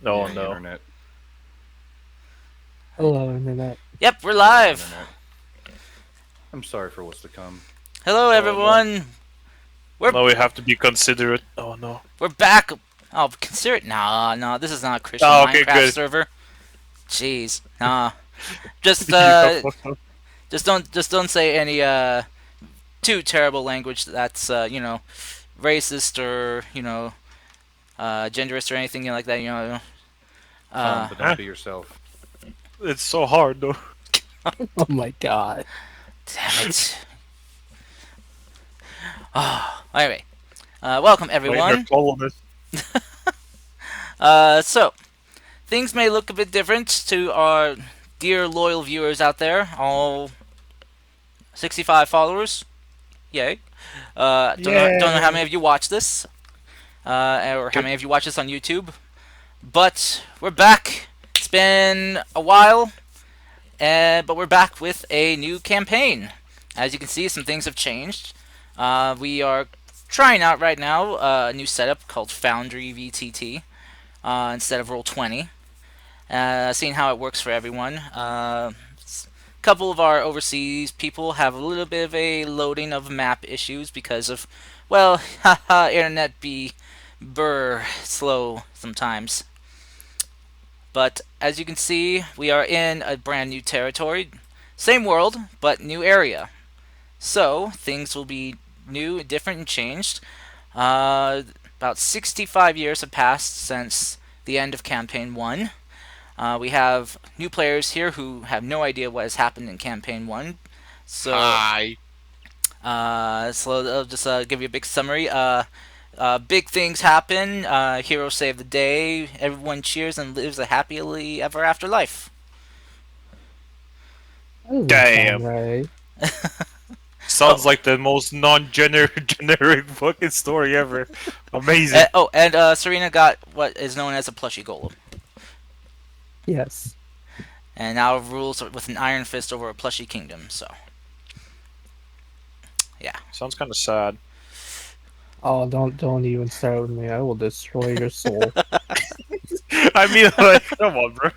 Oh Yay, no. internet. Hello, internet. Yep, we're Hello, live. internet. I'm sorry for what's to come. Hello, Oh no. everyone. We're Now we have to be considerate. Oh no. we're back. Oh, consider it. Nah, nah. This is not a Christian Oh, okay, Minecraft good. server. Jeez, nah. Just You got uh, fucked up. just don't say any too terrible language that's racist or genderist or anything like that. Come, Uh, but don't Huh? be yourself. It's so hard though. Oh my god. damn it. Oh, anyway. Welcome My inner everyone. colonist. So things may look a bit different to our dear loyal viewers out there, all 65 followers. Yay. Don't know how Yay. many of you watch this, or how Good. many of you watch this on YouTube, but we're back. It's been a while, but we're back with a new campaign. As you can see, some things have changed. We are trying out right now a new setup called Foundry VTT instead of Roll20. Seeing how it works for everyone. A couple of our overseas people have a little bit of a loading of map issues because of, well, haha, internet be burr slow sometimes. But as you can see, we are in a brand new territory. Same world, but new area. So, things will be new, different, and changed. Uh, about 65 years have passed since the end of Campaign 1. We have new players here who have no idea what has happened in Campaign 1. So, Hi. I'll just give you a big summary. Big things happen. Heroes save the day. Everyone cheers and lives a happily ever after life. That doesn't sound Damn. right. Sounds Oh, like the most non-generic generic fucking story ever. Amazing. and Serena got what is known as a plushie golem, Yes. and now rules with an iron fist over a plushie kingdom. So, yeah. Sounds kind of sad. Oh, don't even start with me. I will destroy your soul. I mean, like, come on, bro.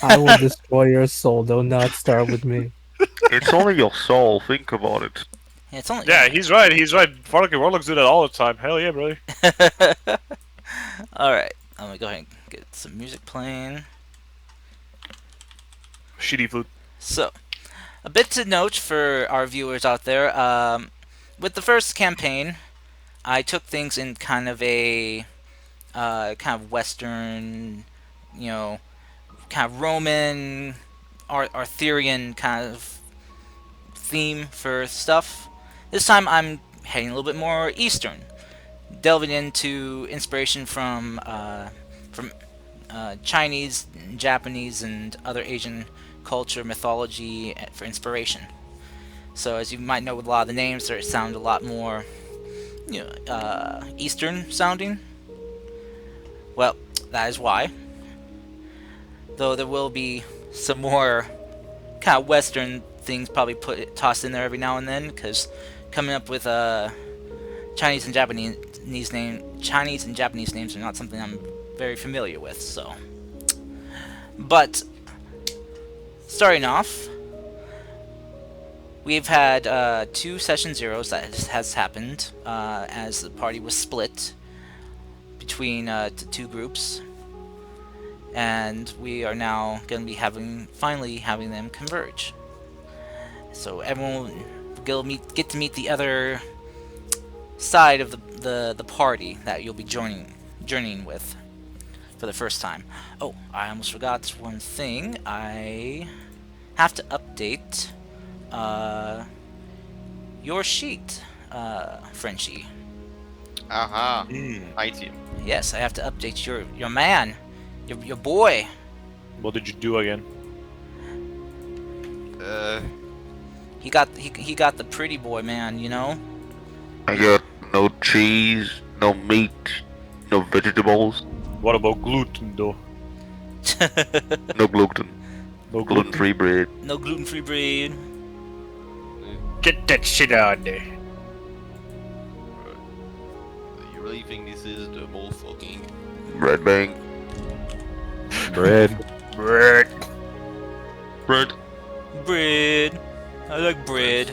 I will destroy your soul. Do not start with me. It's only your soul. Think about it. Yeah, it's only Yeah, he's right. He's right. Fucking warlocks do that all the time. Hell yeah, brother. All right. I'm gonna go ahead and get some music playing. Shitty flute. So, a bit to note for our viewers out there. With the first campaign, I took things in kind of Western, you know, kind of Roman, Arthurian kind of theme for stuff. This time I'm heading a little bit more Eastern, delving into inspiration from Chinese, Japanese, and other Asian culture, mythology for inspiration. So as you might know with a lot of the names, they sound a lot more, Eastern sounding. Well, that is why. Though there will be some more kind of Western things probably tossed in there every now and then, because coming up with Chinese and Chinese and Japanese names are not something I'm very familiar with. So, but starting off, we've had two session zeros that has happened as the party was split between two groups, and we are now going to be finally having them converge. So everyone will get to meet the other side of the party that you'll be journeying with for the first time. Oh, I almost forgot one thing. I have to update uh, your sheet, Frenchie. Aha. Hmm. Hi, team. Yes, I have to update your man, your boy. What did you do again? Uh, He got the pretty boy man, you know. I got no cheese, no meat, no vegetables, What about gluten, though? no gluten, No gluten? gluten-free bread. No gluten-free bread. Get that shit out of there. You really think this is the most fucking bread bank? Bread. Bread. Bread. Bread. I like bread.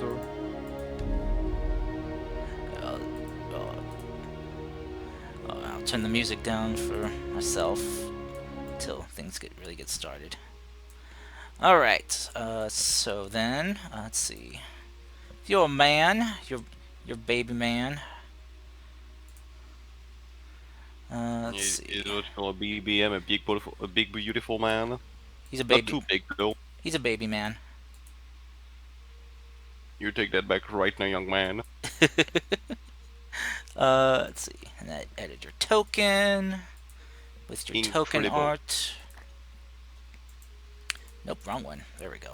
So, I'll turn the music down for myself until things really get started. All right. So then, let's see. If you're a man, you're baby man. Let's see. It was gonna be BM, a big beautiful man. He's a Not baby. too big though. He's a baby man. You take that back right now, young man. Let's see. And then edit your token with your token Incredible. art. Nope, wrong one. There we go.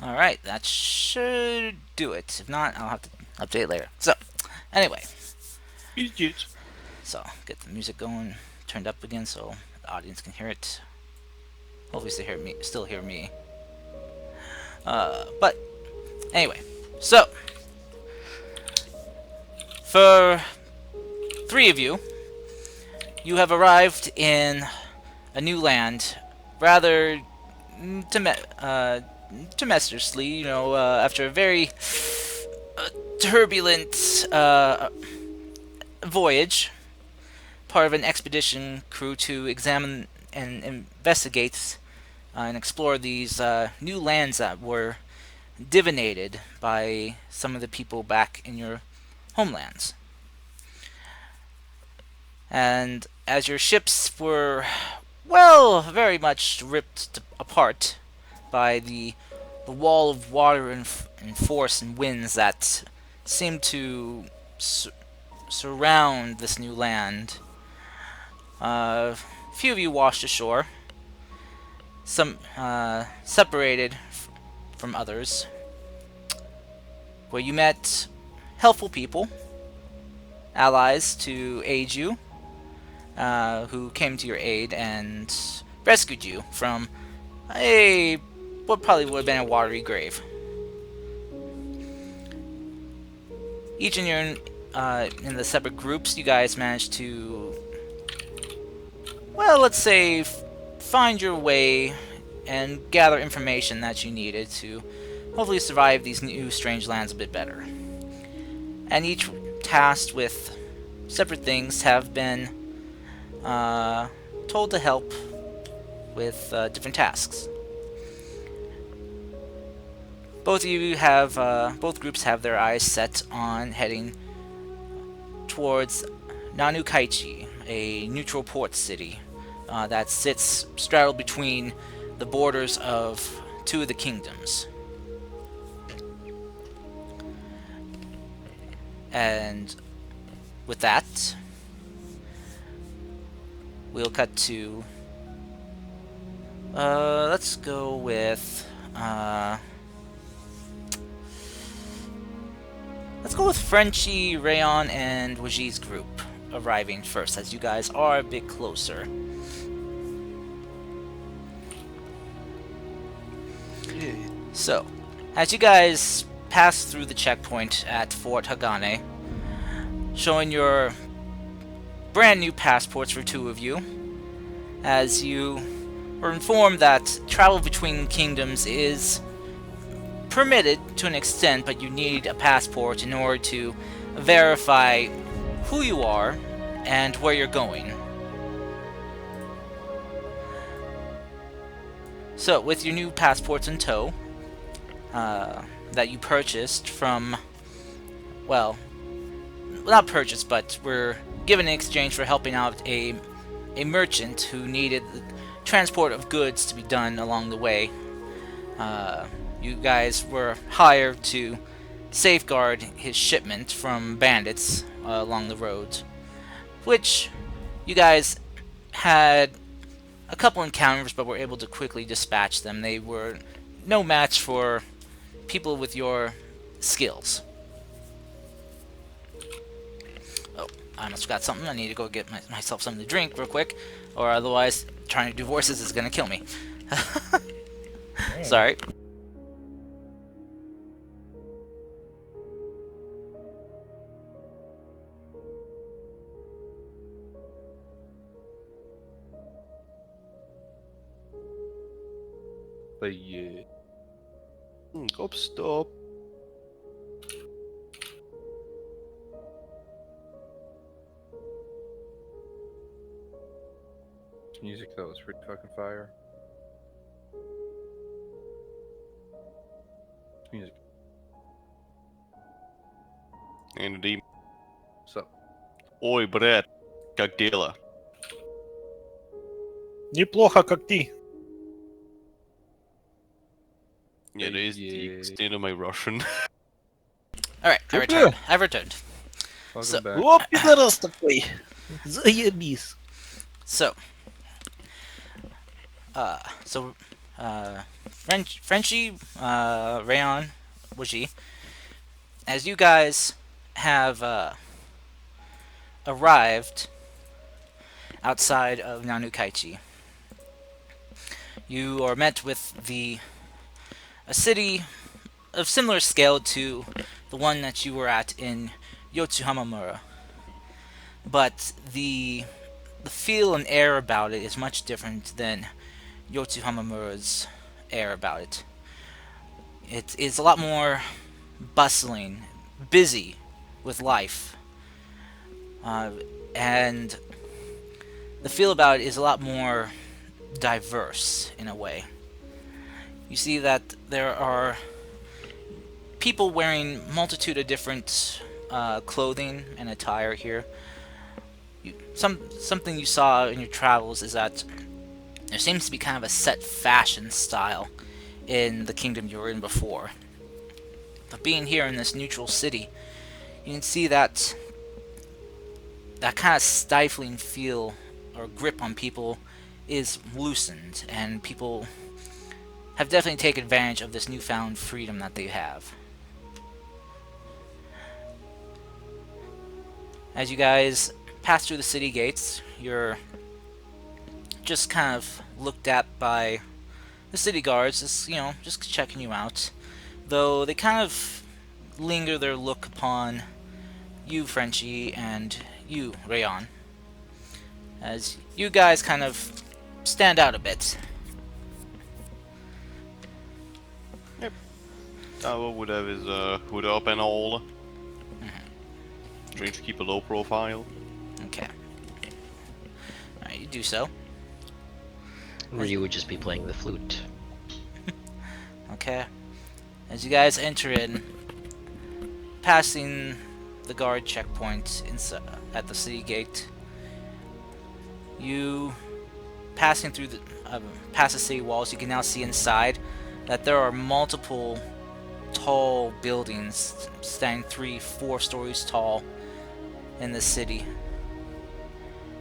Alright, that should do it. If not, I'll have to update later. So, anyway. So, get the music going, turned up again so the audience can hear it. Hopefully still hear me. But, anyway. So, for 3 of you, you have arrived in a new land rather tempestuously, after a very turbulent voyage, part of an expedition crew to examine and investigate and explore these new lands that were divinated by some of the people back in your homelands. And as your ships were, well, very much ripped apart by the wall of water and force and winds that seemed to surround this new land, a few of you washed ashore, some separated from others, where you met helpful people, allies to aid you, who came to your aid and rescued you from what probably would have been a watery grave. Each in your in the separate groups, you guys managed to, well, let's say, find your way and gather information that you needed to hopefully survive these new strange lands a bit better. And each tasked with separate things have been told to help with different tasks. Both groups have their eyes set on heading towards Nanukaichi, a neutral port city that sits straddled between the borders of 2 of the kingdoms. And with that, we'll cut to, let's go with, Frenchie, Rayon, and Waji's group arriving first, as you guys are a bit closer. So, as you guys pass through the checkpoint at Fort Hagane, showing your brand new passports for 2 of you, as you were informed that travel between kingdoms is permitted to an extent, but you need a passport in order to verify who you are and where you're going. So, with your new passports in tow, that you purchased from, well, not purchased, but were given in exchange for helping out a merchant who needed the transport of goods to be done along the way. You guys were hired to safeguard his shipment from bandits along the road, which you guys had a couple encounters, but were able to quickly dispatch them. They were no match for people with your skills. Oh, I almost forgot something. I need to go get myself something to drink real quick, or otherwise trying to do voices is gonna kill me. Sorry. Yeah. Stop. Music that was pretty fucking fire. Music. En die. So, Ой, брат. Как дела? Неплохо, как ты. Yeah, that is the Yeah. extent of my Russian. All right, I returned. I've returned. welcome So- back. О, пидорас такой. Заебись. So, Frenchie, Rayon, Wuji, as you guys have arrived outside of Nanukaichi, you are met with a city of similar scale to the one that you were at in Yotsuhamamura, but the feel and air about it is much different than Yotsuhamamura's air about it. It is a lot more bustling, busy with life, and the feel about it is a lot more diverse in a way. You see that there are people wearing multitude of different clothing and attire here. Something you saw in your travels is that there seems to be kind of a set fashion style in the kingdom you were in before. But being here in this neutral city, you can see that kind of stifling feel or grip on people is loosened, and people have definitely taken advantage of this newfound freedom that they have. As you guys pass through the city gates, you're just kind of looked at by the city guards, just checking you out. Though they kind of linger their look upon you, Frenchie, and you, Rayon, as you guys kind of stand out a bit. What would have his hood up and all. Trying to keep a low profile. Okay. Alright, you do so. Ryu would just be playing the flute. Okay. As you guys enter in, passing the guard checkpoint at the city gate, you passing through past the city walls, you can now see inside that there are multiple tall buildings standing 3-4 stories tall in the city,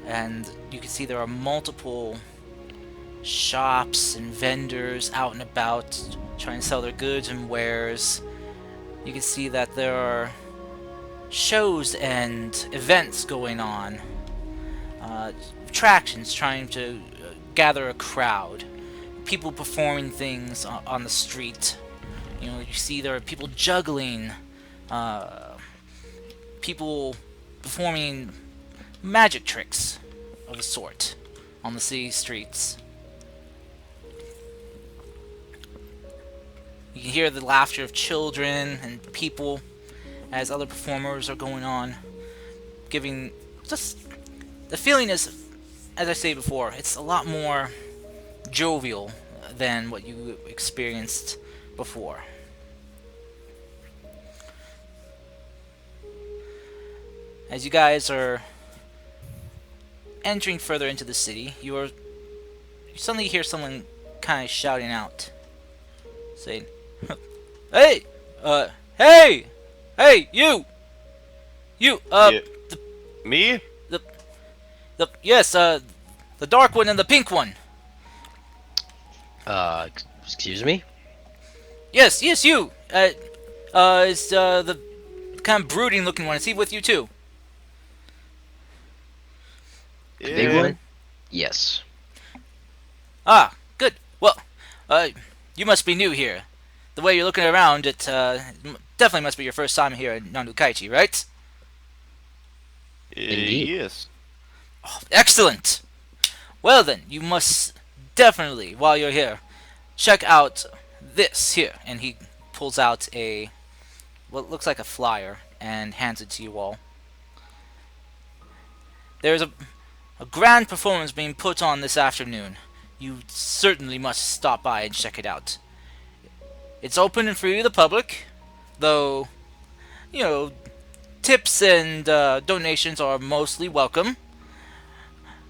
and you can see there are multiple shops and vendors out and about trying to sell their goods and wares. You can see that there are shows and events going on, attractions trying to gather a crowd, people performing things on the street. You see there are people juggling, people performing magic tricks of a sort on the city streets. You can hear the laughter of children and people as other performers are going on, giving just the feeling is, as I say before, it's a lot more jovial than what you experienced before. As you guys are entering further into the city, you suddenly hear someone kind of shouting out, saying, "Hey, hey, hey, you, Yeah. Me? yes, the dark one and the pink one. Excuse me? Yes, you. Is the kind of brooding looking one? Is he with you too? The big one? Yes. Ah, good. Well, you must be new here. The way you're looking around, it definitely must be your first time here in Nanukaichi, right? Indeed. Yes. Oh, excellent. Well then, you must definitely, while you're here, check out this here. And he pulls out a what looks like a flyer and hands it to you all. There's a grand performance being put on this afternoon. You certainly must stop by and check it out. It's open and free to the public, though, you know, tips and donations are mostly welcome.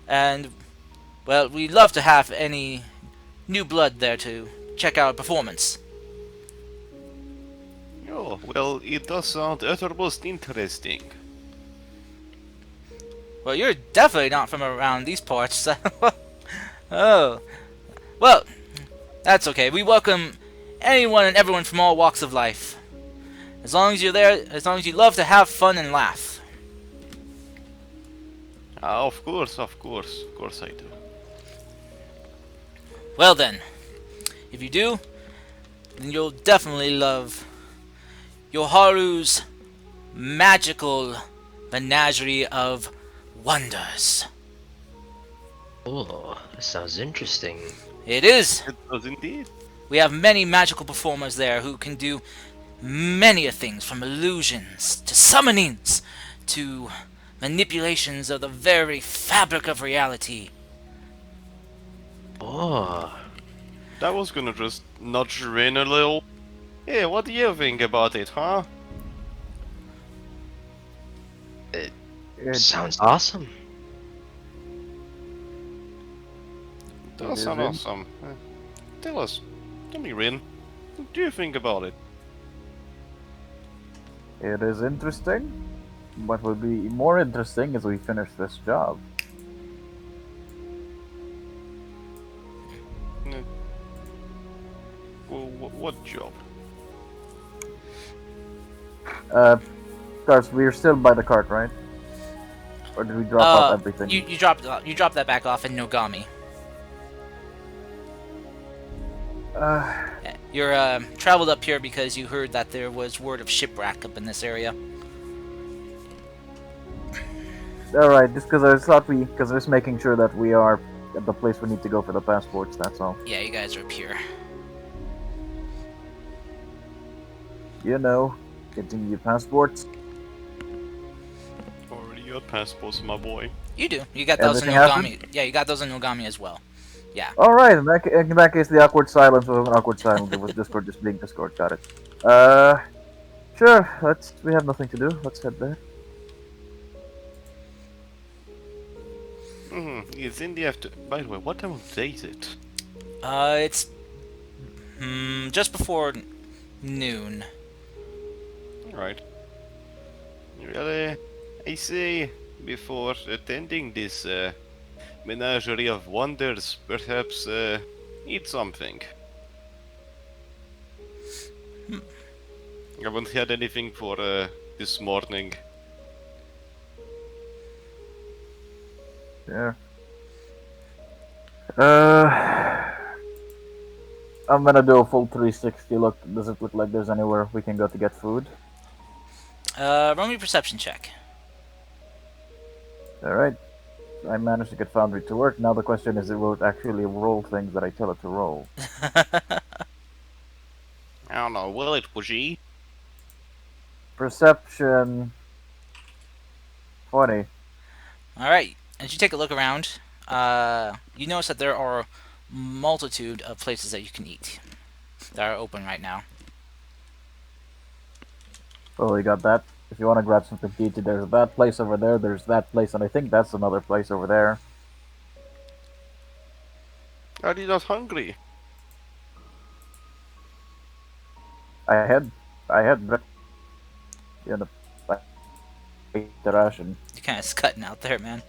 And, well, we'd love to have any new blood there to check out a performance. Oh, well, it does sound uttermost interesting. Well, you're definitely not from around these parts. Oh. Well, that's okay. We welcome anyone and everyone from all walks of life. As long as you're there, as long as you love to have fun and laugh. Of course I do. Well then, if you do, then you'll definitely love Yoharu's magical menagerie of wonders. Oh, that sounds interesting. It is. It does indeed. We have many magical performers there who can do many things, from illusions to summonings to manipulations of the very fabric of reality. Oh, I was gonna just nudge her in a little. Hey, what do you think about it, huh? sounds awesome. Does sound awesome. Tell me, Rin, what do you think about it? It is interesting. What will be more interesting is we finish this job. Well, what job? Cars, we're still by the cart, right? Or did we drop off everything? You dropped that back off in Nogami. You're traveled up here because you heard that there was word of shipwreck up in this area. Alright, just because I thought because I was making sure that we are at the place we need to go for the passports, that's all. Yeah, you guys are up here. You know, getting your passports. Already got passports, my boy. You do. You got those in Everything Nogami. Yeah, you got those in Nogami as well. Yeah. Alright, in that case, the awkward silence was an awkward silence. It was Discord just being Discord. Got it. Sure, we have nothing to do. Let's head there. It's in the after. By the way, what time of day is it? It's just before noon. Alright. Well, I say, before attending this menagerie of wonders, perhaps eat something. I haven't had anything for this morning. Yeah. I'm gonna do a full 360 look. Does it look like there's anywhere we can go to get food? Roll me a perception check. Alright. I managed to get Foundry to work. Now the question is, will it actually roll things that I tell it to roll? I don't know, will it, Pudgy? Perception... 20. Alright, as you take a look around, you notice that there are a multitude of places that you can eat that are open right now. Oh, you got that. If you want to grab something to eat, there's that place over there, there's that place, and I think that's another place over there. Are you not hungry? I had breakfast. Yeah, I ate the ration. You're kind of cutting out there, man.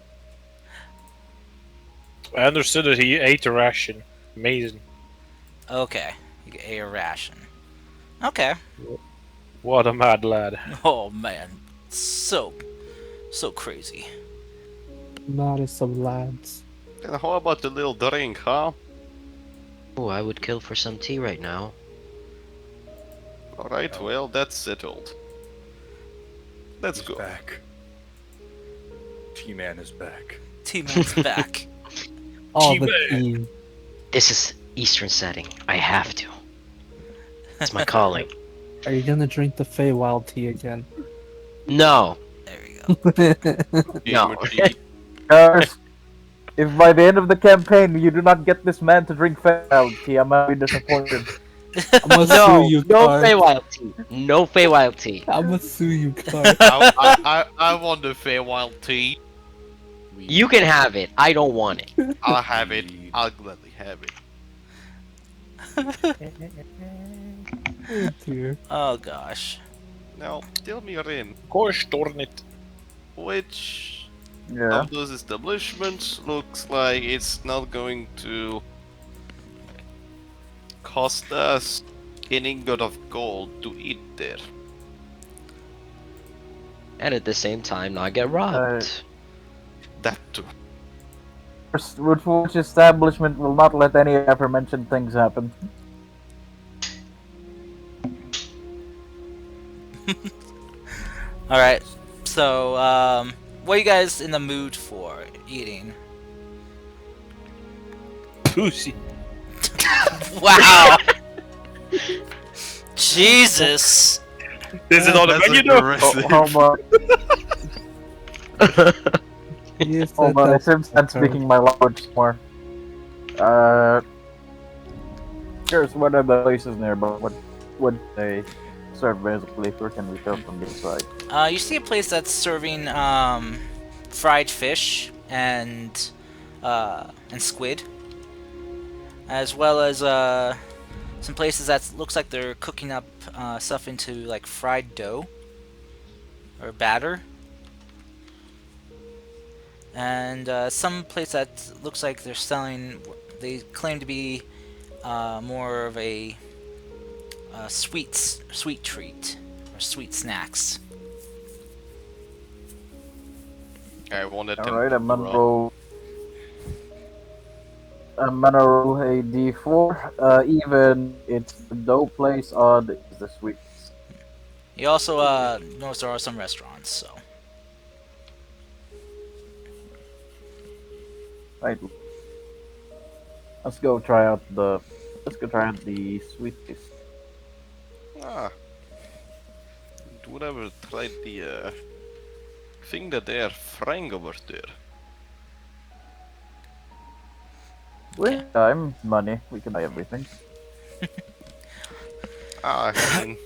I understood that he ate a ration. Amazing. Okay, you get a ration. Okay. What a mad lad. Oh man, so crazy. Not as some lads. And how about the little drink, huh? Oh, I would kill for some tea right now. Alright, well, that's settled. Let's He's go. back. T-Man is back. T-Man's back. All the T-Man. team. This Eastern setting. I have to. It's my calling. Are you gonna drink the Feywild tea again? No. There we go. No. Guys, if by the end of the campaign you do not get this man to drink Feywild tea, I might be disappointed. I'm gonna No. sue you, No Car. Feywild tea. No Feywild tea. I'm gonna sue you, Car. I want the Feywild tea. You can have it. I don't want it. I'll have it. I'll gladly have it. Oh dear. Oh gosh. Now, tell me, Rin, Gosh darn it. which Yeah. of those establishments looks like it's not going to cost us an ingot of gold to eat there? And at the same time, not get robbed. That too. Which establishment will not let any aforementioned things happen? Alright, so, what are you guys in the mood for eating? Pussy. Wow! Jesus! Is it on the That's menu like though? the Hold on. Yes, Hold on, it seems I'm speaking my language more. Curious, what are the places nearby? What would they serve basically? Where can we go from this side? You see a place that's serving, fried fish and squid. As well as, some places that looks like they're cooking up, stuff into, like, fried dough. Or batter. And, some place that looks like they're selling, they claim to be, more of a, sweet treat. Or sweet snacks. I wanted them Alright, to I'm gonna rob. roll. I'm gonna roll a d4. Even it's the dough place, odd is the sweets. You also, notice there are some restaurants, so. Right. Let's go try out the. Let's go try out the sweeties. Ah. Would ever tried the thing that they are frying over there? With time, money, we can buy everything. Ah, I mean,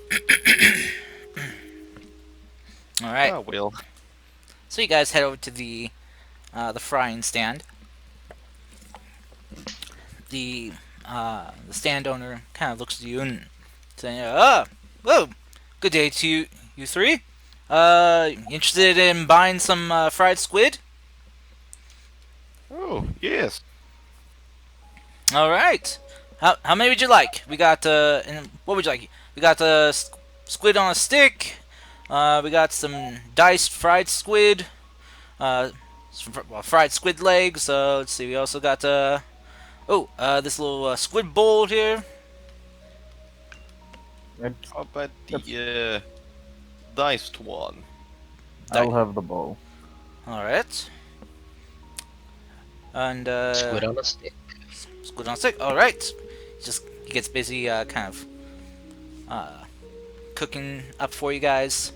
Alright. ah, well. So you guys head over to the frying stand. The stand owner kind of looks at you and saying, whoa, good day to you three. Interested in buying some fried squid? Oh, yes. All right. How many would you like? We got and what would you like? We got squid on a stick. We got some diced fried squid. Fried squid legs. Let's see. We also got this little squid bowl here. It's, How about the diced one? I'll have the bowl. All right. And Squid on a stick. squid on a stick. All right. He gets busy, kind of cooking up for you guys.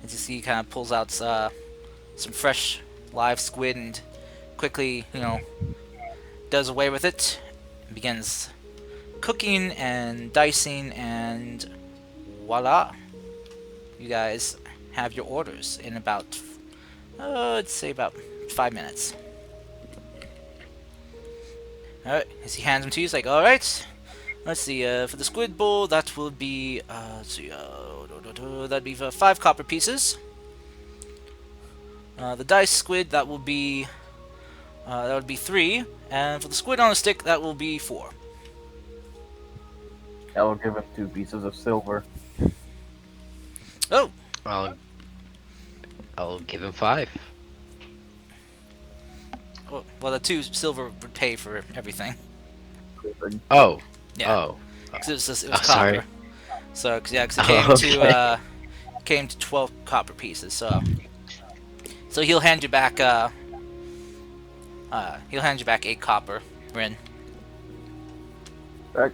As you see, he kind of pulls out some fresh live squid and quickly, does away with it. And begins cooking and dicing, and voila! You guys have your orders in about, let's say about 5 minutes. Alright, as he hands them to you, he's like, alright, let's see, for the squid bowl, that will be, let's see, that'd be for 5 copper pieces. The diced squid, that would be 3, and for the squid on a stick, that will be 4. I'll give him 2 pieces of silver. Oh, I'll give him 5. well, the 2 silver would pay for everything. Oh. Yeah. Oh. 'Cause it was Oh, copper. sorry. So, cause it Oh, came to 12 copper pieces. So he'll hand you back 8 copper, Rin. Right.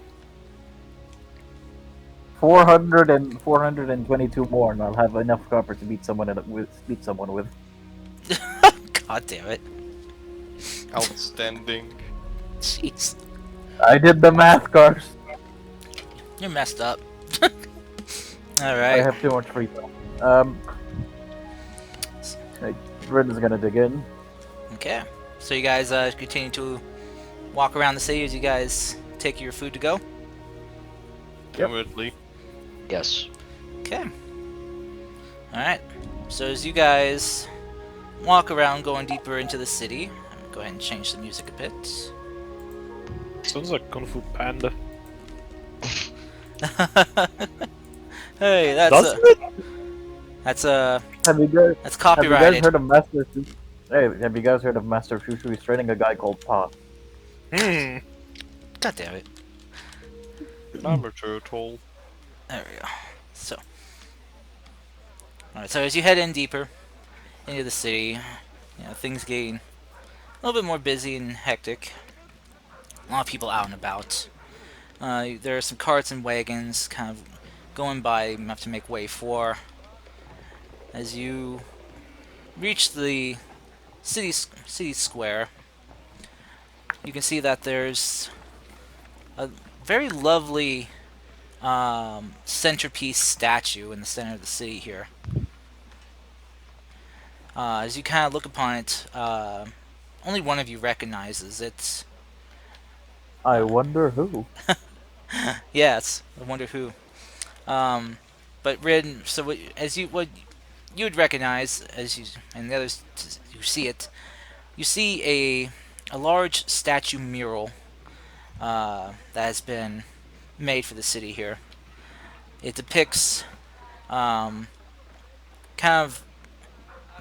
422 more, and I'll have enough copper to beat someone with. God damn it. Outstanding. Jeez. I did the math, Cars. You're messed up. I Alright. have too much free time. Rin is gonna dig in. Okay. So you guys continue to walk around the city as you guys take your food to go? Yep. Currently. Yes. Okay. Alright. So as you guys walk around going deeper into the city, I'm gonna go ahead and change the music a bit. Sounds like Kung Fu Panda. Hey, that's Does a it? that's a Have you guys that's have you guys copyrighted. heard of Master? Hey, have you guys heard of Master Shushu? He's training a guy called Pa. Hmm. God damn it. Armor turtle. There we go. So alright, so as you head in deeper into the city, things getting a little bit more busy and hectic. A lot of people out and about. There are some carts and wagons kind of going by you have to make way for. As you reach the city square, you can see that there's a very lovely centerpiece statue in the center of the city here. As you kind of look upon it, only one of you recognizes it. I wonder who. Yes, I wonder who. But Rin, so what you would recognize as you and the others who see it, you see a large statue mural that has been made for the city here. It depicts kind of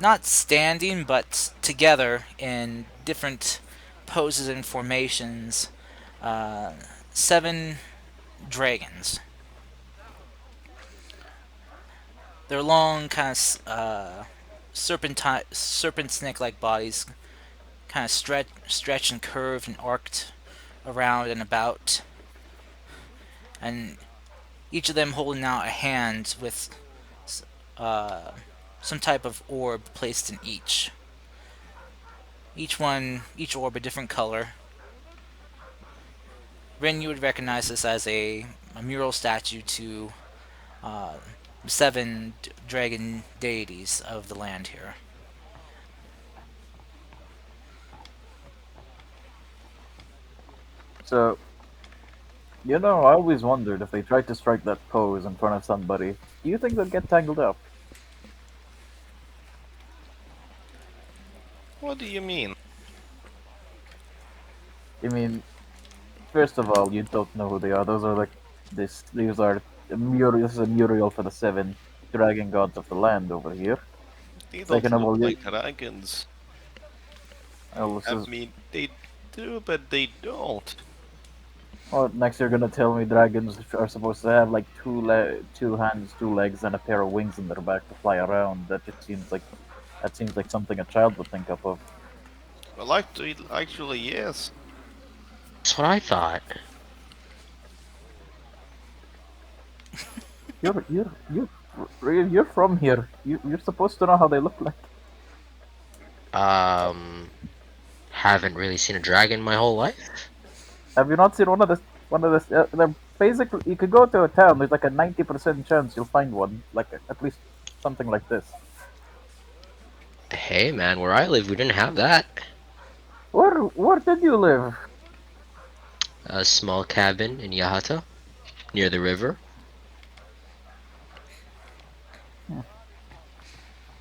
not standing but together in different poses and formations. 7 dragons. Their long, kind of serpent snake-like bodies, kind of stretched and curved and arced around and about, and each of them holding out a hand with some type of orb placed in each. Each orb a different color. Rin, you would recognize this as a mural statue to 7 dragon deities of the land here. So, I always wondered if they tried to strike that pose in front of somebody, do you think they'd get tangled up? What do you mean? I mean, first of all, you don't know who they are. Those are like These are This is a mural for the 7 dragon gods of the land over here. They don't Second of all, look you- like dragons. Oh, this I is mean, they do, but they don't. next you're gonna tell me dragons are supposed to have like 2 hands, 2 legs, and a pair of wings in their back to fly around. That seems like something a child would think up of. Well, actually, yes. That's what I thought. You're from here. You're supposed to know how they look like. Haven't really seen a dragon my whole life. Have you not seen one of this? They're basically, you could go to a town. There's like a 90% chance you'll find one, like at least something like this. Hey man, where I live, we didn't have that. Where did you live? A small cabin in Yahata, near the river.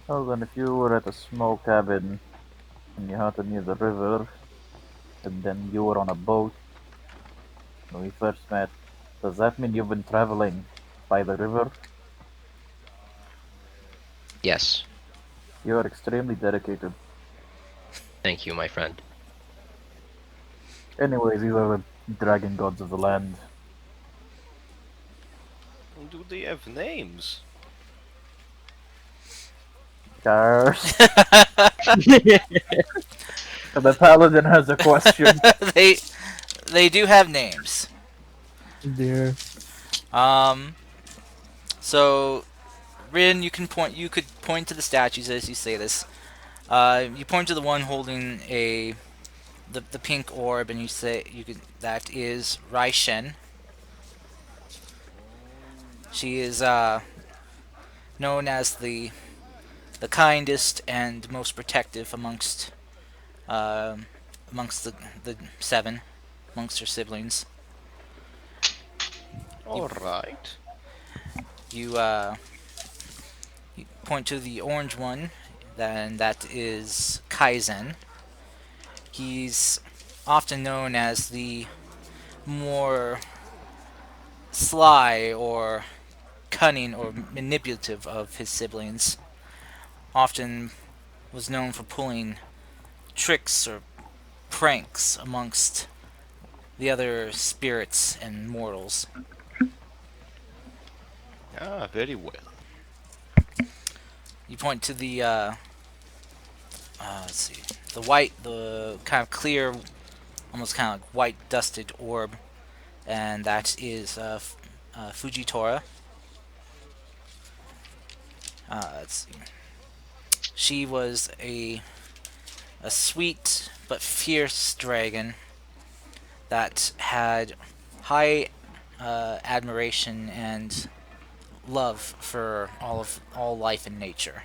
Well then, if you were at a small cabin and you had to near the river, and then you were on a boat when we first met, does that mean you've been traveling by the river? Yes. You are extremely dedicated. Thank you, my friend. Anyways, these are the dragon gods of the land. Do they have names? Cars. The paladin has a question. They do have names. Dear. So Rin, you could point to the statues as you say this. You point to the one holding the pink orb, and you say that is Rai Shen. She is known as the kindest and most protective um amongst the seven, amongst her siblings. Alright. You you point to the orange one, then that is Kaizen. He's often known as the more sly or cunning or manipulative of his siblings. Often was known for pulling tricks or pranks amongst the other spirits and mortals. Ah, very well. You point to the let's see, the kind of clear, almost kind of like white dusted orb, and that is Fujitora. Let's see. She was a sweet but fierce dragon that had high admiration and love for all life and nature.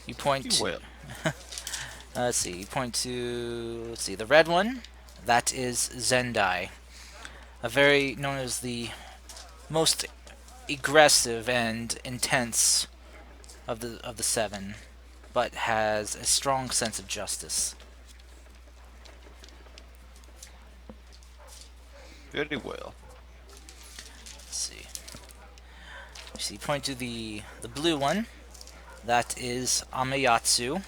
You point Very to, well. let's see. You point to, let's see, the red one. That is Zendai, a very known as the most aggressive and intense of the seven, but has a strong sense of justice. Very well. Let's see. You point to the blue one. That is Amayatsu.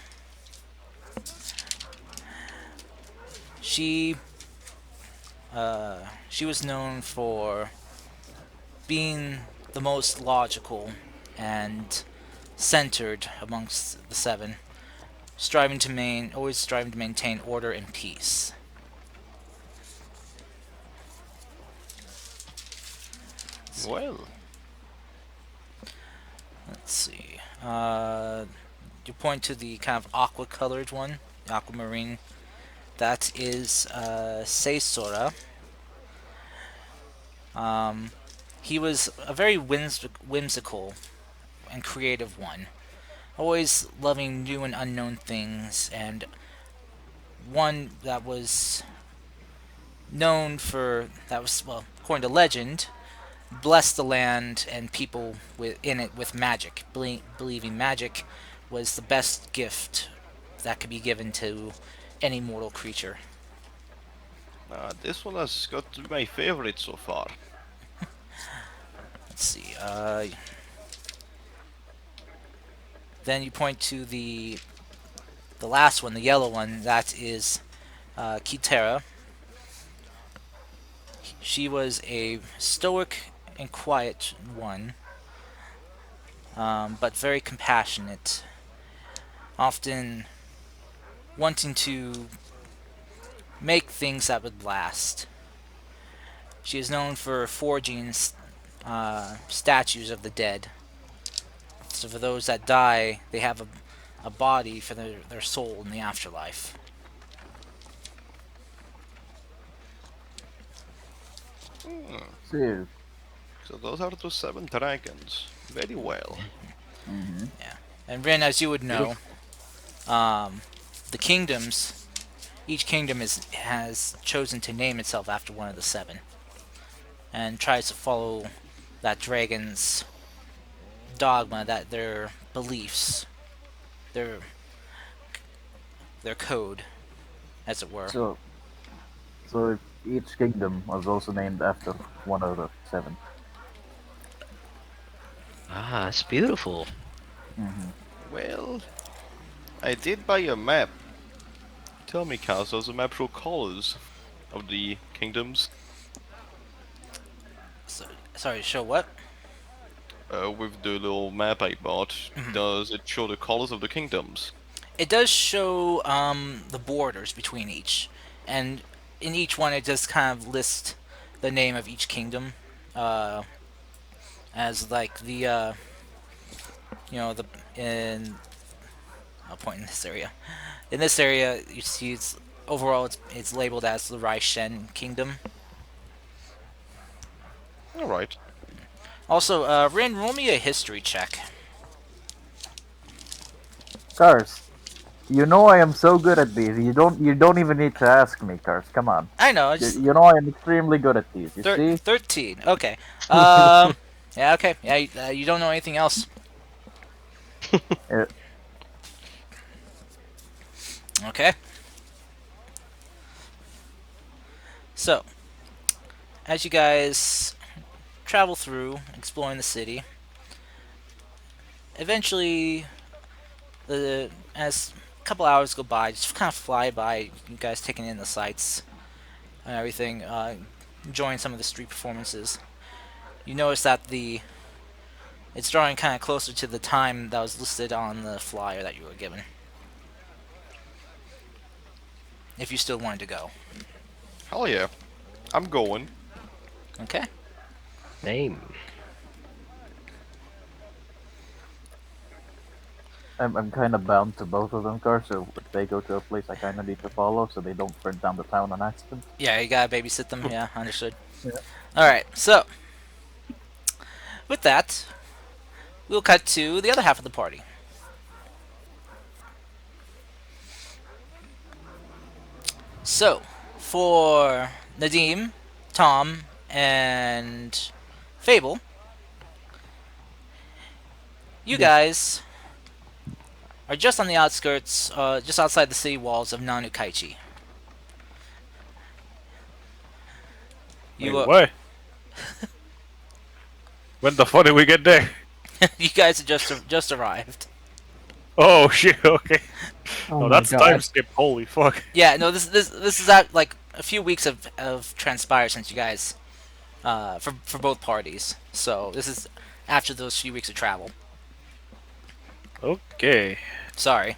She she was known for being the most logical and centered amongst the seven, always striving to maintain order and peace. Well. Let's see. You point to the kind of aqua-colored one, the aquamarine. That is Seisora. He was a very whimsical and creative one, always loving new and unknown things, and one that was well, according to legend, blessed the land and people in it with magic, believing magic was the best gift that could be given to any mortal creature. This one has got to be my favorite so far. Let's see. Then you point to the last one, the yellow one. That is Kitera. She was a stoic and quiet one, but very compassionate. Often wanting to make things that would last. She is known for forging statues of the dead. So for those that die, they have a body for their soul in the afterlife. So, So those are the 7 dragons. Very well. Yeah. And Rin, as you would know, the kingdoms, each kingdom has chosen to name itself after one of the 7, and tries to follow that dragon's dogma, that their beliefs, their code, as it were. so each kingdom was also named after one of the 7. Ah, it's beautiful. Well, I did buy a map. Tell me, Kaz, does the map show colors of the kingdoms? Sorry, show what? With the little map I bought, does it show the colors of the kingdoms? It does show the borders between each, and in each one it just kind of lists the name of each kingdom, as like the the in I'll point in this area. In this area, you see it's overall it's labeled as the Raishen Kingdom. All right. Also, Rin, roll me a history check. Cars, you know I am so good at these. You don't even need to ask me, Cars. Come on. I know, You, just you know I am extremely good at these. You see? 13. Okay. Yeah, okay. Yeah, you don't know anything else. Uh, Okay. So, as you guys travel through, exploring the city, eventually, as a couple hours go by, just kind of fly by, you guys taking in the sights and everything, enjoying some of the street performances. You notice that it's drawing kind of closer to the time that was listed on the flyer that you were given. If you still wanted to go. Hell yeah. I'm going. Okay. Name. I'm kind of bound to both of them, Cars. So if they go to a place, I kind of need to follow, so they don't burn down the town on accident. Yeah, you gotta babysit them. Yeah, understood. Yeah. Alright, so, with that, we'll cut to the other half of the party. So, for Nadim, Tom, and Fable, you guys are just on the outskirts, just outside the city walls of Nanukaichi. You Wait, what? When the fuck did we get there? you guys have just arrived. Oh shit, okay. Oh Oh, my that's God. time skip, holy fuck. Yeah, no, this is at like a few weeks of transpired since you guys, for both parties. So this is after those few weeks of travel. Okay. Sorry,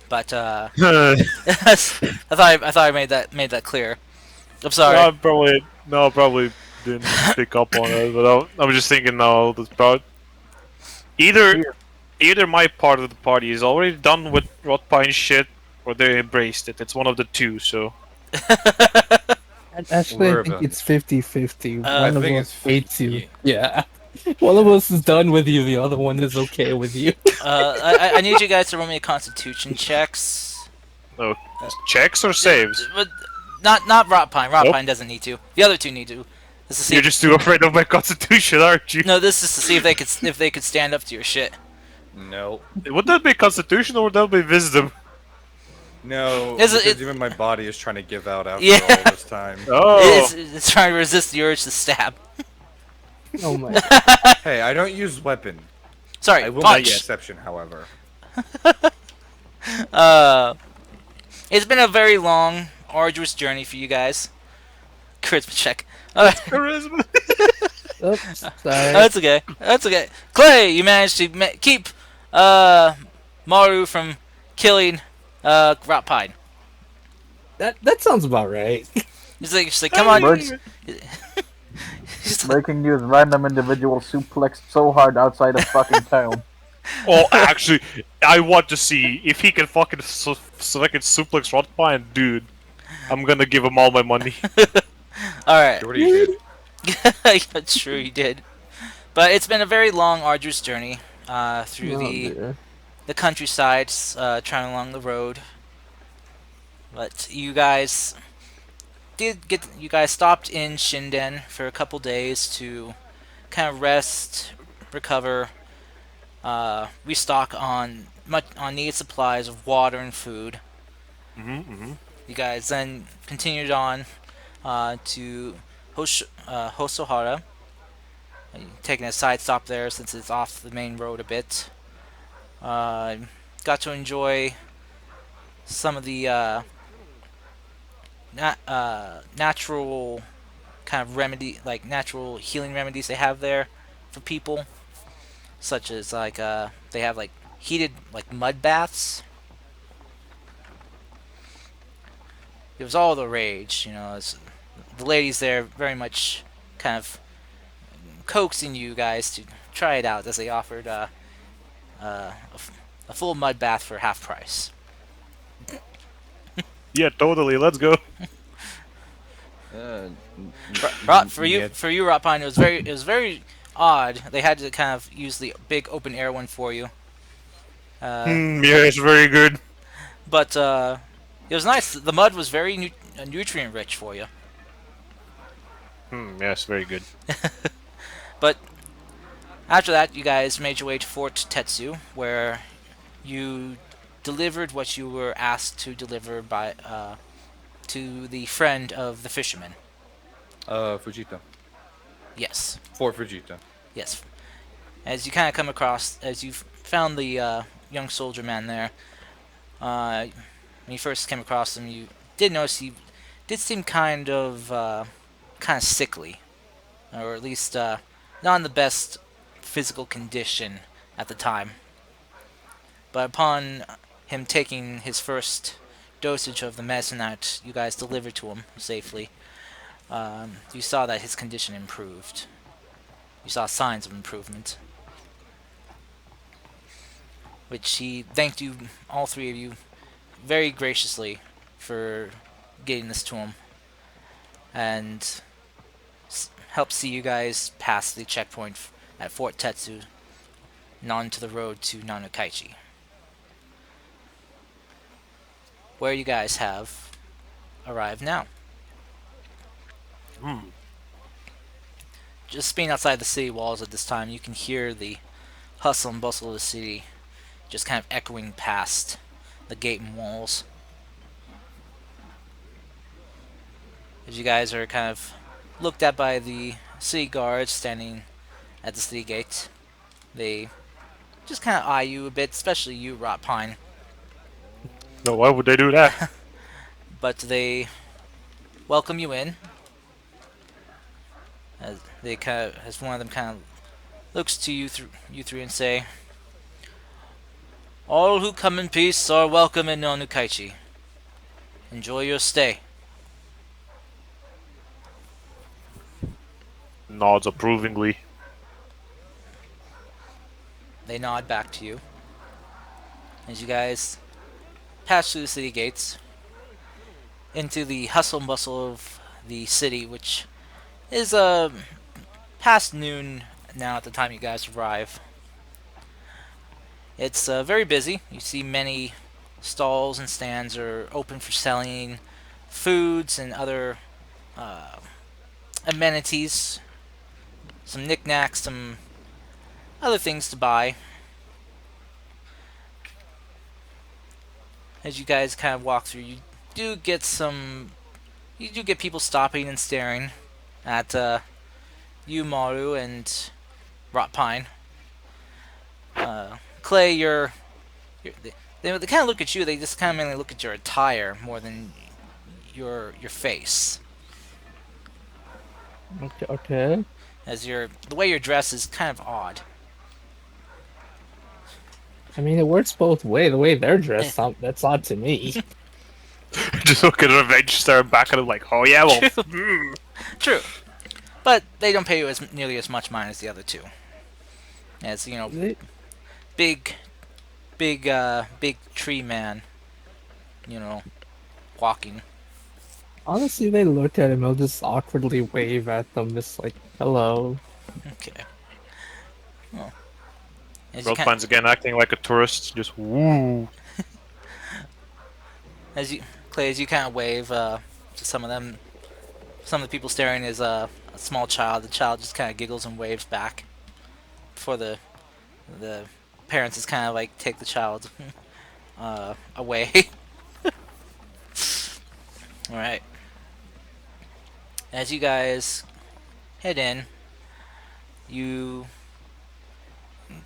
but I thought I made that clear. I'm sorry. I probably didn't pick up on it, but I was just thinking now that's about either my part of the party is already done with rot pine shit, or they embraced it. It's one of the two, so Actually, We're I think about- it's 50-50. I One of think us it's hates you. 50. Yeah. One of us is done with you, the other one is okay with you. I need you guys to roll me a Constitution checks. no checks or saves. But not Rot Pine. Rot Nope. Pine doesn't need to. The other two need to. This is to see You're just too afraid of my constitution, aren't you? no, this is to see if they could stand up to your shit. No. Would that be constitution or would that be wisdom? No, Is it- because even my body is trying to give out after Yeah. all this time. Oh, It's trying to resist the urge to stab. Oh my. Hey, I don't use weapon. Sorry, I will make an punch. exception, however. It's been a very long, arduous journey for you guys. Charisma check. charisma. Oops, sorry. That's okay. That's okay. Clay, you managed to keep Maru from killing Rot Pine. That sounds about right. She's like, come on. Birds She's like, breaking news: random individual suplexed so hard outside of fucking town. Oh, actually, I want to see if he can fucking fucking suplex rot pine, dude. I'm gonna give him all my money. Alright. What do you did? Yeah, true, you did. But it's been a very long, arduous journey through Oh, the dear. countryside, traveling along the road. But you guys stopped in Shinden for a couple days to kind of rest, recover, restock on needed supplies of water and food. You guys then continued on to Hosohara, taking a side stop there since it's off the main road a bit. Got to enjoy some of the natural kind of natural healing remedies they have there for people, such as like they have like heated like mud baths. it was all the rage. The ladies there very much kind of coaxing you guys to try it out as they offered a full mud bath for half price. Yeah, totally. Let's go. For you, Rotpine, it was very odd. They had to kind of use the big open air one for you. Yeah, it's very good. But it was nice. The mud was very nutrient rich for you. Yes, very good. But after that, you guys made your way to Fort Tetsu, where you delivered what you were asked to deliver by to the friend of the fisherman. Fujita. Yes, Fort Fujita. yes. As you kind of come across, as you found the young soldier man there, when you first came across him, you did notice he did seem kind of sickly, or at least not in the best physical condition at the time. But upon him taking his first dosage of the medicine that you guys delivered to him safely, you saw that his condition improved. You saw signs of improvement, which he thanked you, all three of you, very graciously for getting this to him, and helped see you guys pass the checkpoint at Fort Tetsu and onto the road to Nanokaichi, where you guys have arrived now. Just being outside the city walls at this time, you can hear the hustle and bustle of the city just kind of echoing past the gate and walls. As you guys are kind of looked at by the city guards standing at the city gate, they just kind of eye you a bit, especially you, Rotpine. No, why would they do that? But they welcome you in. As one of them kind of looks to you three and say, "All who come in peace are welcome in Onukaichi. Enjoy your stay." Nods approvingly. They nod back to you as you guys pass through the city gates into the hustle and bustle of the city, which is past noon now at the time you guys arrive. It's very busy. You see many stalls and stands are open for selling foods and other amenities, some knickknacks, some other things to buy. As you guys kind of walk through, you do get people stopping and staring at you, Maru, and Rotpine. Clay, they kind of look at you. They just kind of mainly look at your attire more than your face, Okay. as the way you're dressed is kind of odd. I mean, it works both ways. The way they're dressed, that's odd to me. Just look at Revenge stare back at him like, oh yeah, well, True, but they don't pay you nearly as much mind as the other two. As They- big tree man, walking. Honestly, they look at him. He'll just awkwardly wave at them, just like, "Hello." Okay. Well, as you, Roadpine's again acting like a tourist, just woo. Clay, as you kind of wave to some of them, some of the people staring is a small child. The child just kind of giggles and waves back. Before the parents is kind of like take the child away. All right. As you guys head in, you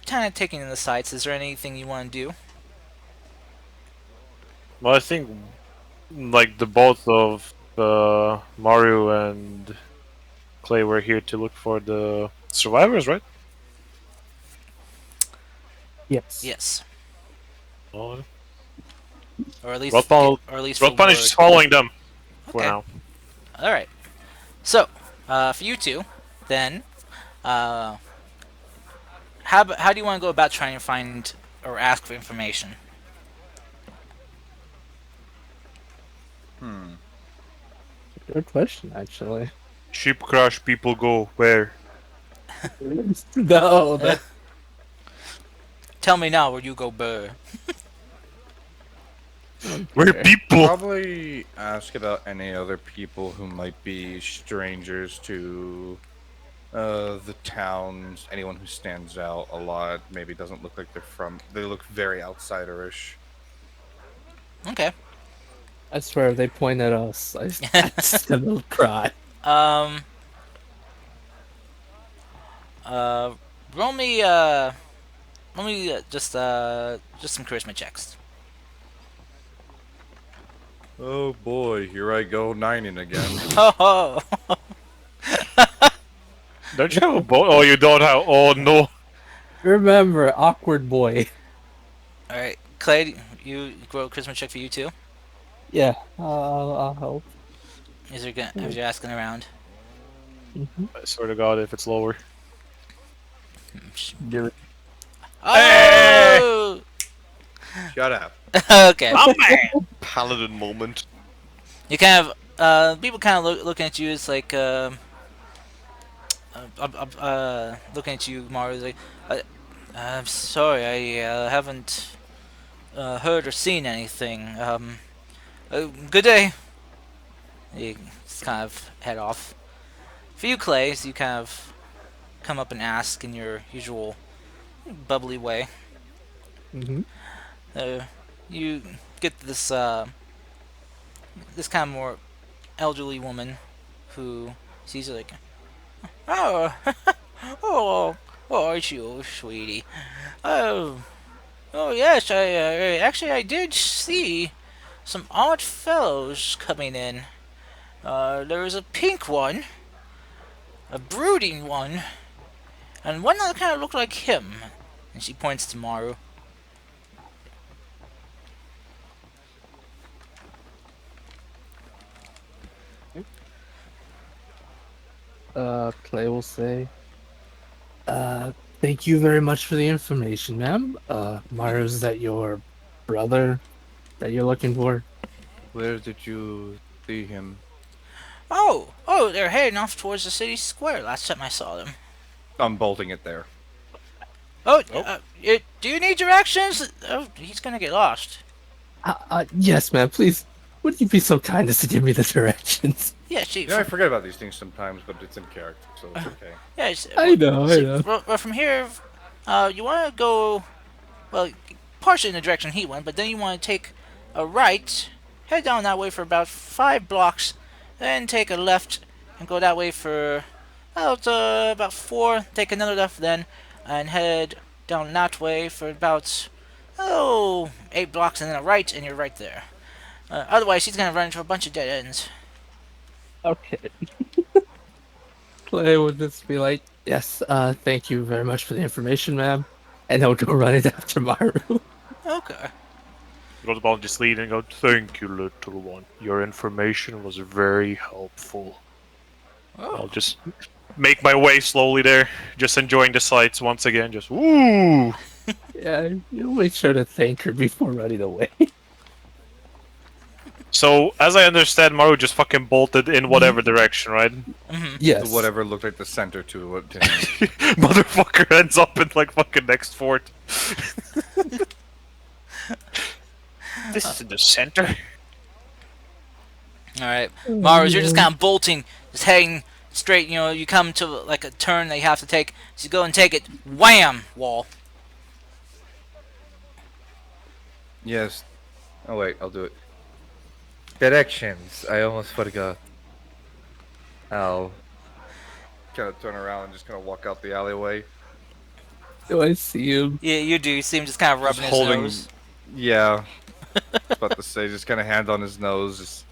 kind of taking in the sights. Is there anything you want to do? Well, I think like the both of Mario and Clay were here to look for the survivors, right? Yes. Yes, Oh, or at least Rothpile for is word. just following them. for Okay. now. All right. So, for you two, then, uh, how do you want to go about trying to find or ask for information? Hmm. Good question, actually. Ship crash, people go where? No, Uh, that Tell me now where you go, burr. Where okay. people? Probably ask about any other people who might be strangers to the towns. Anyone who stands out a lot. Maybe doesn't look like they're from. They look very outsiderish. Okay. I swear, if they point at us, I just gonna cry. Um. Uh. Roll me. Roll me just some charisma checks. Oh boy, here I go nining again. Ho ho. Don't you have a boat? Oh, you don't have. Oh no. Remember, awkward boy. All right, Clay, you roll a charisma check for you too. Yeah, I'll help. As you're asking around. Hmm. I swear to God, if it's lower. Do it. Oh. Shut up. Okay. Oh man! Paladin moment. You kind of people kind of looking at you as like looking at you, Mario. Like, I'm sorry, I haven't heard or seen anything. Good day. You just kind of head off. For you, Clay, so you kind of come up and ask in your usual bubbly way. Hmm. You get this kind of more elderly woman who sees you like, oh, oh, oh, aren't you, sweetie? Oh, oh yes, actually I did see some odd fellows coming in. There was a pink one, a brooding one, and one that kind of looked like him. And she points to Maru. Clay will say, thank you very much for the information, ma'am. Mario, is that your brother that you're looking for? Where did you see him? Oh, they're heading off towards the city square. Last time I saw them. I'm bolting it there. Oh, Oh. do you need directions? Oh, he's gonna get lost. Yes, ma'am. Please, would you be so kind as to give me the directions? Yeah, she. You know, I forget about these things sometimes, but it's in character, so it's okay. Yeah, I know, I know. Well, from here, you want to go, well, partially in the direction he went, but then you want to take a right, head down that way for about 5 blocks, then take a left and go that way for about 4. Take another left then, and head down that way for about 8 blocks, and then a right, and you're right there. Otherwise, he's gonna run into a bunch of dead ends. Okay. Clay would just be like, yes, thank you very much for the information, ma'am. And he'll go running after Maru. Okay. Go to the just lead and go, thank you, little one. Your information was very helpful. I'll just make my way slowly there, just enjoying the sights once again. Just, woo! Yeah, you'll make sure to thank her before running away. So, as I understand, Maru just fucking bolted in whatever direction, right? Yes. To whatever looked like the center to it. To him. Motherfucker ends up in like fucking next fort. This is in the center. Alright. Maru, you're just kind of bolting, just heading straight. You know, you come to like a turn that you have to take. So you go and take it. Wham! Wall. Yes. Oh wait, I'll do it. Directions. I almost forgot. I'll kind of turn around and just kind of walk out the alleyway. Do I see him? Yeah, you do. You see him just kind of rubbing Just his holding. nose. Yeah. I was about to say, just kind of hand on his nose. Just.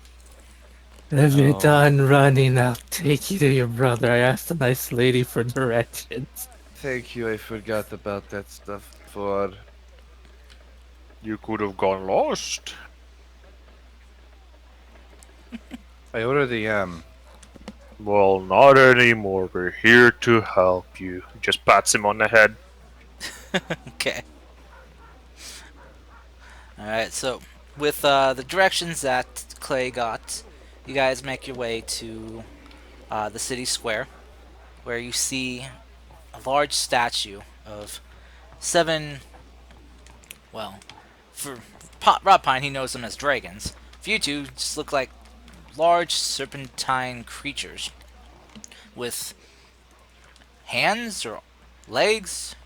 Have you Oh. done running? I'll take you to your brother. I asked a nice lady for directions. Thank you. I forgot about that stuff before. You could have gone lost. I already am. Well, not anymore. We're here to help you. Just pats him on the head. Okay. Alright, so with the directions that Clay got, you guys make your way to the city square, where you see a large statue of seven, well, for Rob Pine, he knows them as dragons. For you two, just look like large serpentine creatures with hands or legs.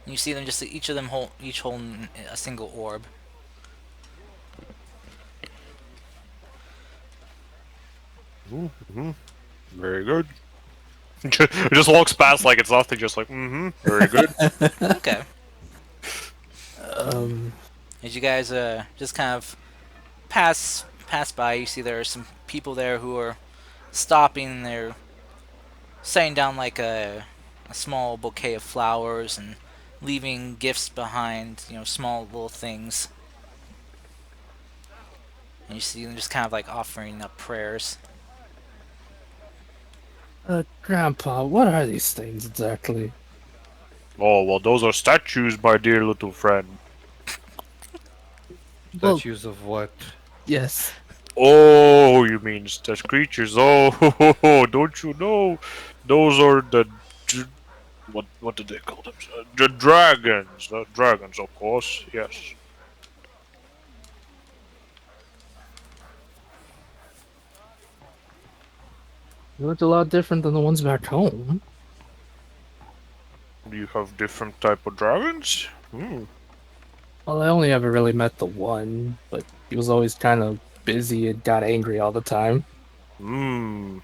You see them just each of them each holding a single orb. Mm-hmm. Very good. Just walks past like it's nothing. Just like, very good. Okay. Um, As you guys just kind of pass by, you see there are some people there who are stopping. They're setting down like a small bouquet of flowers and leaving gifts behind. You know, small little things. And you see them just kind of like offering up prayers. Grandpa, what are these things exactly? Oh well, those are statues, my dear little friend. Well, Statues of what? yes. Oh, you mean such creatures? Oh, don't you know? Those are the what did they call them? The dragons. The dragons, of course. Yes. They looked a lot different than the ones back home. Do you have different type of dragons? Hmm. Well, I only ever really met the one, but he was always kind of busy and got angry all the time. Hmm.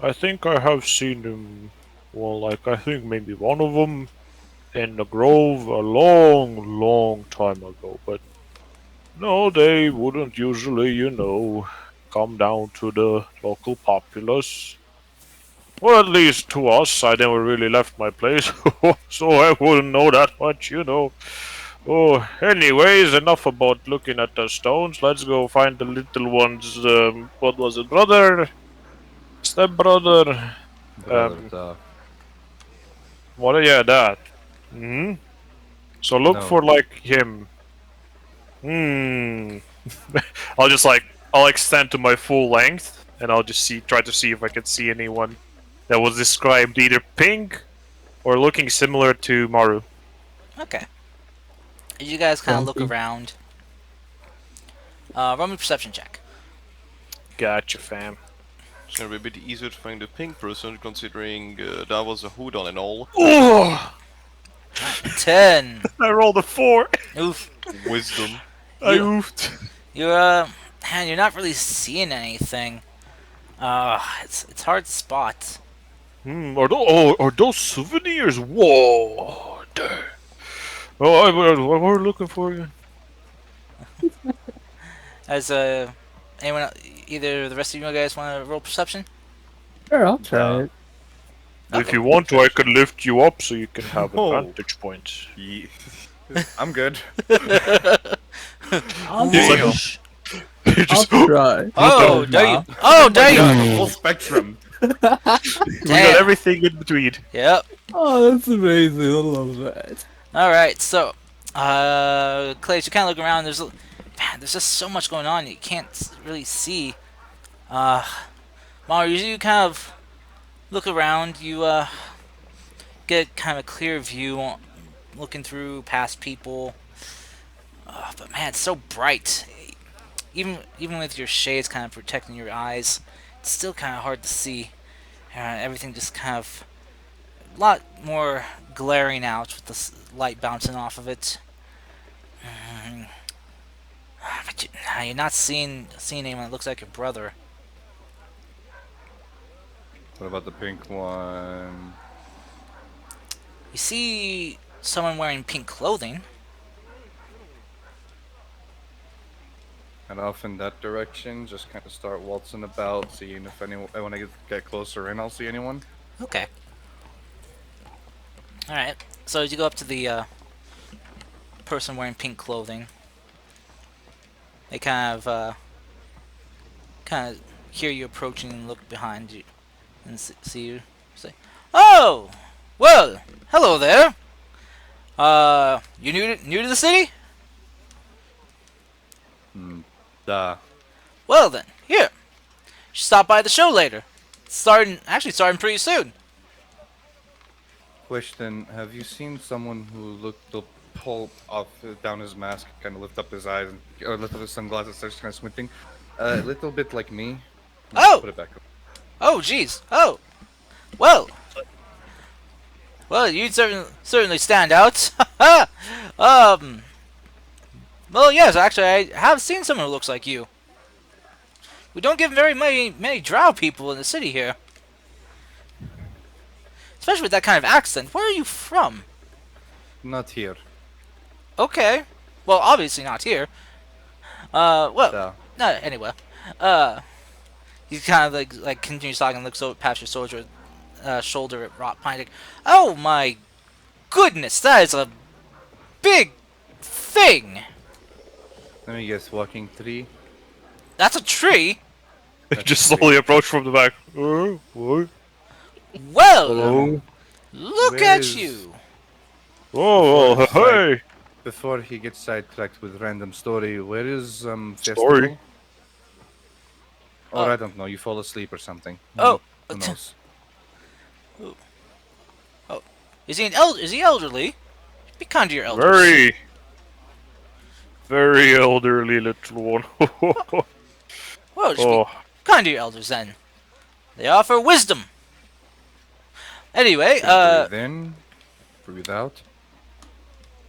I think I have seen them. Well, like I think maybe one of them in the grove a long, long time ago. But no, they wouldn't usually, come down to the local populace. Well, at least to us. I never really left my place, so I wouldn't know that much. Oh, anyways, enough about looking at the stones. Let's go find the little ones. What was it, brother? Stepbrother? Brother, Um, duh. what? Yeah, that. Hmm. So look No. for like him. Hmm. I'll just like I'll extend to my full length, and I'll just try to see if I can see anyone that was described either pink or looking similar to Maru. Okay. As you guys kind of look Grumpy. around, roll me a perception check. Gotcha, fam. It's gonna be a bit easier to find a pink person considering that was a hoodon and all. Oh! 10. I rolled a 4. Oof. Wisdom. I You, oofed. you're man, you're not really seeing anything. It's hard to spot. Are those souvenirs? Whoa! Damn. Oh, what were we looking for again? As anyone, either the rest of you guys want to roll perception? Sure, I'll try Duh. it. If you want to, I could lift you up so you can have Oh. advantage points. I'm good. I'll, He's like, Damn. he I'll just, try. Oh, Don't there you. laugh. Oh, there Yeah, you. the full spectrum. we got Damn. everything in between. Yep. Oh, that's amazing. I love that. All right. So, Clay, as you kind of look around, there's just so much going on. You can't really see. Mario, you kind of look around. You get kind of a clear view, looking through past people. But man, it's so bright. Even with your shades kind of protecting your eyes, it's still kind of hard to see. Everything just kind of a lot more glaring out with the light bouncing off of it. Mm, but you're not seeing anyone that looks like your brother. What about the pink one? You see someone wearing pink clothing. Head off in that direction. Just kind of start waltzing about, seeing if anyone. When I get closer in, I'll see anyone. Okay. All right. So as you go up to the person wearing pink clothing. They kind of hear you approaching and look behind you and see you. Say, "Oh, well, hello there. You new to the city? Well then, here. You should stop by the show later. It's starting pretty soon. Question: have you seen someone who looked to pull off down his mask, kind of lift up his eyes, or lift up his sunglasses, starts kind of squinting, a little bit like me? Oh, Put it back up. oh, jeez. Oh, well, you certainly stand out. um, well, yes, actually, I have seen someone who looks like you. We don't get very many drow people in the city here. Especially with that kind of accent. Where are you from? Not here. Okay. Well, obviously not here. Well, Da. no, anyway. He kind of like continues talking and looks over past your shoulder at Rot Pine. Like, oh my goodness, that is a big thing. Let me guess. Walking tree. That's a tree. Just slowly approach from the back. What? Well, Hello? look Where at is- you. Oh, well, Before it's hey! Before he gets sidetracked with random story, where is festival? Story? Or I don't know. You fall asleep or something. Oh, Who knows? Is he elderly? Be kind to your elders. Very, very elderly little one. Well, just Oh, be kind to your elders then. They offer wisdom. Anyway, Breathe in, breathe out.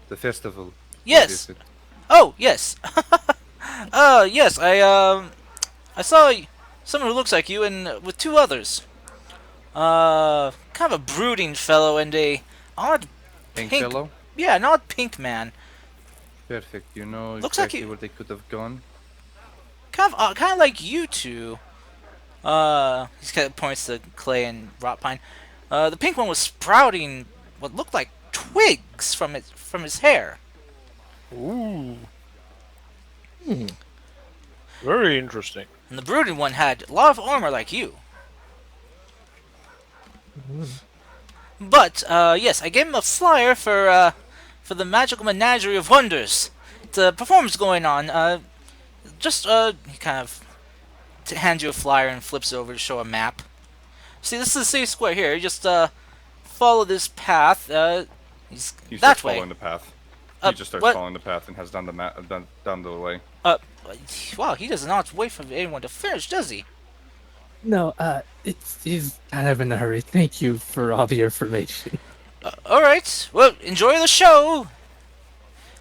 The festival. What yes. is it? Oh, yes. Yes, I saw someone who looks like you and with two others. Kind of a brooding fellow and a odd Pink pink. fellow? Yeah, an odd pink man. Perfect. You know Looks like exactly you- where they could have gone. Kind of like you two. He kind of points to Clay and Rotpine. The pink one was sprouting what looked like twigs from his hair. ooh. Very interesting. And the brooding one had a lot of armor like you. But, yes, I gave him a flyer for the Magical Menagerie of Wonders. The performance going on. He kind of hands you a flyer and flips it over to show a map. See, this is the city square here. You just, follow this path, He that starts way. following the path. Uh, He just starts what? following the path and has done down the way. Wow, he does not wait for anyone to finish, does he? No, he's kind of in a hurry. Thank you for all the information. Alright, well, enjoy the show!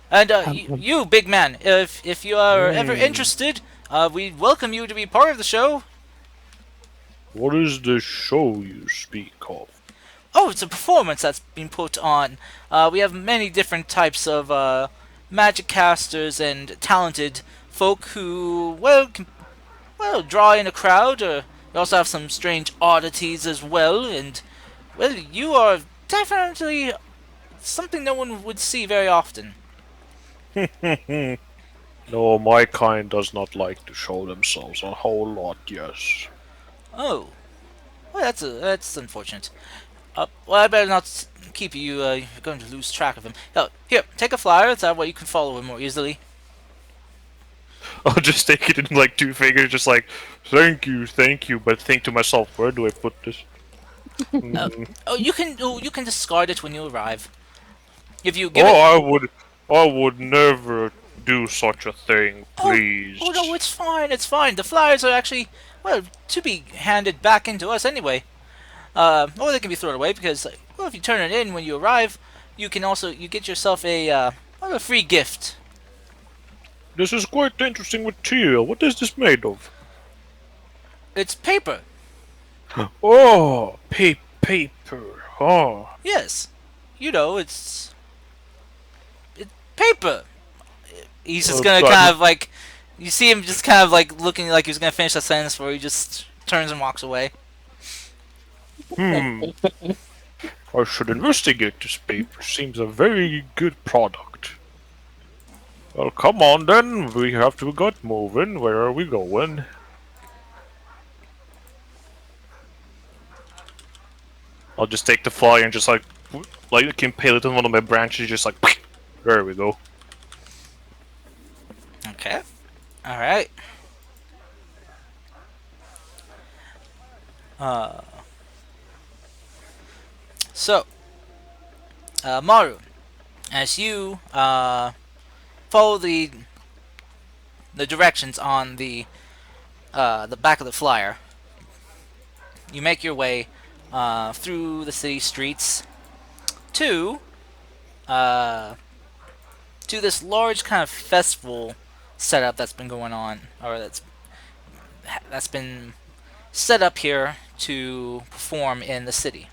And, Um, you, big man, if you are ever Hey. interested, we welcome you to be part of the show. What is the show you speak of? Oh, it's a performance that's been put on. We have many different types of magic casters and talented folk who, can draw in a crowd. We also have some strange oddities as well, and, well, you are definitely something no one would see very often. No, my kind does not like to show themselves a whole lot, yes. Oh, well, that's unfortunate. Well, I better not keep you. You're going to lose track of him. Oh, here, take a flyer. That way you can follow him more easily. I'll just take it in like two fingers, just like, thank you, but think to myself, where do I put this? Oh, you can discard it when you arrive. If you give Oh, it. I would never do such a thing, please. Oh no, it's fine. It's fine. The flyers are actually to be handed back into us anyway. Or they can be thrown away because if you turn it in when you arrive, you get yourself a free gift. This is quite interesting material. What is this made of? It's paper. Oh, paper. Oh. Yes, it's paper. He's just Oh, gonna God. kind of like, you see him just kind of like looking like he was gonna finish the sentence before he just turns and walks away. I should investigate this paper. Seems a very good product. Well, come on then. We have to get moving. Where are we going? I'll just take the fly and just like impale it on one of my branches. Just like there we go. Okay. All right. Uh, so, Maru, as you follow the directions on the back of the flyer, you make your way through the city streets to uh, to this large kind of festival setup that's been going on, or that's been set up here to perform in the city.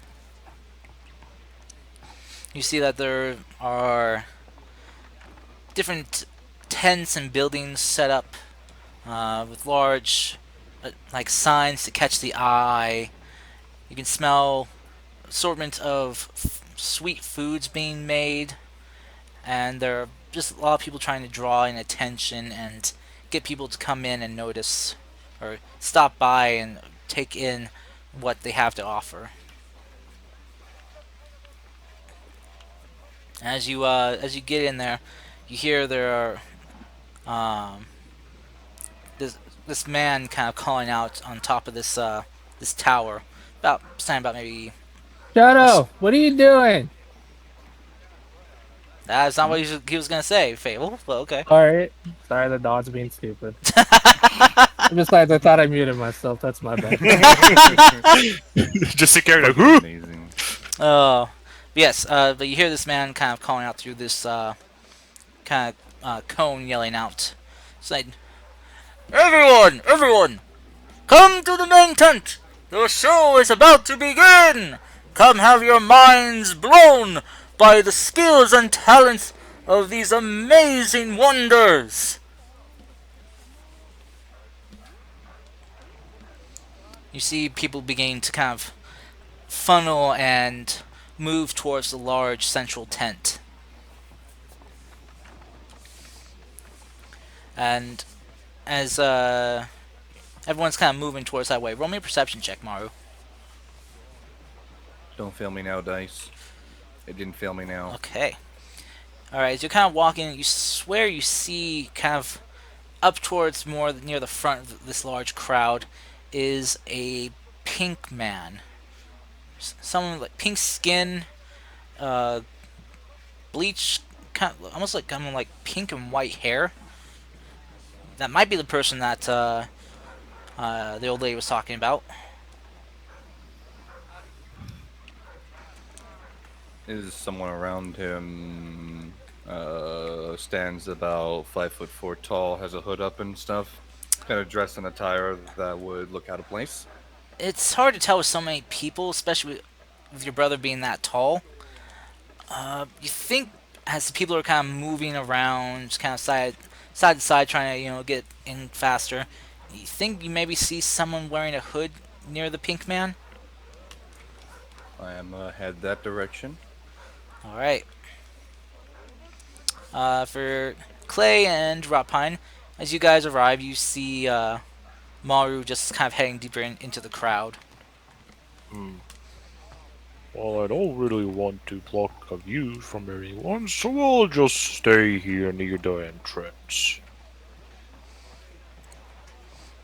You see that there are different tents and buildings set up with large like signs to catch the eye. You can smell assortment of sweet foods being made, and there are just a lot of people trying to draw in attention and get people to come in and notice or stop by and take in what they have to offer. As you get in there, you hear there are this this man kind of calling out on top of this tower, about standing about maybe. Shadow, what are you doing? That's not what he was gonna say, Fable. But okay. Sorry, sorry, the dog's being stupid. Besides, I thought I muted myself. That's my bad. Just sit there like, Fucking amazing. Oh, yes. But you hear this man kind of calling out through this kind of cone, yelling out, saying, "Everyone, everyone, come to the main tent. The show is about to begin. Come have your minds blown by the skills and talents of these amazing wonders." You see people beginning to kind of funnel and move towards the large central tent. And as everyone's kind of moving towards that way, roll me a perception check, Maru. Don't fail me now, dice. It didn't fail me now. Okay. Alright, as you're kind of walking, you swear you see kind of up towards more near the front of this large crowd is a pink man. Someone like pink skin, bleach, kind of, almost like pink and white hair. That might be the person that the old lady was talking about. Is someone around him stands about 5'4" tall, has a hood up and stuff, kind of dressed in attire that would look out of place? It's hard to tell with so many people, especially with your brother being that tall. You think as the people are kind of moving around, just kind of side to side, trying to get in faster, you think you maybe see someone wearing a hood near the pink man? I am head that direction. All right. For Clay and Rapine, as you guys arrive, you see Maru just kind of heading deeper into the crowd. well, I don't really want to block a view from anyone, so I'll just stay here near the entrance.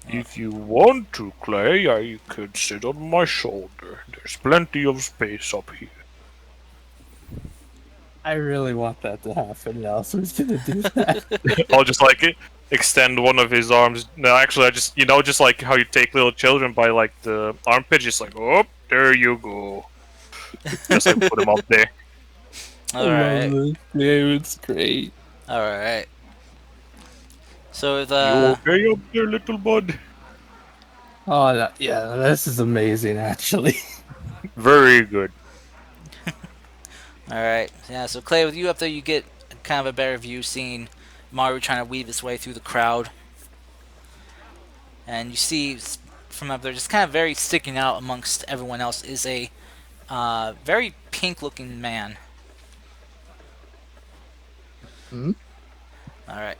If you want to, Clay, I could sit on my shoulder. There's plenty of space up here. I really want that to happen now, so who's gonna do that? I'll just extend one of his arms. No, actually, I just just like how you take little children by like the armpit, just like, oh, there you go. Just like put him up there. All right. Yeah, it's great. All right. So You okay up there, little bud? Oh, yeah, this is amazing, actually. Very good. Alright, yeah, so Clay, with you up there, you get kind of a better view seeing Maru trying to weave his way through the crowd. And you see from up there, just kind of very sticking out amongst everyone else, is a very pink looking man. Hmm? All right.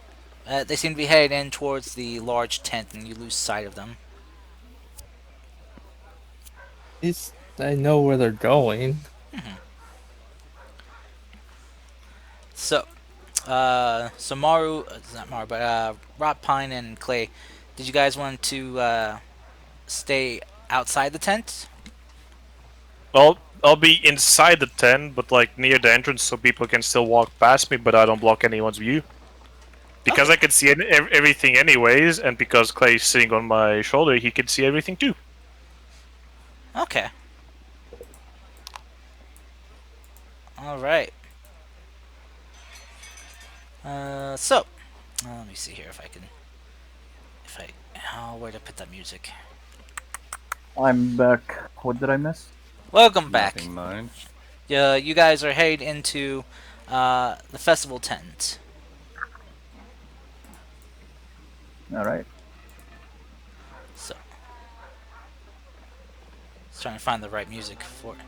They seem to be headed in towards the large tent, and you lose sight of them. At least I know where they're going. So, so Maru, not Maru, but Rot Pine and Clay, did you guys want to stay outside the tent? Well, I'll be inside the tent, but like near the entrance, so people can still walk past me, but I don't block anyone's view. Because Okay. I can see everything anyways, and because Clay's sitting on my shoulder, he can see everything too. Okay. All right. So, let me see here if I, oh, where did I put that music? I'm back. What did I miss? Welcome back. Nothing much. You guys are headed into the festival tent. All right. So, just trying to find the right music for it.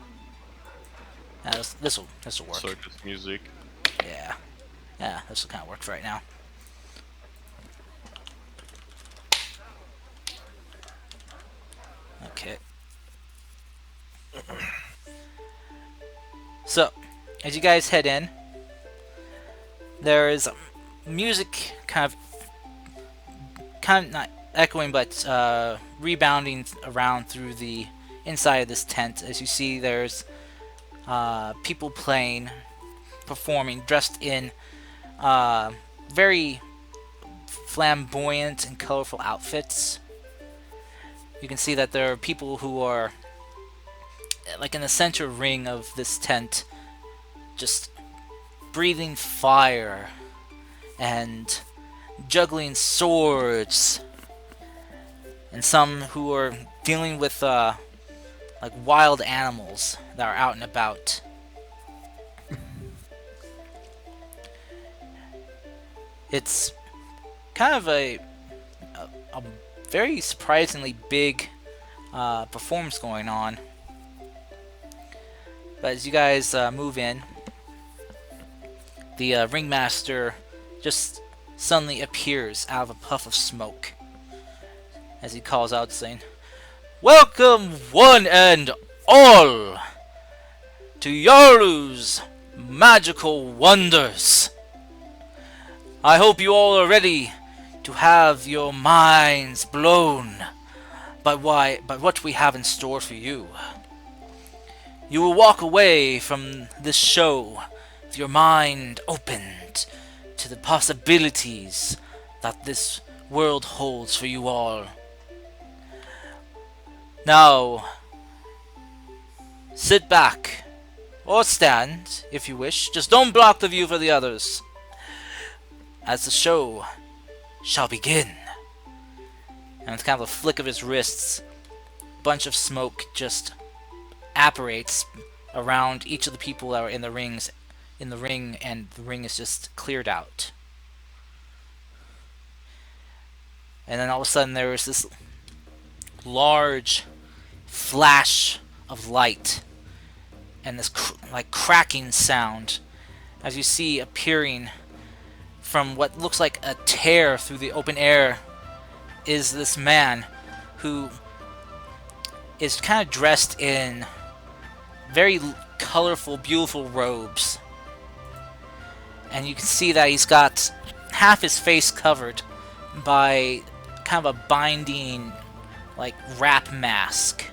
This will work. Circus music. Yeah, this will kind of work for right now. Okay. So, as you guys head in, there is music kind of not echoing, but rebounding around through the inside of this tent. As you see, there's people playing, performing, dressed in very flamboyant and colorful outfits. You can see that there are people who are like in the center ring of this tent, just breathing fire and juggling swords, and some who are dealing with like wild animals that are out and about. It's kind of a very surprisingly big performance going on. But as you guys move in, the ringmaster just suddenly appears out of a puff of smoke as he calls out, saying, "Welcome, one and all, to Yaru's magical wonders. I hope you all are ready to have your minds blown by what we have in store for you. You will walk away from this show with your mind opened to the possibilities that this world holds for you all. Now, sit back, or stand, if you wish. Just don't block the view for the others, as the show shall begin." And with kind of a flick of his wrists, a bunch of smoke just apparates around each of the people that are in the ring, and the ring is just cleared out. And then all of a sudden there is this large flash of light and this like cracking sound as you see appearing from what looks like a tear through the open air is this man who is kind of dressed in very colorful, beautiful robes. And you can see that he's got half his face covered by kind of a binding, like, wrap mask.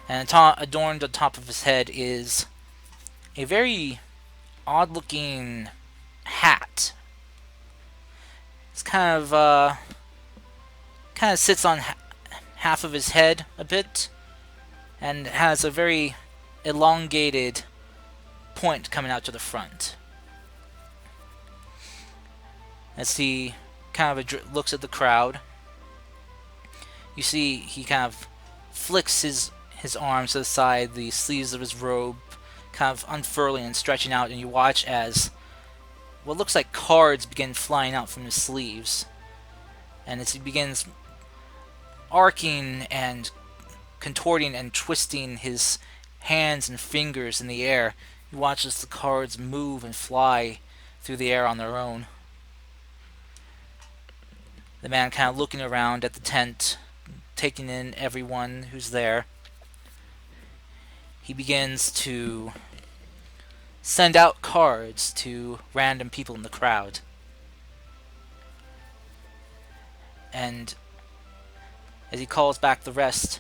And adorned on top of his head is a very odd-looking hat. It's kind of sits on half of his head a bit, and has a very elongated point coming out to the front. As he kind of looks at the crowd, you see he kind of flicks his arms to the side, the sleeves of his robe kind of unfurling and stretching out, and you watch as what looks like cards begin flying out from his sleeves. And as he begins arcing and contorting and twisting his hands and fingers in the air, you watch as the cards move and fly through the air on their own. The man kind of looking around at the tent, taking in everyone who's there. He begins to send out cards to random people in the crowd. And as he calls back the rest,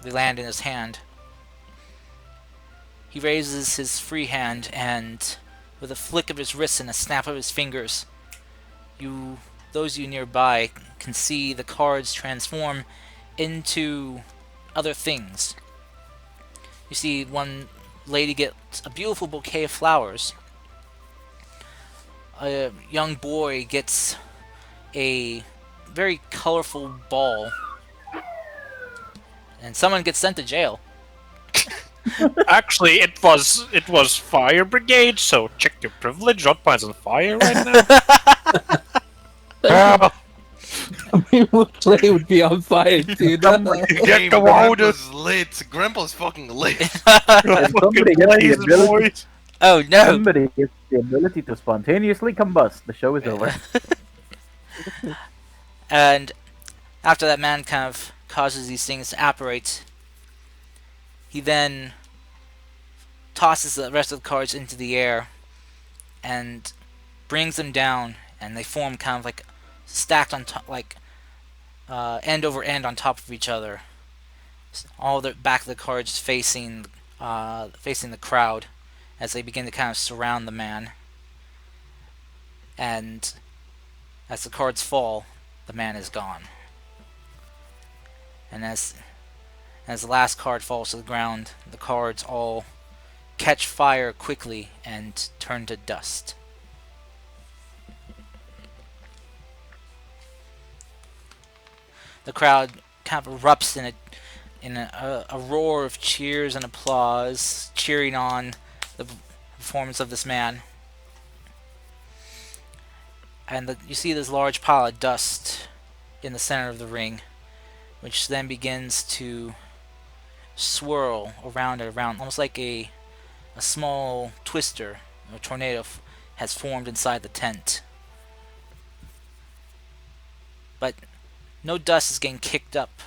they land in his hand. He raises his free hand, and with a flick of his wrist and a snap of his fingers, those of you nearby can see the cards transform into other things. You see one lady gets a beautiful bouquet of flowers. A young boy gets a very colorful ball. And someone gets sent to jail. Actually, it was fire brigade. So check your privilege. Rotpine's on fire right now. Ah, People play would be on fire, dude. get the water. Grandpa's lit. Grandpa's fucking lit. If somebody gets the Blazes, ability, boys. Oh no! somebody gets the ability to spontaneously combust, the show is over. And after that man kind of causes these things to apparate, he then tosses the rest of the cards into the air and brings them down, and they form kind of like stacked on top, like end over end on top of each other. All the back of the cards facing the crowd as they begin to kind of surround the man. And as the cards fall, the man is gone. And as the last card falls to the ground, the cards all catch fire quickly and turn to dust. The crowd kind of erupts in a roar of cheers and applause, cheering on the performance of this man. And you see this large pile of dust in the center of the ring, which then begins to swirl around and around, almost like a small twister or tornado has formed inside the tent. But no dust is getting kicked up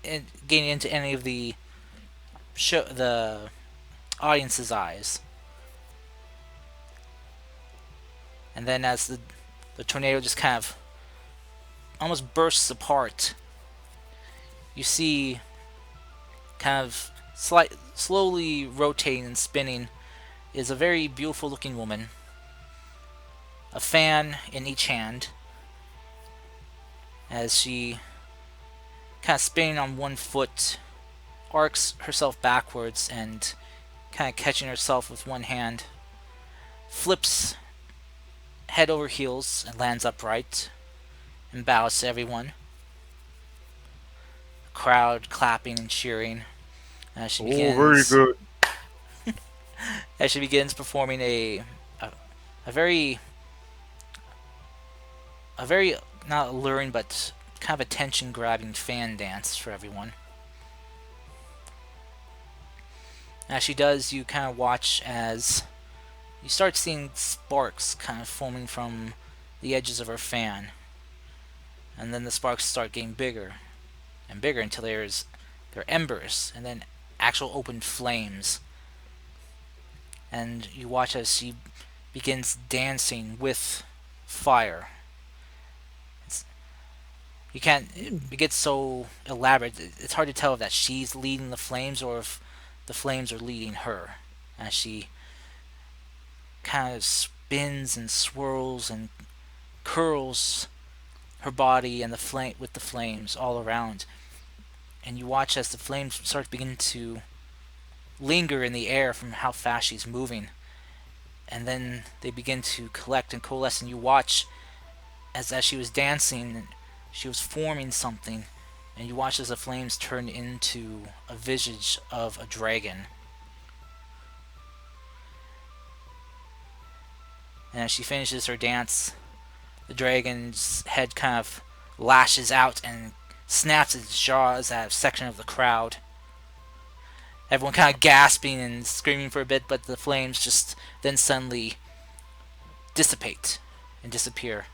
and getting into any of the audience's eyes. And then as the tornado just kind of almost bursts apart, you see kind of slowly rotating and spinning is a very beautiful looking woman, a fan in each hand, as she kind of spinning on one foot, arcs herself backwards and kind of catching herself with one hand, flips head over heels and lands upright and bows to everyone. The crowd clapping and cheering as she begins. very good. As she begins performing a very not alluring but kind of attention grabbing fan dance for everyone. As she does, you kind of watch as you start seeing sparks kind of forming from the edges of her fan. And then the sparks start getting bigger and bigger until they're embers and then actual open flames. And you watch as she begins dancing with fire. It gets so elaborate, it's hard to tell if that she's leading the flames or if the flames are leading her. As she kind of spins and swirls and curls her body and with the flames all around. And you watch as the flames start to begin to linger in the air from how fast she's moving. And then they begin to collect and coalesce, and you watch as she was dancing, she was forming something, and you watch as the flames turn into a visage of a dragon. And as she finishes her dance, the dragon's head kind of lashes out and snaps its jaws at a section of the crowd. Everyone kind of gasping and screaming for a bit, but the flames just then suddenly dissipate and disappear.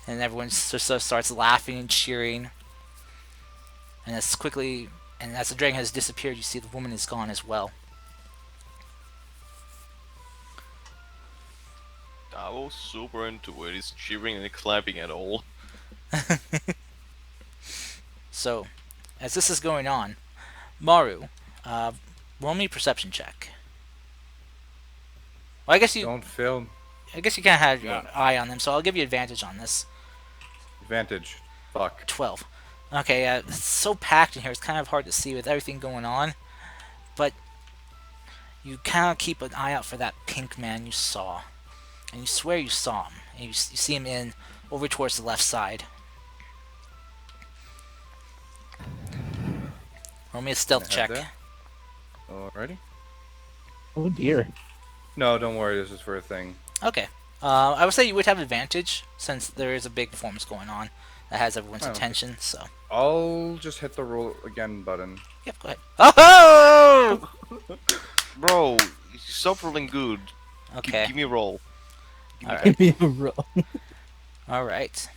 And everyone just sort of starts laughing and cheering. And as the dragon has disappeared, you see the woman is gone as well. I was super into it. It's cheering and clapping at all. So, as this is going on, Maru, roll me a perception check. Well, I guess you Don't film. can't have your No. eye on them, so I'll give you advantage on this. Advantage. Fuck. 12. Okay, it's so packed in here, it's kind of hard to see with everything going on. But you kind of keep an eye out for that pink man you saw. And you swear you saw him. And you see him over towards the left side. Roll me a stealth Can I have check. that? Alrighty. Oh dear. No, don't worry. This is for a thing. Okay. I would say you would have advantage since there is a big performance going on that has everyone's Oh. attention. So, I'll just hit the roll again button. yep, go ahead. Oh! Bro, stop rolling good. Okay. Give me a roll. Alright. Give me a roll. Alright.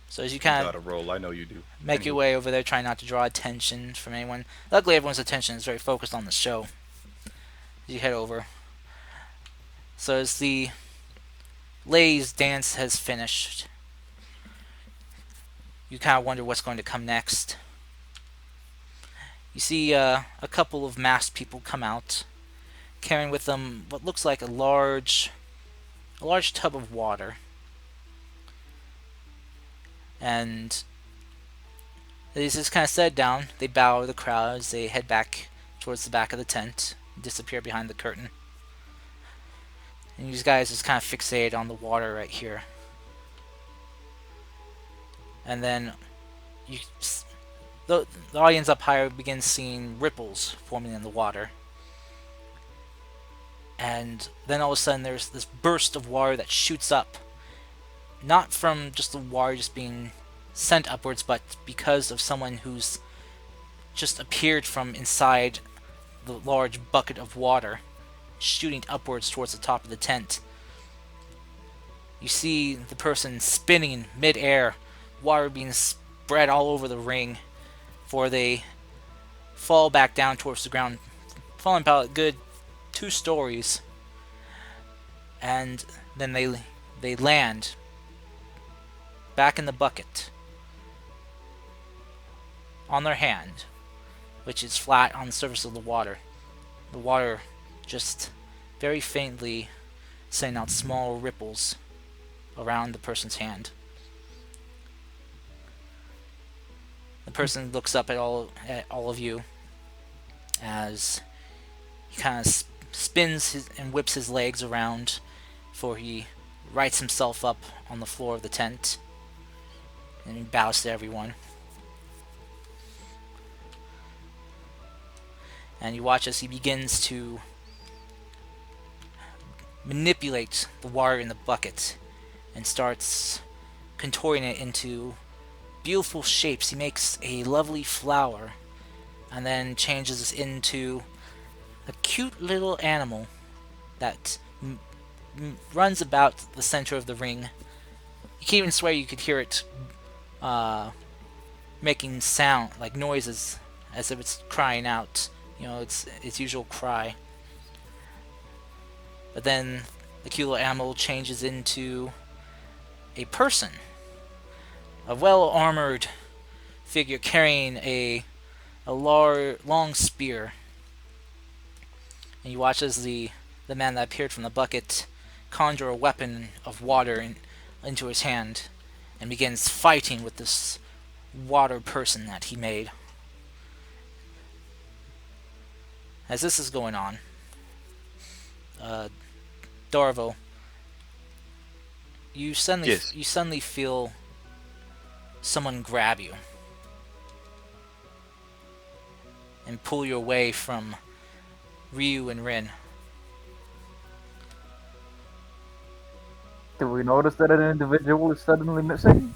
So as you You kind got of a roll. I know you do. make your way over there, trying not to draw attention from anyone. Luckily, everyone's attention is very focused on the show. You head over. So as the Lay's dance has finished, you kind of wonder what's going to come next. You see a couple of masked people come out, carrying with them what looks like a large tub of water. And they just kind of sit down. They bow to the crowd as they head back towards the back of the tent, disappear behind the curtain. And these guys just kind of fixated on the water right here. And then the audience up higher begins seeing ripples forming in the water. And then all of a sudden there's this burst of water that shoots up. Not from just the water just being sent upwards, but because of someone who's just appeared from inside the large bucket of water, shooting upwards towards the top of the tent. You see the person spinning mid-air, water being spread all over the ring, before they fall back down towards the ground, falling about a good 2 stories, and then they land back in the bucket on their hand, which is flat on the surface of the water. The water just very faintly sending out small ripples around the person's hand. The person looks up at all of you as he kind of spins and whips his legs around before he rights himself up on the floor of the tent, and he bows to everyone. And you watch as he begins to manipulate the water in the bucket and starts contorting it into beautiful shapes. He makes a lovely flower and then changes this into a cute little animal that runs about the center of the ring. You can't even swear you could hear it making sound, like noises, as if it's crying out. You know, its usual cry. But then the cute little animal changes into a person. A well-armored figure carrying a long spear. And you watch as the man that appeared from the bucket conjure a weapon of water into his hand and begins fighting with this water person that he made. As this is going on, Darvo, you suddenly feel someone grab you and pull you away from Ryu and Rin. Do we notice that an individual is suddenly missing?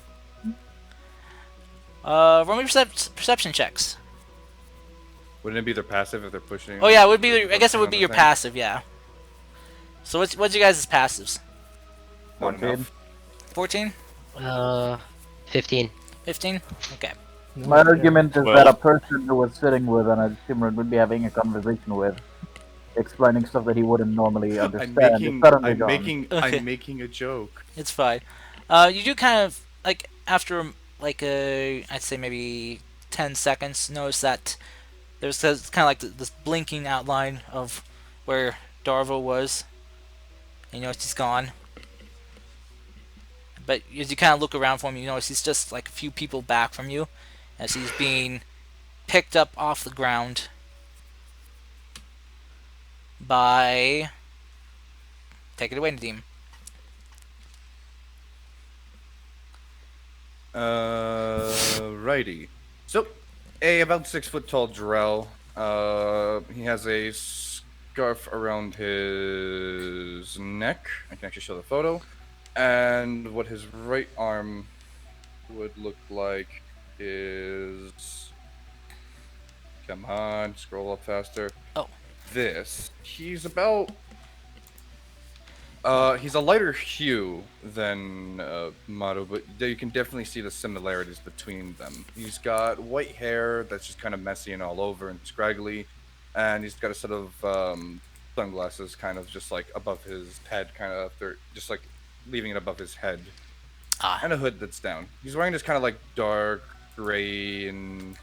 Roll me perception checks. Wouldn't it be their passive if they're pushing? Oh yeah, it would be. I guess it pushing would on be the your thing? passive, yeah. So what's your guys' passives? Not 14. enough. 14? Uh, 15. 15? Okay. My argument is that a 12. person who was sitting with an Shimmerin would be having a conversation with, explaining stuff that he wouldn't normally understand, is suddenly gone. Okay. I'm making a joke. It's fine. You do kind of like after like I'd say maybe 10 seconds. Notice that there's kind of like this blinking outline of where Darvo was. And you notice he's gone. But as you kind of look around for him, you notice he's just like a few people back from you, as he's being picked up off the ground by. Take it away, Nadim. Righty. So, a about 6 foot tall drow. He has a scarf around his neck. I can actually show the photo. And what his right arm would look like is. Come on, scroll up faster. Oh. This. He's a lighter hue than Maru, but you can definitely see the similarities between them. He's got white hair that's just kind of messy and all over and scraggly, and he's got a set of sunglasses kind of just like above his head, kind of just like leaving it above his head, and a hood that's down. He's wearing this kind of like dark gray and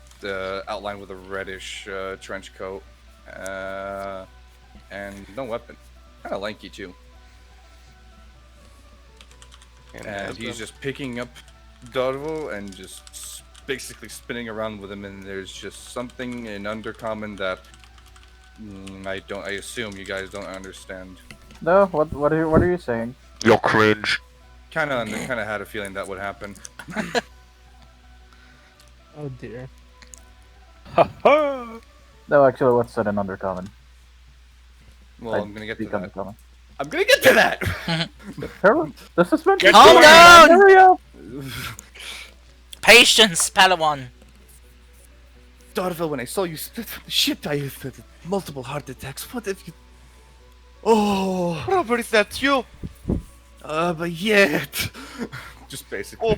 outlined with a reddish trench coat, and no weapon. Kind of lanky too. And he's just picking up Darvo and just basically spinning around with him, and there's just something in Undercommon that I assume you guys don't understand. No, what are you saying? You're cringe. Kind of had a feeling that would happen. Oh dear. No, actually, what's said in Undercommon? Well, I'm gonna get to Speak that. Undercommon. I'm gonna get to that! Harold, the suspension. Calm down! Hurry up! Patience, Padawan. Darvo, when I saw you split from the ship, I had multiple heart attacks. What if you... Oh! Robert, is that you? But yet... just basically,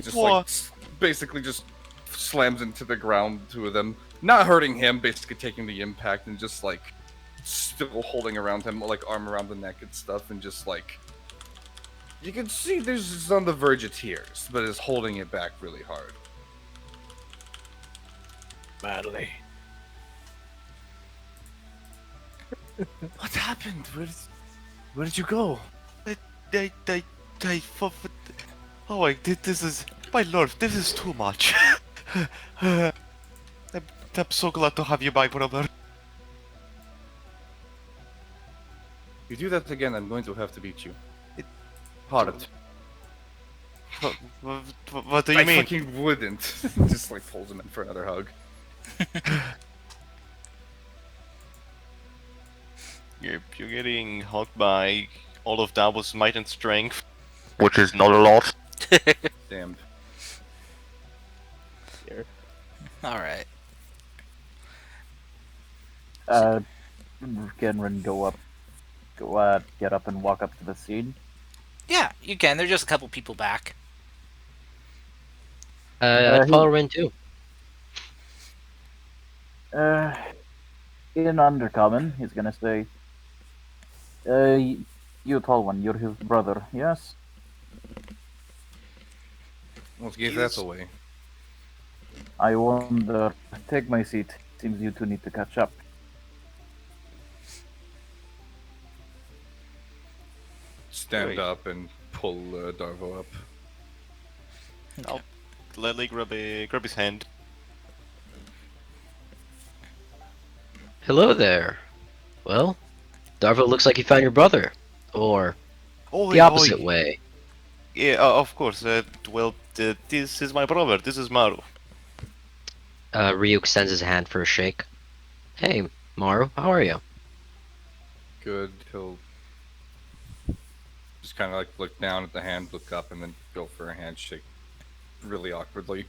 basically just slams into the ground, two of them. Not hurting him, basically taking the impact and just like... still holding around him, like arm around the neck and stuff, and just like... You can see there's on the verge of tears, but is holding it back really hard. Madly. What happened? Where did you go? Oh my, this is... My lord, this is too much. I'm so glad to have you back, brother. You do that again, I'm going to have to beat you. Hard. What do you I mean? fucking wouldn't. Just like pulls him in for another hug. You're getting hugged by all of Davos' might and strength. Which is not a lot. Damned. Alright. Genrin, get up and walk up to the scene. Yeah, you can. There's just a couple people back. I'd follow Ren too. In Undercommon, he's gonna say, you tall one, you're his brother, yes? Let's give that away. I wonder, take my seat, seems you two need to catch up. Stand Wait. up and pull Darvo up. I'll gladly grab his hand. Hello there. Well, Darvo looks like you found your brother. Or Oh, the opposite way. Yeah, of course. This is my brother. This is Maru. Ryu extends his hand for a shake. Hey, Maru, how are you? Good. He'll just kind of like look down at the hand, look up, and then go for a handshake, really awkwardly.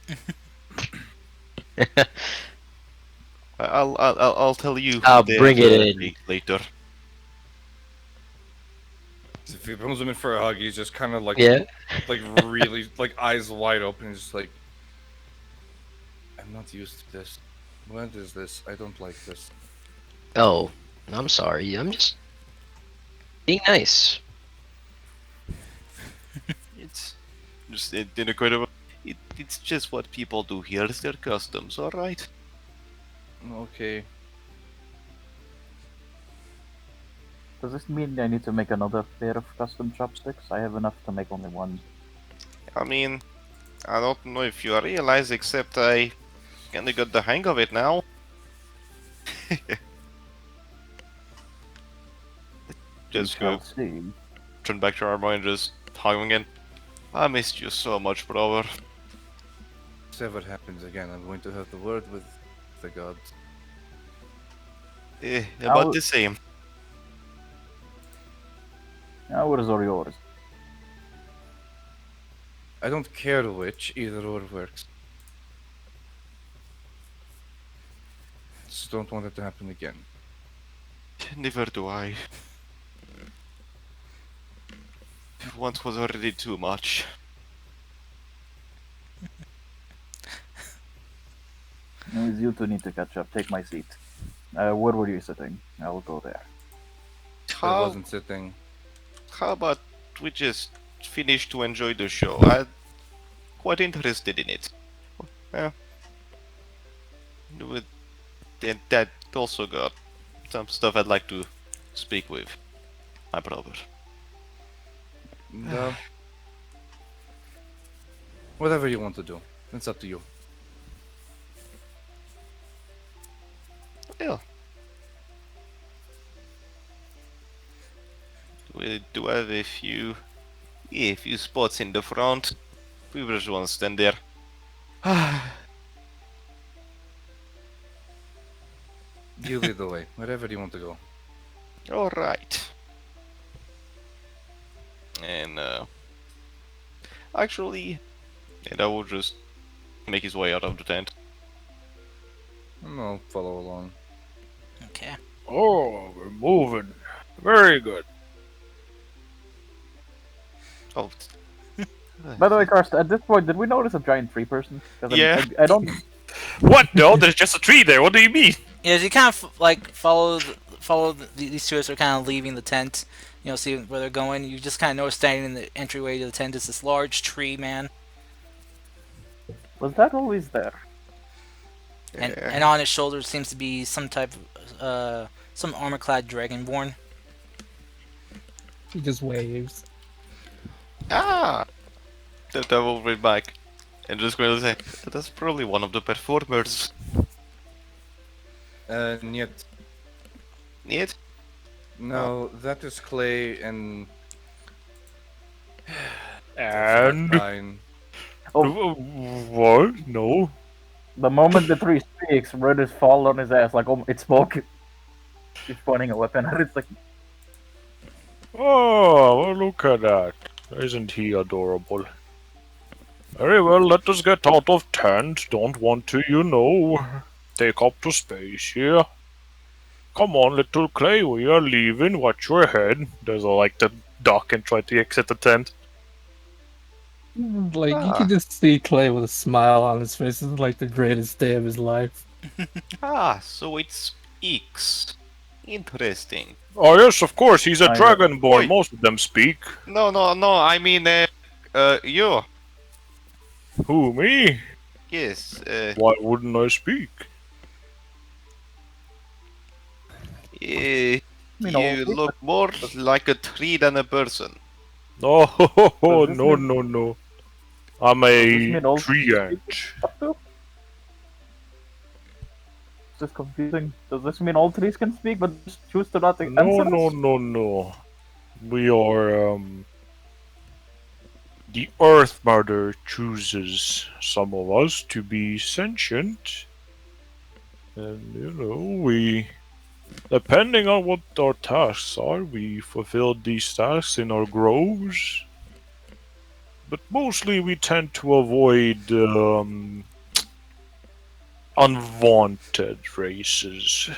I'll tell you. I'll the bring it other in. day later. If he pulls him in for a hug, he's just kind of like, Yeah. like really, like eyes wide open, just like, I'm not used to this. What is this? I don't like this. Oh, I'm sorry. I'm just being nice. It's just in a kind of. It's just what people do here. It's their customs, all right. Okay. Does this mean I need to make another pair of custom chopsticks? I have enough to make only one. I mean, I don't know if you realize, except I kinda got the hang of it now. Just We go shall see. turn back to Armo and just hug him again. I missed you so much, brother. If ever happens again, I'm going to have the word with the gods. About I'll- the same. Ours or yours? I don't care which, either or works. Just don't want it to happen again. Neither do I. Once was already too much. Anyways, you two need to catch up. Take my seat. Where were you sitting? I will go there. I How, wasn't sitting. how about we just finish to enjoy the show? I'm quite interested in it. Yeah. With that also got some stuff I'd like to speak with my brother. No. Whatever you want to do. It's up to you. Yeah. We do have a few spots in the front. We just want to stand there. You lead the way. Wherever you want to go. Alright. And actually, and I will just make his way out of the tent. And I'll follow along. Okay. Oh, we're moving. Very good. Oh, By the way, Karst, at this point, did we notice a giant tree person? 'Cause Yeah. I don't. What? No, there's just a tree there. What do you mean? Yeah, as you kind of like follow these two as they're kind of leaving the tent, you know, see where they're going. You just kind of notice standing in the entryway to the tent is this large tree man, Was that always there? and on his shoulders seems to be some type of some armor-clad dragonborn. He just waves. Ah! The devil will be back. And just going to say, that's probably one of the performers. Yet, Yet? no, that is Clay and And Fine. what? No. The moment the tree speaks, Red is fall on his ass like, oh, it spoke. He's pointing a weapon at it. It's like, Oh, well, look at that. Isn't he adorable? Very well, let us get out of tent. Don't want to, you know, take up to space here. Come on, little Clay, we are leaving. Watch your head. There's a, like the duck and try to exit the tent. Like you can just see Clay with a smile on his face. This is like the greatest day of his life. Ah, so it speaks. Interesting. Oh yes, of course, he's a I- dragonborn. Oi. Most of them speak. No, I mean, you. Who, me? Yes, Why wouldn't I speak? you all- look more like a tree than a person. Oh, Does this no, mean- no, no. I'm this a mean all tree trees ant. Up to? Is this confusing? Does this mean all trees can speak but just choose to not answer No, us? no, no, no. We are, the Earth Mother chooses some of us to be sentient. And, you know, we. Depending on what our tasks are, we fulfill these tasks in our groves. But mostly we tend to avoid, unwanted races.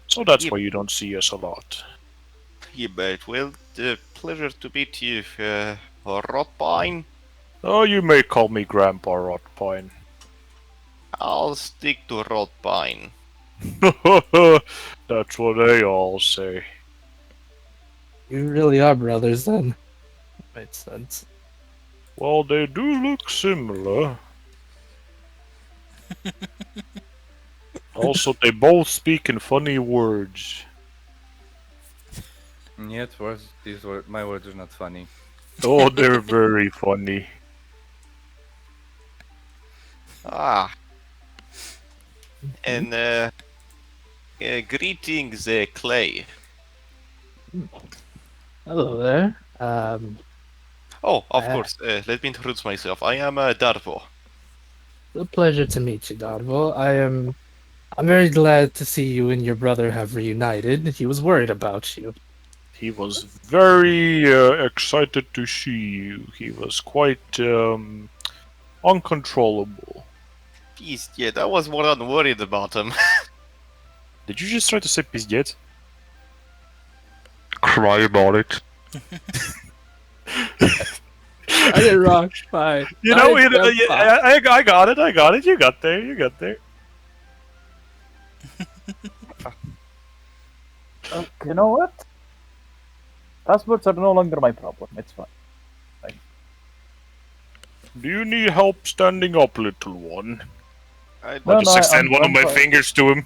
So that's Yep. why you don't see us a lot. you bet. Well, pleasure to meet you, Rotpine. Oh, you may call me Grandpa Rotpine. I'll stick to Rotpine. That's what they all say. You really are brothers then. Makes sense. Well, they do look similar. Also, they both speak in funny words. Yet my words are not funny. Oh, they're very funny. Ah, and greetings, Clay. Hello there. Oh, of Uh, course. Let me introduce myself. I am Darvo. a pleasure to meet you, Dodville. I'm very glad to see you and your brother have reunited. He was worried about you. He was very excited to see you. He was quite uncontrollable. Beast, yeah, I was more than worried about him. Did you just try to say pizdet? Cry about it. I did wrong. Fine. You know, yeah, I got it. I got it. You got there. You got there. You know what? Passwords are no longer my problem. It's fine. Do you need help standing up, little one? I I'll No, just extend one of I'm my fine. fingers to him.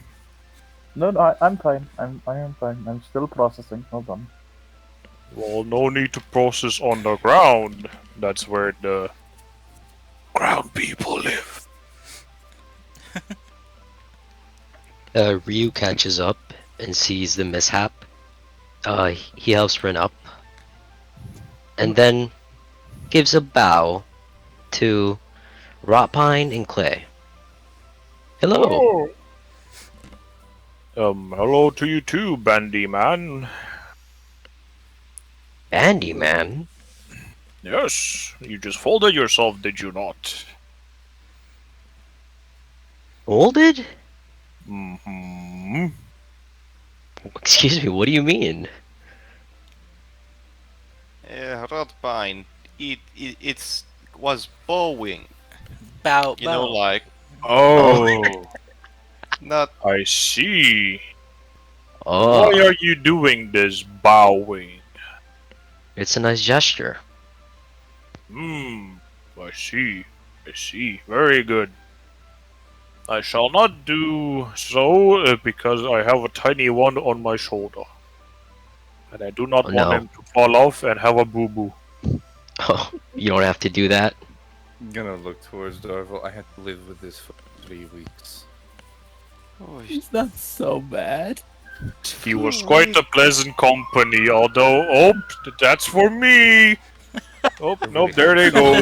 No, I'm fine. I am fine. I'm still processing. Hold on. Well, no need to process on the ground. That's where the ground people live. Ryu catches up and sees the mishap. He helps Rin up, and then gives a bow to Rotpine and Clay. Hello. Hello to you too, Bandy Man. Bandy Man. Yes, you just folded yourself, did you not? Folded? Mm-hmm. Excuse me, what do you mean? Rotpine. It's was bowing. Bow, You know, bow. like Oh, not. I see. Oh, Why are you doing this bowing? it's a nice gesture. I see. I see. Very good. I shall not do so because I have a tiny one on my shoulder. And I do not Oh, want no. him to fall off and have a boo-boo. Oh, you don't have to do that. I'm gonna look towards Darvel. I had to live with this for 3 weeks. Oh, It's not so bad. He was quite a pleasant company, although, that's for me! Oh, nope, there they go.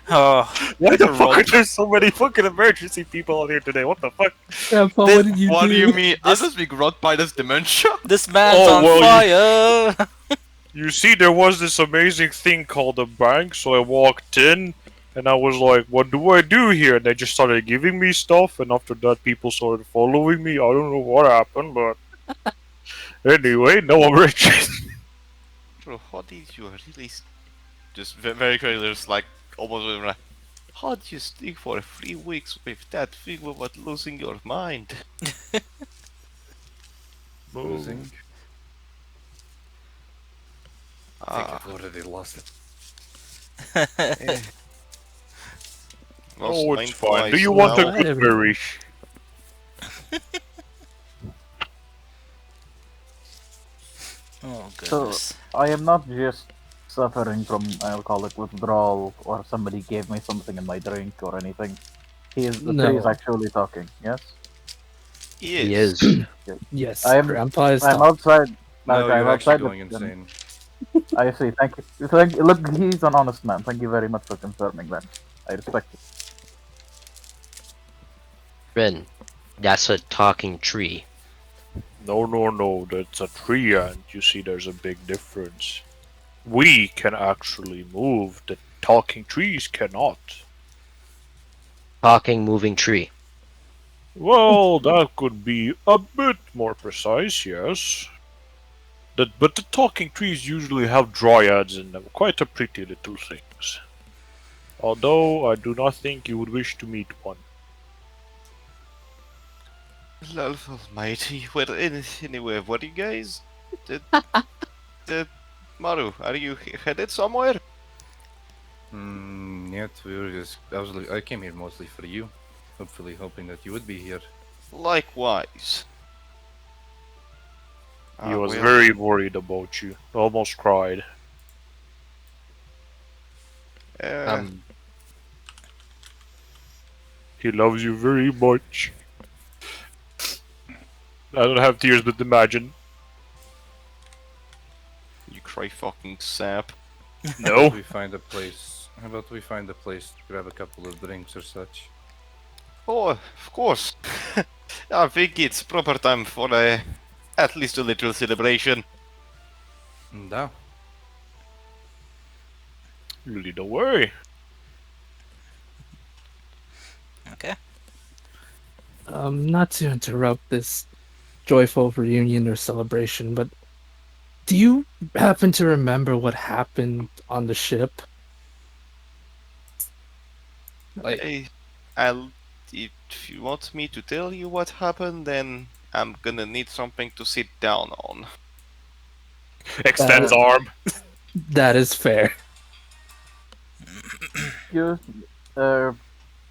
Oh, Why the fuck are there so many fucking emergency people out here today? What the fuck? Grandpa, This- what did you what do do? you mean? I This- just think Rotpine's dementia. this man's Oh, on well, fire. You see, there was this amazing thing called a bank, so I walked in, and I was like, what do I do here? And they just started giving me stuff, and after that, people started following me. I don't know what happened, but anyway, now I'm rich. Bro, how did you really just very clearly, just like almost like, how did you stick for 3 weeks with that thing without losing your mind? Losing. I think Ah, I've already lost it. eh. Lost Oh, mine it's fine. Do twice you want now. a good berry? Oh So goodness. I am not just suffering from alcoholic withdrawal or somebody gave me something in my drink or anything. The tree is No. Yes. actually talking. Yes. He is. Yes, I'm Grandpa is I'm talking. outside. No, Okay, I'm you're actually outside. going the- insane. I see. Thank you. Look, he's an honest man. Thank you very much for confirming that. I respect it. Rin, that's a talking tree. No, that's a tree ant. You see, there's a big difference. We can actually move, the talking trees cannot. Talking moving tree. Well, that could be a bit more precise, yes. But the talking trees usually have dryads in them, quite a pretty little things. Although I do not think you would wish to meet one. Lord almighty. Well, anyway, what are you guys? Uh, Maru, are you headed somewhere? Yet we were just. I came here mostly for you. Hopefully, hoping that you would be here. Likewise. He was Well, very worried about you. Almost cried. Um, He loves you very much. I don't have tears, but imagine. you cry fucking sap. No. we find a place. How about we find a place to grab a couple of drinks or such? Oh, of course. I think it's proper time for at least a little celebration. No. Lead away. Okay. Not to interrupt this joyful reunion or celebration, but do you happen to remember what happened on the ship? Like, If you want me to tell you what happened, then I'm gonna need something to sit down on. Extends arm. that is fair. Excuse,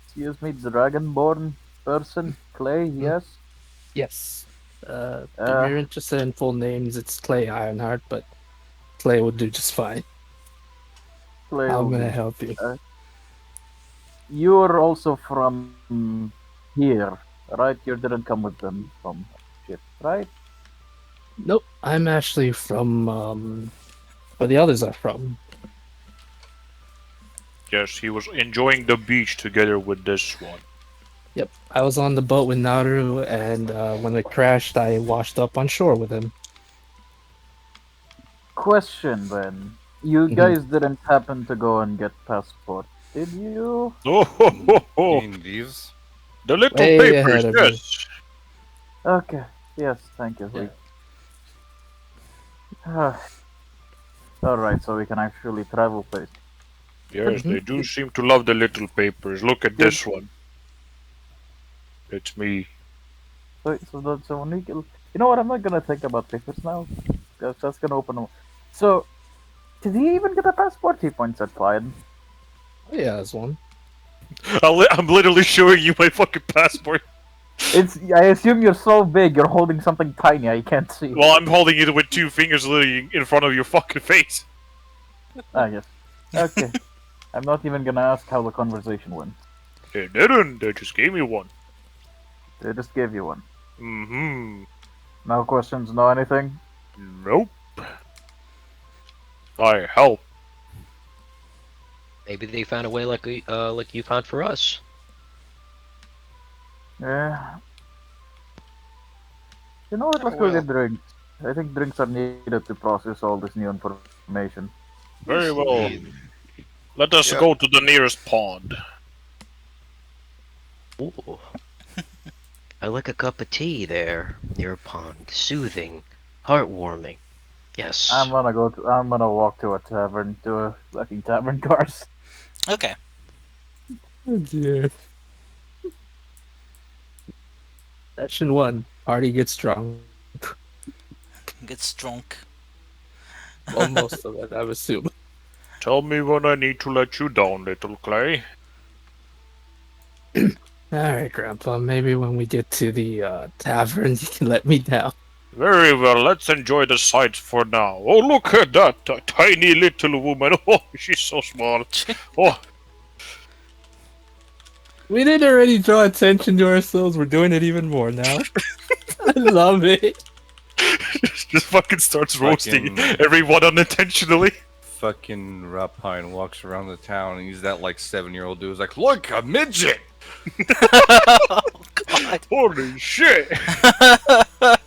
excuse me, dragonborn person, Clay. Yes. Yes. If Uh, you're interested in full names, it's Clay Ironheart, but Clay will do just fine. Clay. I'm will gonna be- help you. You're also from here, right? You didn't come with them from ship, right? Nope, I'm actually from where the others are from. Yes, he was enjoying the beach together with this one. Yep, I was on the boat with Naru, and when it crashed, I washed up on shore with him. Question then. You Mhm. guys didn't happen to go and get passport, did you? Oh, ho, ho, ho. In these. The little Way papers, ahead of me. yes. Okay. Yes, thank you. Yeah. All right, so we can actually travel place. Yes, Mhm. they do seem to love the little papers. Look at this one. It's me. So when we you know what? I'm not gonna think about papers now. Just gonna open them. So, did he even get a passport? He points at Clyde. Oh, yeah, there's one. I'm literally showing you my fucking passport. It's. I assume you're so big, you're holding something tiny. I can't see. Well, I'm holding it with two fingers literally in front of your fucking face. Ah, yes. Okay. I'm not even gonna ask how the conversation went. They didn't. They just gave me one. They just gave you one. Mm-hmm. No questions, no anything. Nope. I help. Maybe they found a way like you found for us. Yeah. You know what? Let's go Well. get drinks. I think drinks are needed to process all this new information. Very Yes, well. indeed. Let us Yeah. go to the nearest pond. Ooh. I like a cup of tea there near a pond. Soothing, heartwarming. Yes. I'm gonna walk to a tavern, to a fucking tavern cars. Okay. Oh dear. Session 1. Party gets drunk. Gets drunk. Well, most of it, I would assume. Tell me when I need to let you down, little Clay. Alright, Grandpa, maybe when we get to the tavern, you can let me down. Very well, let's enjoy the sights for now. Oh, look at that tiny little woman. Oh, she's so small. Oh, We didn't already draw attention to ourselves, we're doing it even more now. I love it. just fucking starts roasting Fucking- everyone unintentionally. Fucking Rapine walks around the town and he's that like 7-year-old dude who's like, look, a midget! God. Holy shit!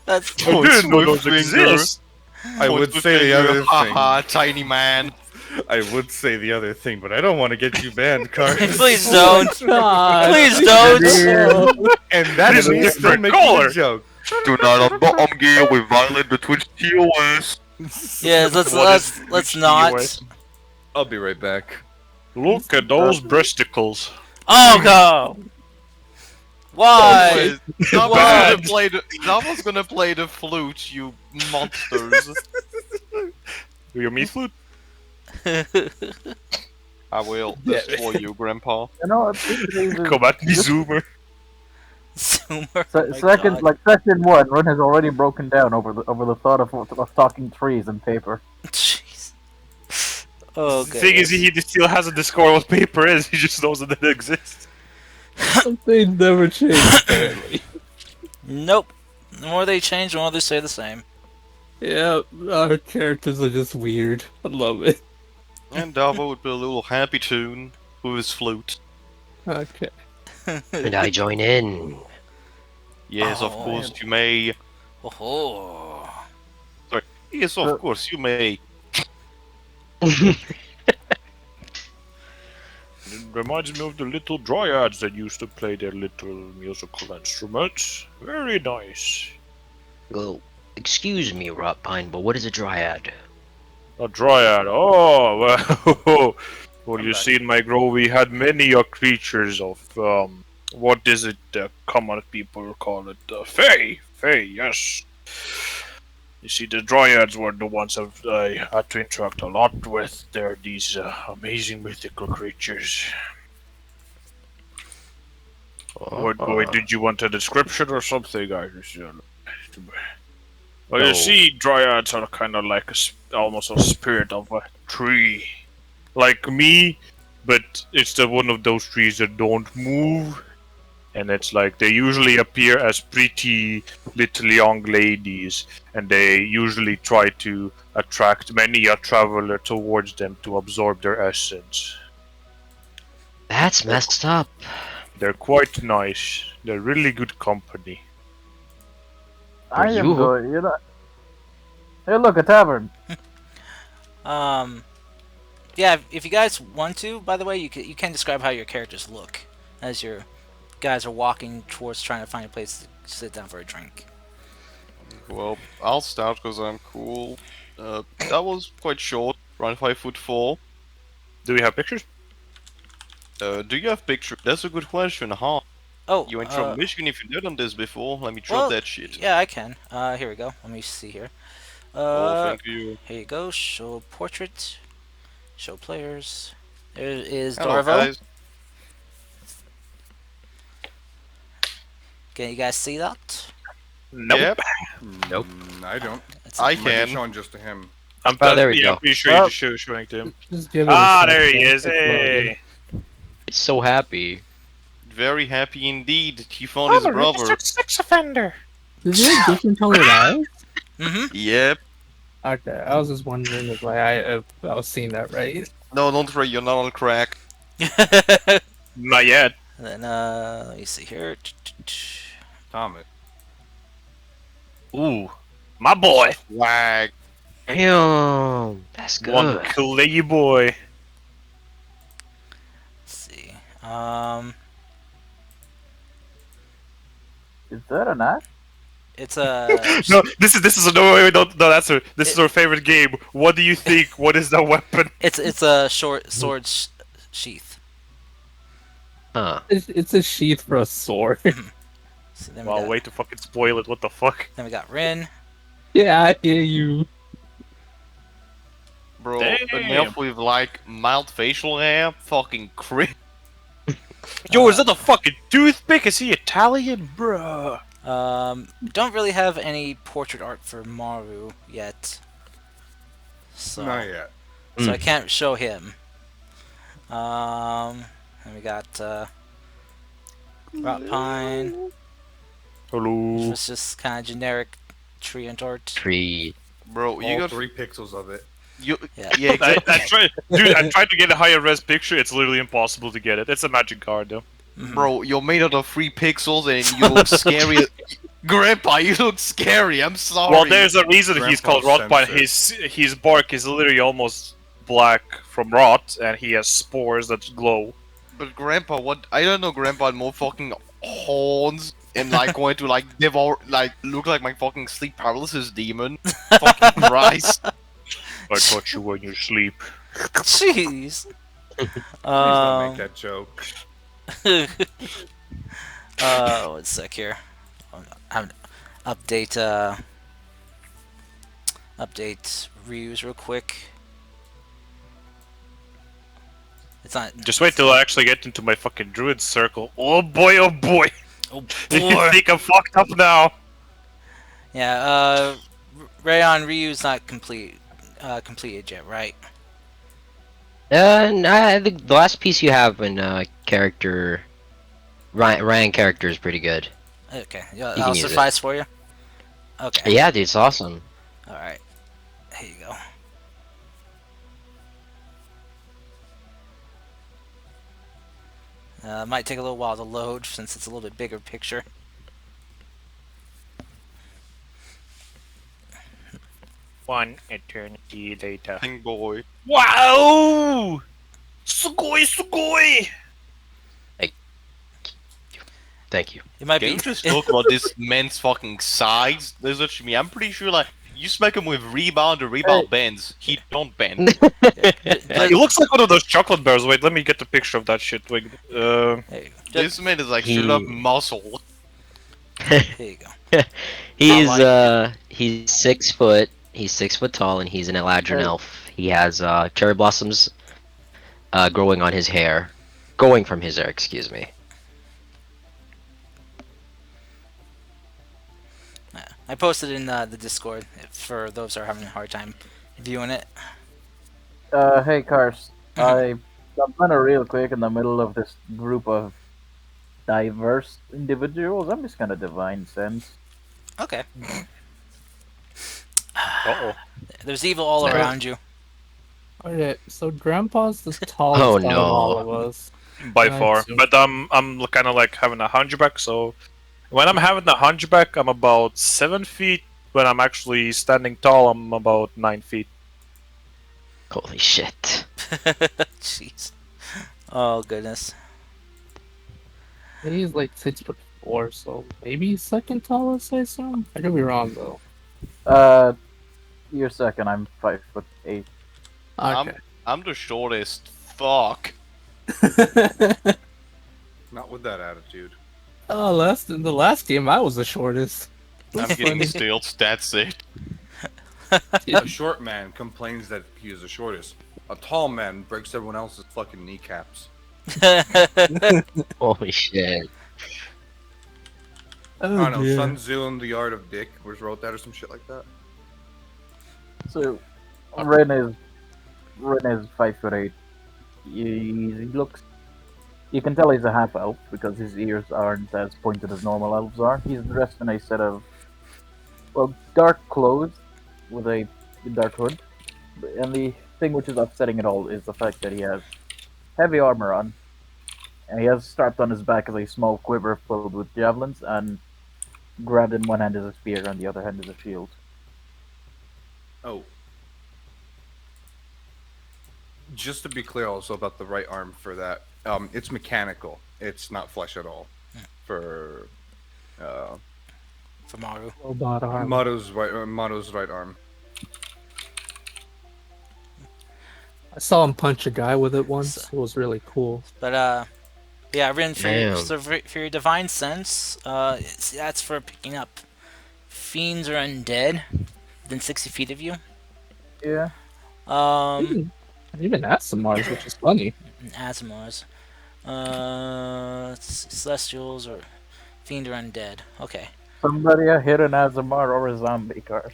That's I didn't know those finger. exist. I would say the other thing. Haha, tiny man. I would say the other thing, but I don't want to get you banned, Cars. Please don't. God. Please don't. And that's It's a me still different making color. a joke. Do not on bottom gear. We violate the Twitch TOS. Yes, What is let's which not. TOS? I'll be right back. Look at those breasticles. Oh go. Why? Bad. Davo's gonna play the flute, you monsters. Your meat flute? I will destroy you, Grandpa. You know, these days is- Come at me, Zoomer. Zoomer. se- Oh my second, God. like session one, Run has already broken down over the thought of talking trees and paper. Jeez. Oh, The thing is, he still hasn't discovered what paper is. He just knows that it exists. They never change, apparently. Nope. The more they change, the more they stay the same. Yeah, our characters are just weird. I love it. And Davo would be a little happy tune with his flute. Okay. And I join in. Yes, of Oh. course you may. Oh. Yes, of course you may. It reminds me of the little dryads that used to play their little musical instruments. Very nice. Well, excuse me, Rot Pine, but what is a dryad? A dryad. Oh, well. Well, you see, in my grove, we had many creatures of, what is it, common people call it? Fae. Fae, yes. You see, the dryads were the ones that I had to interact a lot with. They're these amazing mythical creatures. Wait, did you want a description or something, guys? Well, No. you see, dryads are kind of like almost a spirit of a tree. Like me, but it's the one of those trees that don't move. And it's like they usually appear as pretty little young ladies, and they usually try to attract many a traveler towards them to absorb their essence. That's messed up. They're quite nice. They're really good company. I am you? going, you know. Hey, look, a tavern. Yeah, if you guys want to, by the way, you can describe how your characters look as your guys are walking towards trying to find a place to sit down for a drink. Well, I'll start because I'm cool. That was quite short, around 5'4". Do we have pictures? Do you have pictures? That's a good question, huh? Oh, You ain't from Michigan if you've never done this before. Let me drop well, that shit. Yeah, I can. Here we go. Let me see here. Oh, thank you. Here you go. Show portrait. Show players. There is Hello, Darvo. guys. Can you guys see that? Nope. Yep, Nope. I don't. It's I Might be can. showing just to him. I'm there we yeah, go. I'm pretty sure Well- you're just showing to him. Just give it Ah, a there he second. is. Hey. It's so happy. Very happy indeed. He found his brother. sex offender. Is he a different colored eyes? Mm-hmm. Yep. Okay, I was just wondering if I was seeing that right. No, don't worry, you're not on crack. Not yet. Then let me see here. Thomas. Ooh, my boy. Wag. Damn, that's good. One clay boy. Let's see. Is that an axe? It's a. No, this is no wait, no that's her. This is our favorite game. What do you think? What is the weapon? It's a short sword sheath. Huh. It's a sheath for a sword. So then we Well, got, wait to fucking spoil it. What the fuck? Then we got Rin. Yeah, I hear you. Bro, Damn. an elf with like mild facial hair? Fucking crit. Yo, is that a fucking toothpick? Is he Italian, bruh? Don't really have any portrait art for Maru yet. So, Not yet. so I can't show him. And we got Rot Pine, which Hello. was just kind of generic tree and art. Tree. Bro, you All got 3 pixels of it. you. Yeah. Yeah, exactly. I tried to get a higher res picture. It's literally impossible to get it. It's a magic card, though. Bro, you're made out of 3 pixels and you look scary. Grandpa, you look scary. I'm sorry. Well, there's a reason he's called Grandpa Rotbine. sensor. His bark is literally almost black from rot, and he has spores that glow. But Grandpa, what? I don't know, Grandpa had more fucking horns and like going to like devour, like look like my fucking sleep paralysis demon. Fucking Christ! I touch you when you sleep. Jeez. Please don't make Um, that joke. 1 sec here. I'm update update reuse real quick. It's not. Just wait till I actually get into my fucking druid circle. Oh boy, oh boy! Oh You boy. think I'm fucked up now? Yeah. Rayon reuse not completed yet, right? Nah, the last piece you have in character, Ryan character is pretty good. Okay. Yeah, You that'll can use it. suffice for you. Okay. Yeah, dude, it's awesome. All right. Here you go. Might take a little while to load since it's a little bit bigger picture. One eternity later. Thing boy. Wow! Sugoi, sugoi! Thank you. It might Can be. you just talk about this man's fucking size? There's actually me. I'm pretty sure like you smack him with rebound or rebound bends, he don't bend. He looks like one of those chocolate bears. Wait, let me get the picture of that shit. Wait, There you go. This man is like straight up muscle. Here you go. He's 6 foot. He's 6 foot tall, and he's an Eladrin elf. He has cherry blossoms growing on his hair, going from his hair. Excuse me. I posted in the Discord for those who are having a hard time viewing it. Hey, Cars. I'm kind of real quick in the middle of this group of diverse individuals. I'm just gonna divine sense. Okay. Uh-oh. There's evil all Sorry. around you. Okay, so Grandpa's the tallest Oh, out of no. all of us. By Right, far. so- But I'm kind of like having a hunchback, so when I'm having a hunchback, I'm about 7 feet. When I'm actually standing tall, I'm about 9 feet. Holy shit. Jeez. Oh goodness. He's like 6'4", so maybe second tallest, I assume. I could be wrong though. You're second. I'm 5'8". Okay. I'm the shortest. Fuck. Not with that attitude. Oh, in the last game, I was the shortest. I'm getting stilts, that's it. A short man complains that he is the shortest. A tall man breaks everyone else's fucking kneecaps. Holy shit. I don't know, Sun Tzu and the Art of Dick was wrote that or some shit like that. So, Ren is 5'8". He looks. You can tell he's a half elf because his ears aren't as pointed as normal elves are. He's dressed in a set of, well, dark clothes with a dark hood. And the thing which is upsetting it all is the fact that he has heavy armor on. And he has strapped on his back is a small quiver filled with javelins, and grabbed in one hand is a spear and the other hand is a shield. Oh. Just to be clear also about the right arm for that, it's mechanical. It's not flesh at all. For For Maru. Robot arm. Mato's right arm. I saw him punch a guy with it once. It was really cool. But yeah, Rin, for Damn. for your divine sense, that's for picking up fiends or undead within 60 feet of you. Yeah. Even asked some Mars, which is funny. Asimars. Celestials or fiend or undead. Okay. Somebody a hidden Azamar or a zombie cars.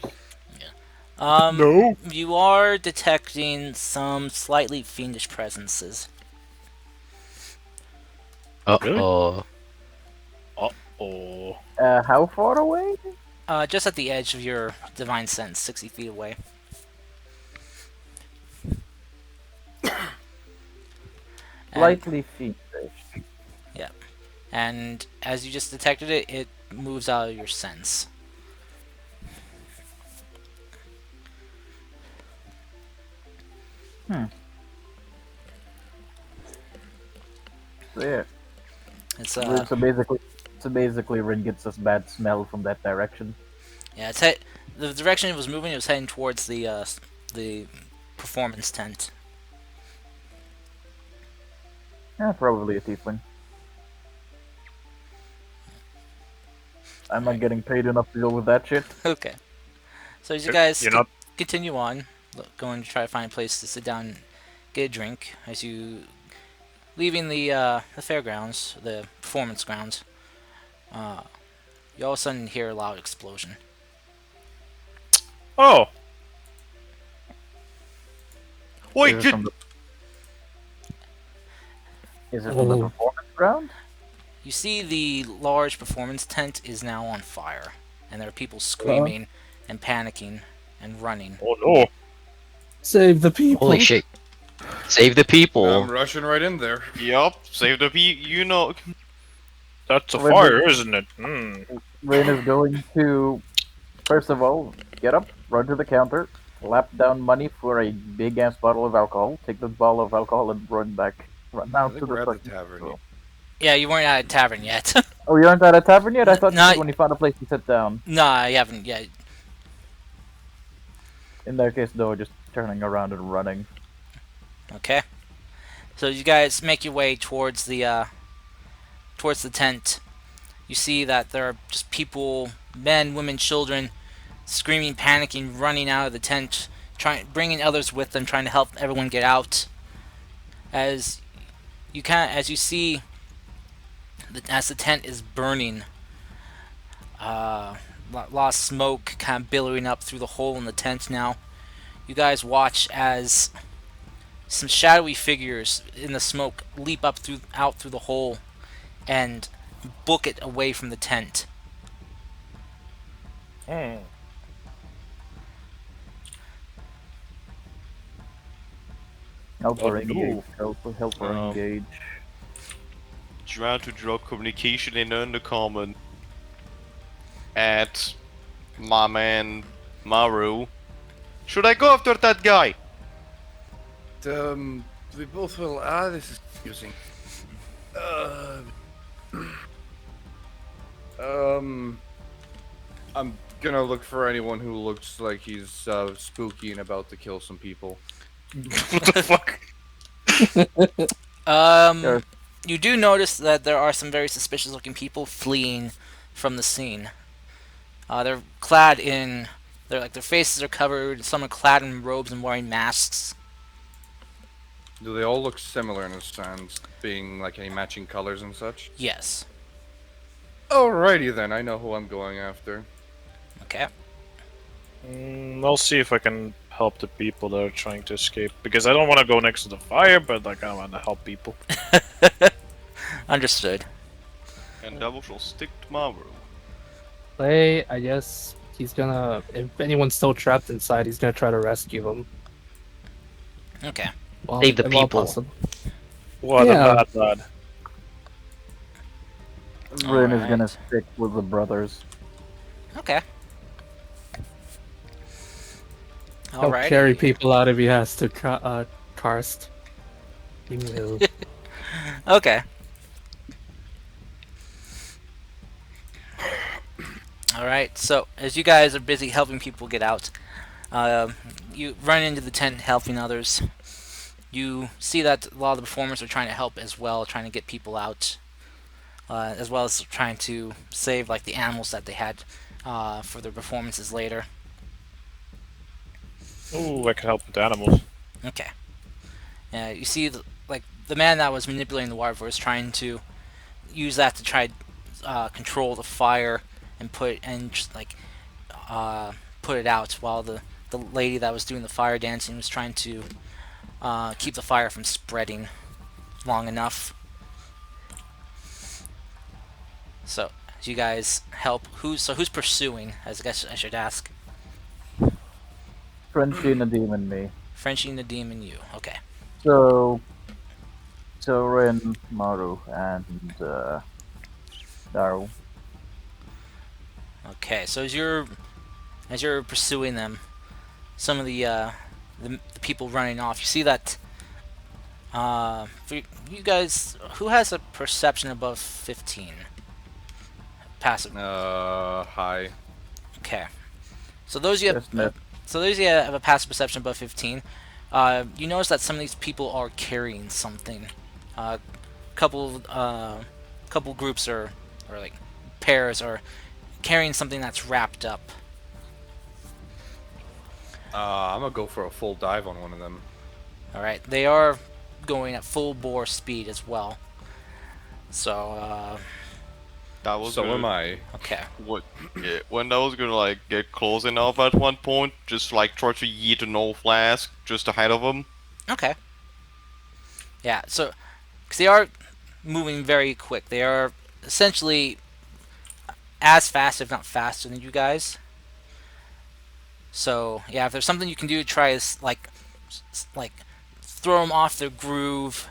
No. You are detecting some slightly fiendish presences. Uh-oh. Oh. How far away? Just at the edge of your divine sense, 60 feet away. Slightly fiendish. And as you just detected it, it moves out of your sense. So yeah. It's So basically, Rin gets this bad smell from that direction. yeah, the direction it was moving. It was heading towards the performance tent. Yeah, probably a tiefling. I'm not getting paid enough to deal with that shit. Okay. So as you guys You're not. continue on, going to try to find a place to sit down and get a drink, as you leaving the fairgrounds, the performance grounds, you all of a sudden hear a loud explosion. Oh, Wait, Is it from the, is it from the Oh. performance ground? You see the large performance tent is now on fire, and there are people screaming and panicking and running. oh no! Save the people. Holy shit. Save the I'm people. rushing right in there. yup, save the you know. That's a Wait, fire, isn't it? Hmm. Rin is going to, first of all, get up, run to the counter, slap down money for a big ass bottle of alcohol, take the bottle of alcohol and run back. Run I out think to the we're at the fucking tavern. store. Yeah, you weren't at a tavern yet. Oh, you aren't at a tavern yet? I thought Not- you when you found a place to sit down. Nah, you haven't yet. In that case, though, just turning around and running. Okay. So you guys make your way towards the tent. You see that there are just people, men, women, children, screaming, panicking, running out of the tent, bringing others with them, trying to help everyone get out. As you see, as the tent is burning, lot of smoke kind of billowing up through the hole in the tent. Now, you guys watch as some shadowy figures in the smoke leap up out through the hole and book it away from the tent. Help or Oh, no. engage. Help or engage. Trying to draw communication in Undercommon at my man Maru. Should I go after that guy? We both will. This is confusing. I'm gonna look for anyone who looks like he's spooky and about to kill some people. What the fuck? Sure. You do notice that there are some very suspicious-looking people fleeing from the scene. They're clad in, their faces are covered. Some are clad in robes and wearing masks. Do they all look similar in a sense, being like any matching colors and such? Yes. Alrighty then, I know who I'm going after. Okay. I'll see if I can help the people that are trying to escape because I don't want to go next to the fire, but like I want to help people. Understood. And I shall stick to Maru. Play, I guess he's gonna. If anyone's still trapped inside, he's gonna try to rescue them. Okay. Save the if all people. possible. What Yeah. a bad lad. Rin is gonna Alright. stick with the brothers. Okay. Help Alright. carry people out if he has to. Karst. He will. Okay. Alright, so as you guys are busy helping people get out, you run into the tent helping others. You see that a lot of the performers are trying to help as well, trying to get people out, as well as trying to save like the animals that they had for their performances later. Ooh, I can help with animals. Okay. You see, the man that was manipulating the water is trying to use that to try control the fire and put it out, while the lady that was doing the fire dancing was trying to keep the fire from spreading long enough. So, as you guys help, who's pursuing? As I guess I should ask. Frenchie, Nadim, and me. Frenchie, Nadim, and you. Okay. So Rin, Maru, and Daru. Okay. So as you're pursuing them, some of the the people running off. You see that. For you guys, who has a perception above 15? Passive. High. Okay. So those you have. Just miss. So those you have a passive perception above 15. You notice that some of these people are carrying something. Couple couple groups or like pairs are carrying something that's wrapped up. I'm gonna go for a full dive on one of them. All right, they are going at full bore speed as well. So That was So good. am I. okay. What? Yeah, when I was gonna like get close enough at one point, just like try to yeet an old flask just ahead of them. Okay. Yeah, so because they are moving very quick, they are essentially as fast, if not faster, than you guys. So yeah, if there's something you can do to try is like throw them off their groove,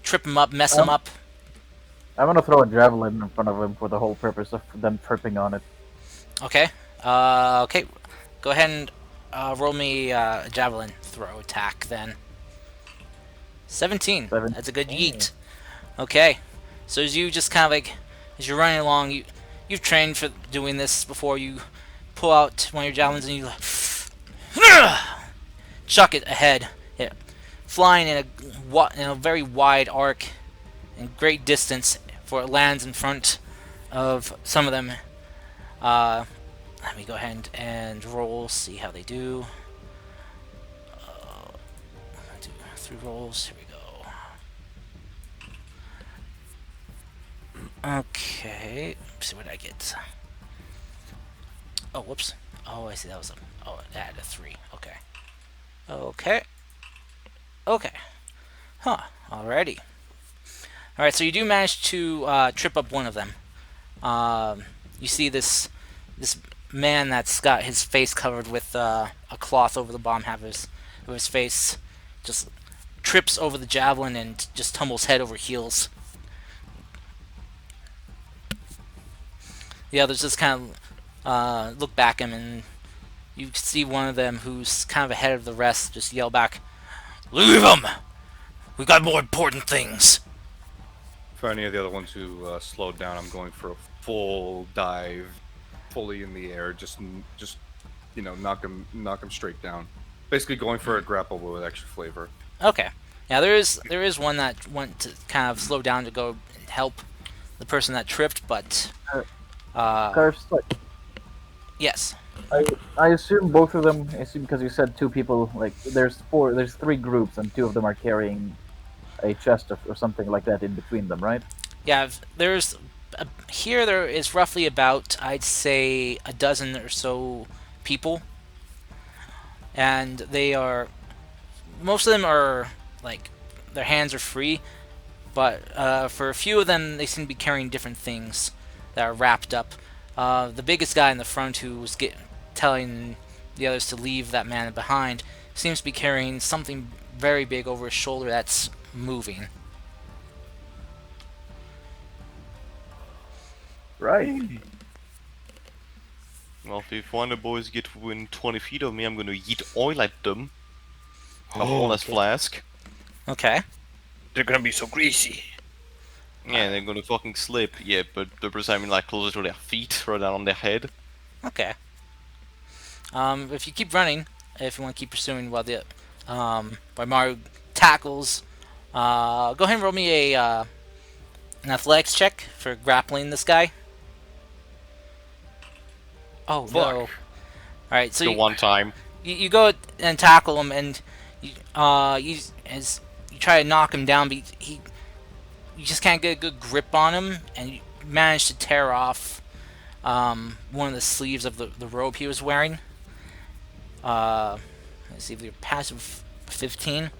trip them up, mess them up. I'm gonna throw a javelin in front of him for the whole purpose of them tripping on it. Okay. Okay. Go ahead and roll me a javelin throw attack then. 17. That's a good yeet. Okay. So as you just kind of like, as you're running along, you've trained for doing this before. You pull out one of your javelins and you chuck it ahead, flying in a very wide arc and great distance before it lands in front of some of them. Let me go ahead and roll, see how they do. Do 3 rolls. Here we go. Okay. Let's see what I get. Oh, whoops. Oh, I see. That was a. Oh, I had a 3. Okay. Okay. Okay. Huh. Alrighty. Alright, so you do manage to trip up one of them. You see this man that's got his face covered with a cloth over the bottom half of his face, just trips over the javelin and just tumbles head over heels. The others just kind of look back at him, and you see one of them who's kind of ahead of the rest just yell back, "Leave him! We've got more important things." For any of the other ones who slowed down, I'm going for a full dive, fully in the air, just knock him straight down. Basically, going for a grapple with extra flavor. Okay. Yeah, there is one that went to kind of slow down to go and help the person that tripped, but Curse, like, yes. I assume both of them. I assume because you said 2 people. Like, there's 3 groups, and 2 of them are carrying a chest or something like that in between them, right? Yeah, there's here there is roughly about, I'd say, a dozen or so people, and most of them are like their hands are free, but for a few of them they seem to be carrying different things that are wrapped up. The biggest guy in the front, who was telling the others to leave that man behind, seems to be carrying something very big over his shoulder that's moving. Right. Well, if one of the boys get within 20 feet of me, I'm gonna yeet oil at them. A bonus flask. Okay. They're gonna be so greasy. Yeah, they're gonna fucking slip. Yeah, but the person I mean, like closer to their feet rather than on their head. Okay. If you keep running, if you want to keep pursuing while Mario tackles, go ahead and roll me an athletics check for grappling this guy. Oh no! All right, so The one time. you go and tackle him, and you try to knock him down, but you just can't get a good grip on him, and you manage to tear off one of the sleeves of the robe he was wearing. Let's see if you're passive 15.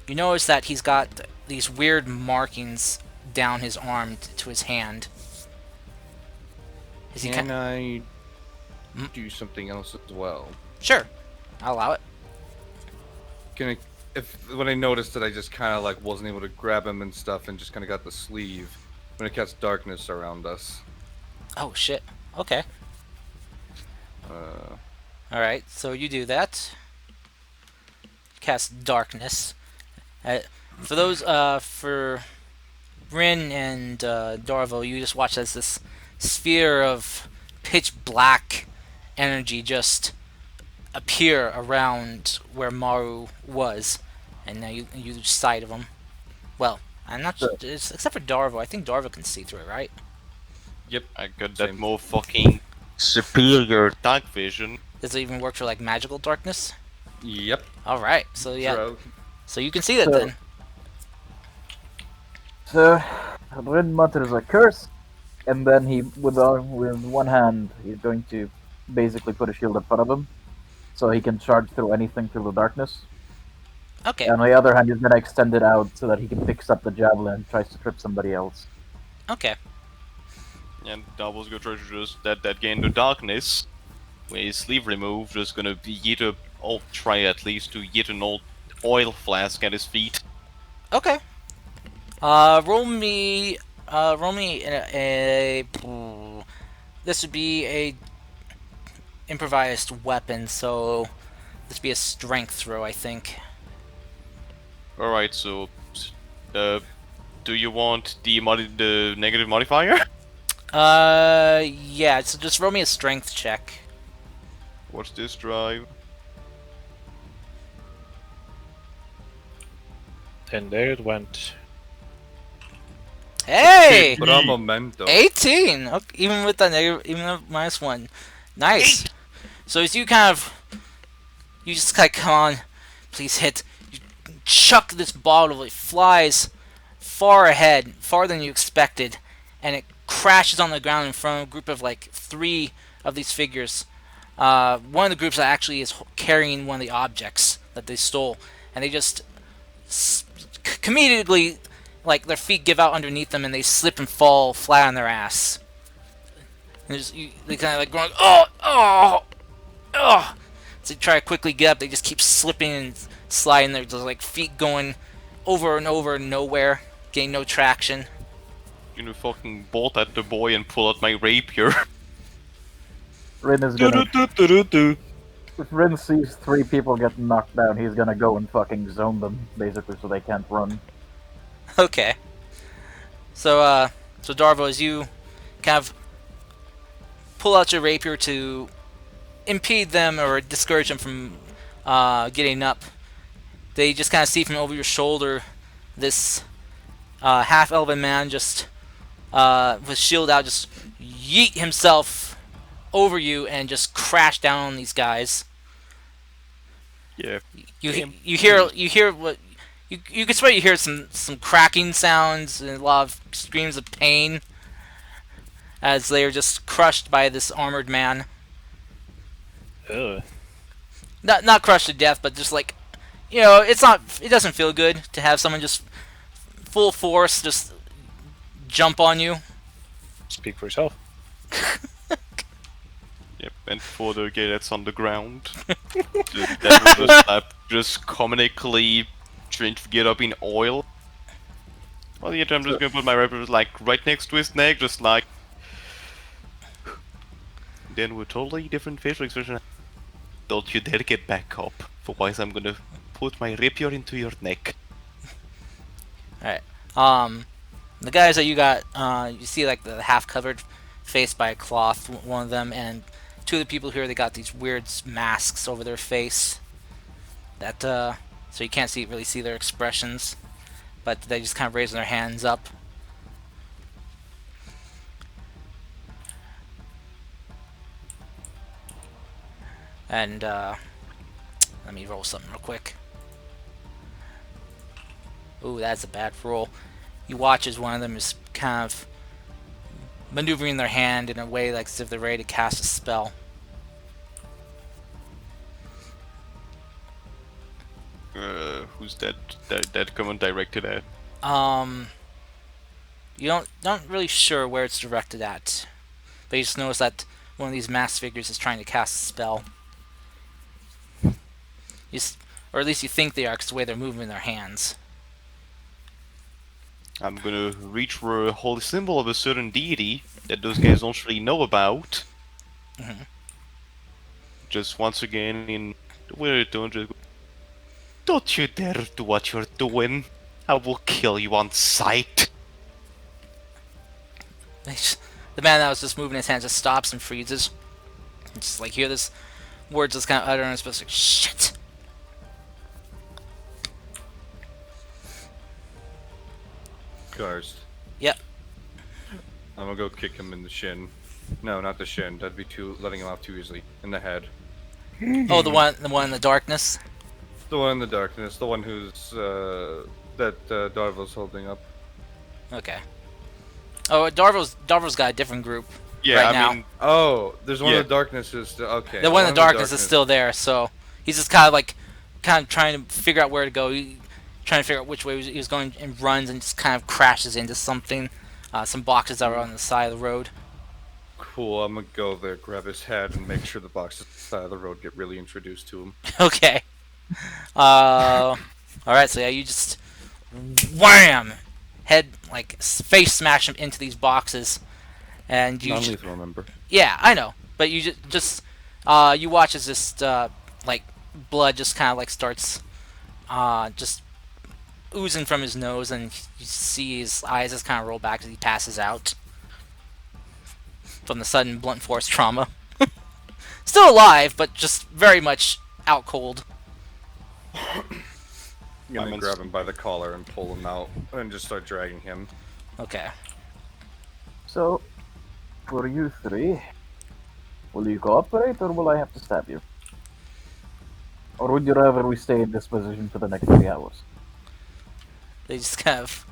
You notice that he's got these weird markings down his arm to his hand. Is he Can I do something else as well? Sure, I'll allow it. Can I, when I noticed that I just kind of like wasn't able to grab him and stuff, and just kind of got the sleeve, when it cast darkness around us. Oh shit. Okay. All right, so you do that. cast darkness. For those, for Rin and Darvo, you just watch as this sphere of pitch black energy just appear around where Maru was, and now you lose sight of him. Well, I'm not Sure. except for Darvo. I think Darvo can see through it, right? Yep. I got that Same. more fucking superior dark vision. Does it even work for like magical darkness? Yep. All right, so yeah, Throw- so you can see that So- then. So, Rin mutters a curse, and then he, with one hand, he's going to basically put a shield in front of him, so he can charge through anything through the darkness. Okay, And on the other hand, he's going to extend it out so that he can fix up the javelin and tries to trip somebody else. okay, And Double's gonna try to just that gain the darkness. With his sleeve removed, just gonna yeet a try at least to yeet an old oil flask at his feet. okay. Roll me this would be a improvised weapon, so this would be a strength throw, I think. Alright, so do you want the negative modifier? Yeah, so just roll me a strength check. What's this drive? And there it went. Hey! Bra momento. 18! Okay, even with that negative, even with -1. Nice. So as you kind of, you just like, come on, please hit. You chuck this bottle, it flies far ahead, farther than you expected, and it crashes on the ground in front of a group of like 3 of these figures. One of the groups that actually is carrying one of the objects that they stole, and they just comedically, like, their feet give out underneath them and they slip and fall flat on their ass. And they kind of like going, oh. So they try to quickly get up, they just keep slipping and sliding. They're just like feet going over and over nowhere, getting no traction. You know, fucking bolt at the boy and pull out my rapier. Rin is gonna. If Rin sees 3 people get knocked down, he's gonna go and fucking zone them, basically, so they can't run. Okay. So Darvo, as you kind of pull out your rapier to impede them or discourage them from getting up, they just kind of see from over your shoulder this half-elven man just with shield out just yeet himself over you and just crash down on these guys. Yeah. You hear what you can swear you hear some cracking sounds and a lot of screams of pain as they are just crushed by this armored man. Ugh. Not crushed to death, but just like, you know, it doesn't feel good to have someone just full force just jump on you. Speak for yourself. Yep, and for the guy that's on the ground, that will just comically trying to get up in oil. Well, yeah, I'm just gonna put my rapier like right next to his neck, just like. Then with totally different facial expression. Don't you dare get back up, otherwise I'm gonna put my rapier into your neck. Alright. The guys that you got, you see like the half-covered face by a cloth, one of them, and 2 of the people here, they got these weird masks over their face. That, so you can't really see their expressions, but they just kind of raise their hands up. And, let me roll something real quick. Ooh, that's a bad roll. You watch as one of them is kind of maneuvering their hand in a way like as if they're ready to cast a spell. Who's that comment directed at? You don't really sure where it's directed at, but you just notice that one of these masked figures is trying to cast a spell. Or at least you think they are, because the way they're moving their hands. I'm gonna reach for a holy symbol of a certain deity that those guys don't really know about. Mhm. Just once again in the way they're doing, just Don't you dare do what you're doing. I will kill you on sight. The man that was just moving his hands just stops and freezes. And just like hear this words just kind of utter and it's just like shit. Karst. Yep. I'm gonna go kick him in the shin. No, not the shin. That'd be letting him off too easily. In the head. Oh, the one in the darkness. The one in the darkness. The one who's that Darvel's holding up. Okay. Oh, Darvel's got a different group. Yeah, Right now. I mean, Oh, there's one Yeah. of the darknesses. Okay. The one in the darkness is still there, so he's just kind of trying to figure out where to go. Trying to figure out which way he was going, and runs and just kind of crashes into something, some boxes that are on the side of the road. Cool. I'm gonna go there, grab his head, and make sure the boxes on the side of the road get really introduced to him. Okay. All right. So yeah, you just wham, head like face smash him into these boxes, and you Non-lethal, remember? yeah, I know, but you just you watch as this like blood just kind of like starts just oozing from his nose, and you see his eyes just kind of roll back as he passes out from the sudden blunt force trauma. Still alive, but just very much out cold. I'm gonna grab him by the collar and pull him out, and just start dragging him. Okay. So, for you three, will you cooperate or will I have to stab you? Or would you rather we stay in this position for the next 3 hours? They just kind of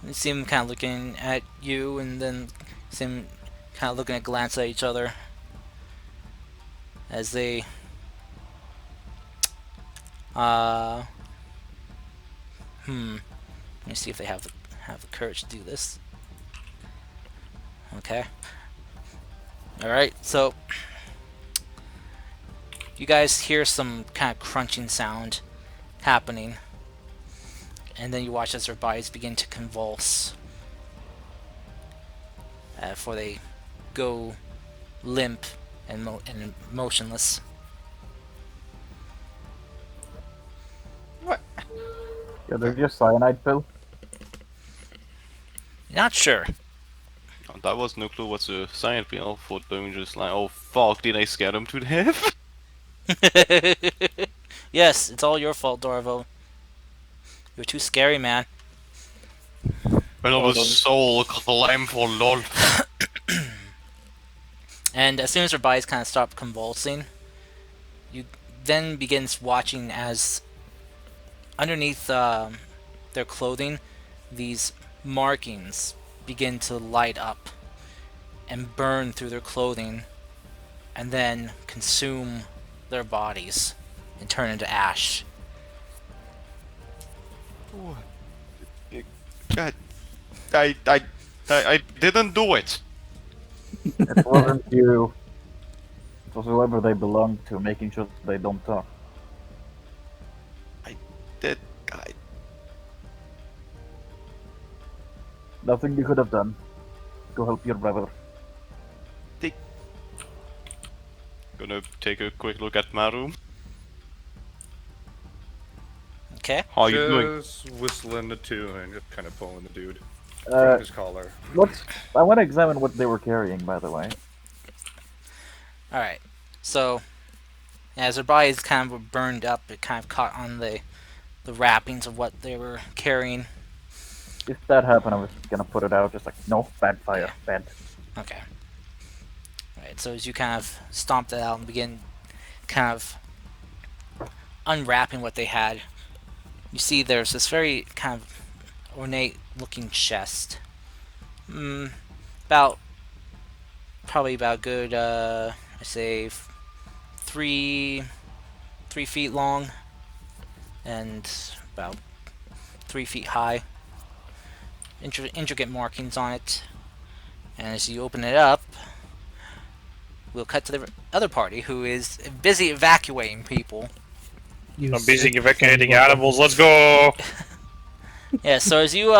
you see him kind of looking at you, and then see him kind of looking at glance at each other as they let me see if they have the courage to do this. Okay. All right. So you guys hear some kind of crunching sound happening, and then you watch as their bodies begin to convulse before they go limp and motionless. Yeah, there's your cyanide pill. Not sure. that was no clue what's a science pill for doing, just like, oh fuck, did I scare them to death? Yes, it's all your fault, Dorvo. You're too scary, man. Another soul climb for lol. And as soon as their bodies kind of stop convulsing, you then begins watching as underneath their clothing, these markings begin to light up and burn through their clothing, and then consume their bodies and turn into ash. God, I didn't do it. It wasn't you. It was whoever they belonged to, making sure they don't talk. That Nothing you could have done. Go help your brother. Gonna take a quick look at my room. Okay. How are you doing? Just whistling the tune and just kind of pulling the dude Uh, from his collar. I want to examine what they were carrying, by the way. Alright. So, as their bodies kind of were burned up, it kind of caught on the wrappings of what they were carrying. If that happened, I was gonna put it out, just like, no, bad fire, bad. Okay. Alright, so as you kind of stomp that out and begin kind of unwrapping what they had, you see there's this very kind of ornate looking chest. Probably about good, I say 3 feet long and about 3 feet high. Intricate markings on it. And as you open it up, we'll cut to the other party, who is busy evacuating people. You I'm busy sick evacuating son of a- animals. Let's go. Yeah. So as you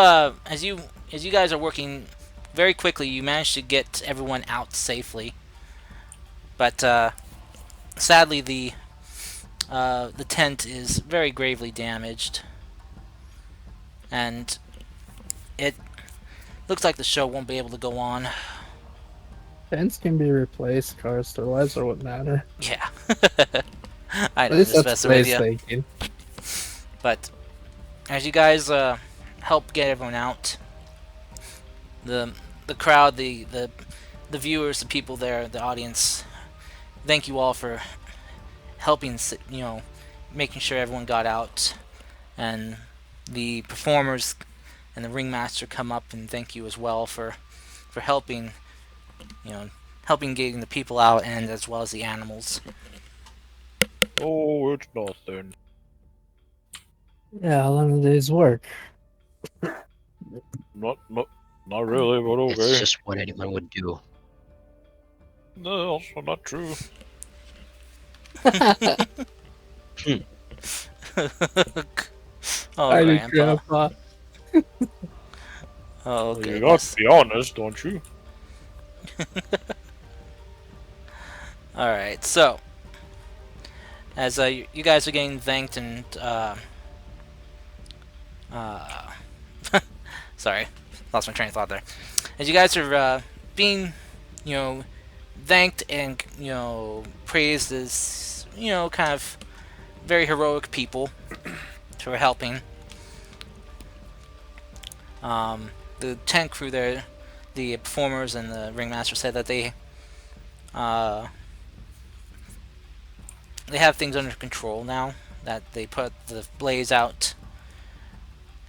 guys are working very quickly, you manage to get everyone out safely. But sadly, the The tent is very gravely damaged, and it looks like the show won't be able to go on. Tents can be replaced, cars to lives are what matter. Yeah. I At know, least Miss that's Vestavia. thinking. But as you guys help get everyone out, the crowd, the viewers, the people there, the audience, thank you all for helping, making sure everyone got out, and the performers and the ringmaster come up and thank you as well for helping, helping getting the people out and as well as the animals. Oh, it's nothing. Yeah, a lot of day's work. Not really, but okay. It's just what anyone would do. No, also not true. Oh, I do, Grandpa. Grandpa. Oh, You goodness. got to be honest, don't you? Alright, so as you guys are getting thanked and sorry, lost my train of thought there. As you guys are being, thanked and praised as kind of very heroic people who are helping. The tent crew there, the performers and the ringmaster said that they have things under control now, that they put the blaze out,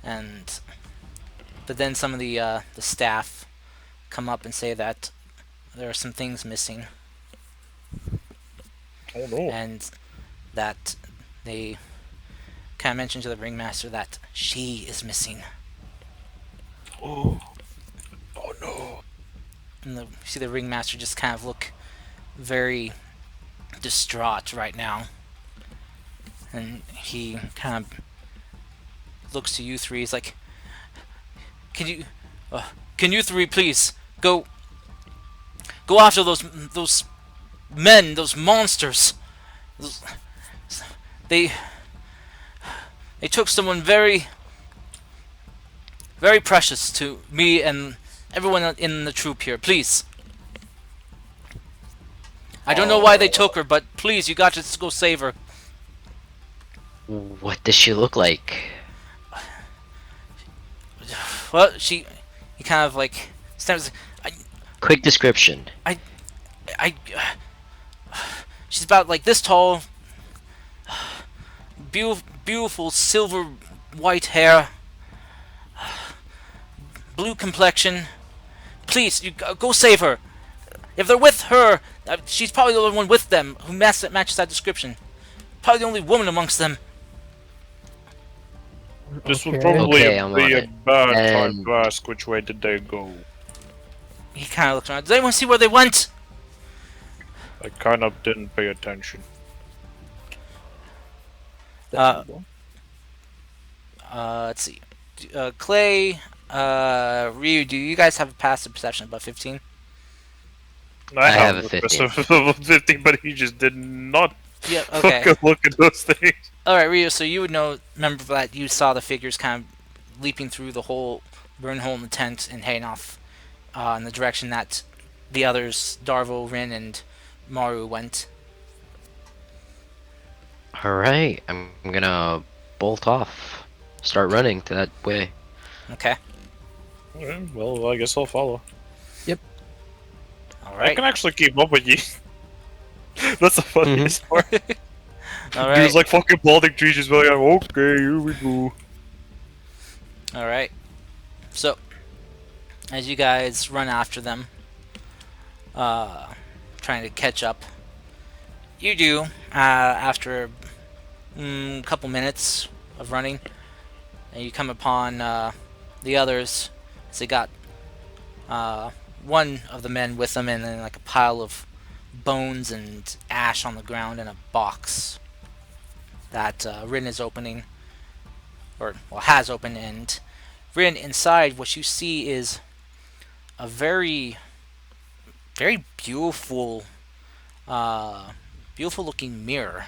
but then some of the staff come up and say that there are some things missing, Oh no. and that they kind of mentioned to the ringmaster that she is missing. Oh no. And you see the ringmaster just kind of look very distraught right now, and he kind of looks to you three. He's like, can you three please go after those men, those monsters? They took someone very, very precious to me and everyone in the troop here. Please. I don't know why they took her, but please, you got to go save her. What does she look like? Well, he kind of like stands. Quick description. She's about like this tall. Beautiful silver white hair. Blue complexion. Please, you go save her. If they're with her, she's probably the only one with them who matches that description. Probably the only woman amongst them. This would Okay. probably Okay, I'm be on a it. bad time And- to ask which way did they go. He kind of looks around. Does anyone see where they went? I kind of didn't pay attention. Let's see. Clay, Ryu, do you guys have a passive perception above 15? I have a a 15. 15, but he just did not Yeah, okay. fucking look at those things. Alright, Ryu, so you would remember that you saw the figures kind of leaping through the whole burn hole in the tent and heading off in the direction that the others, Darvo, Rin, and Maru, went. Alright, I'm gonna bolt off. Start running to that way. Okay. Okay, well, I guess I'll follow. I Alright. can actually keep up with you. That's the funniest part. He Alright. was like fucking balding trees, just like, okay, here we go. Alright. So, as you guys run after them, trying to catch up, you do, after a couple minutes of running, and you come upon the others, as they got one of the men with them, and then like a pile of bones and ash on the ground in a box that Rin is opening, or well has opened, and Rin, inside what you see is a very, very beautiful, beautiful looking mirror.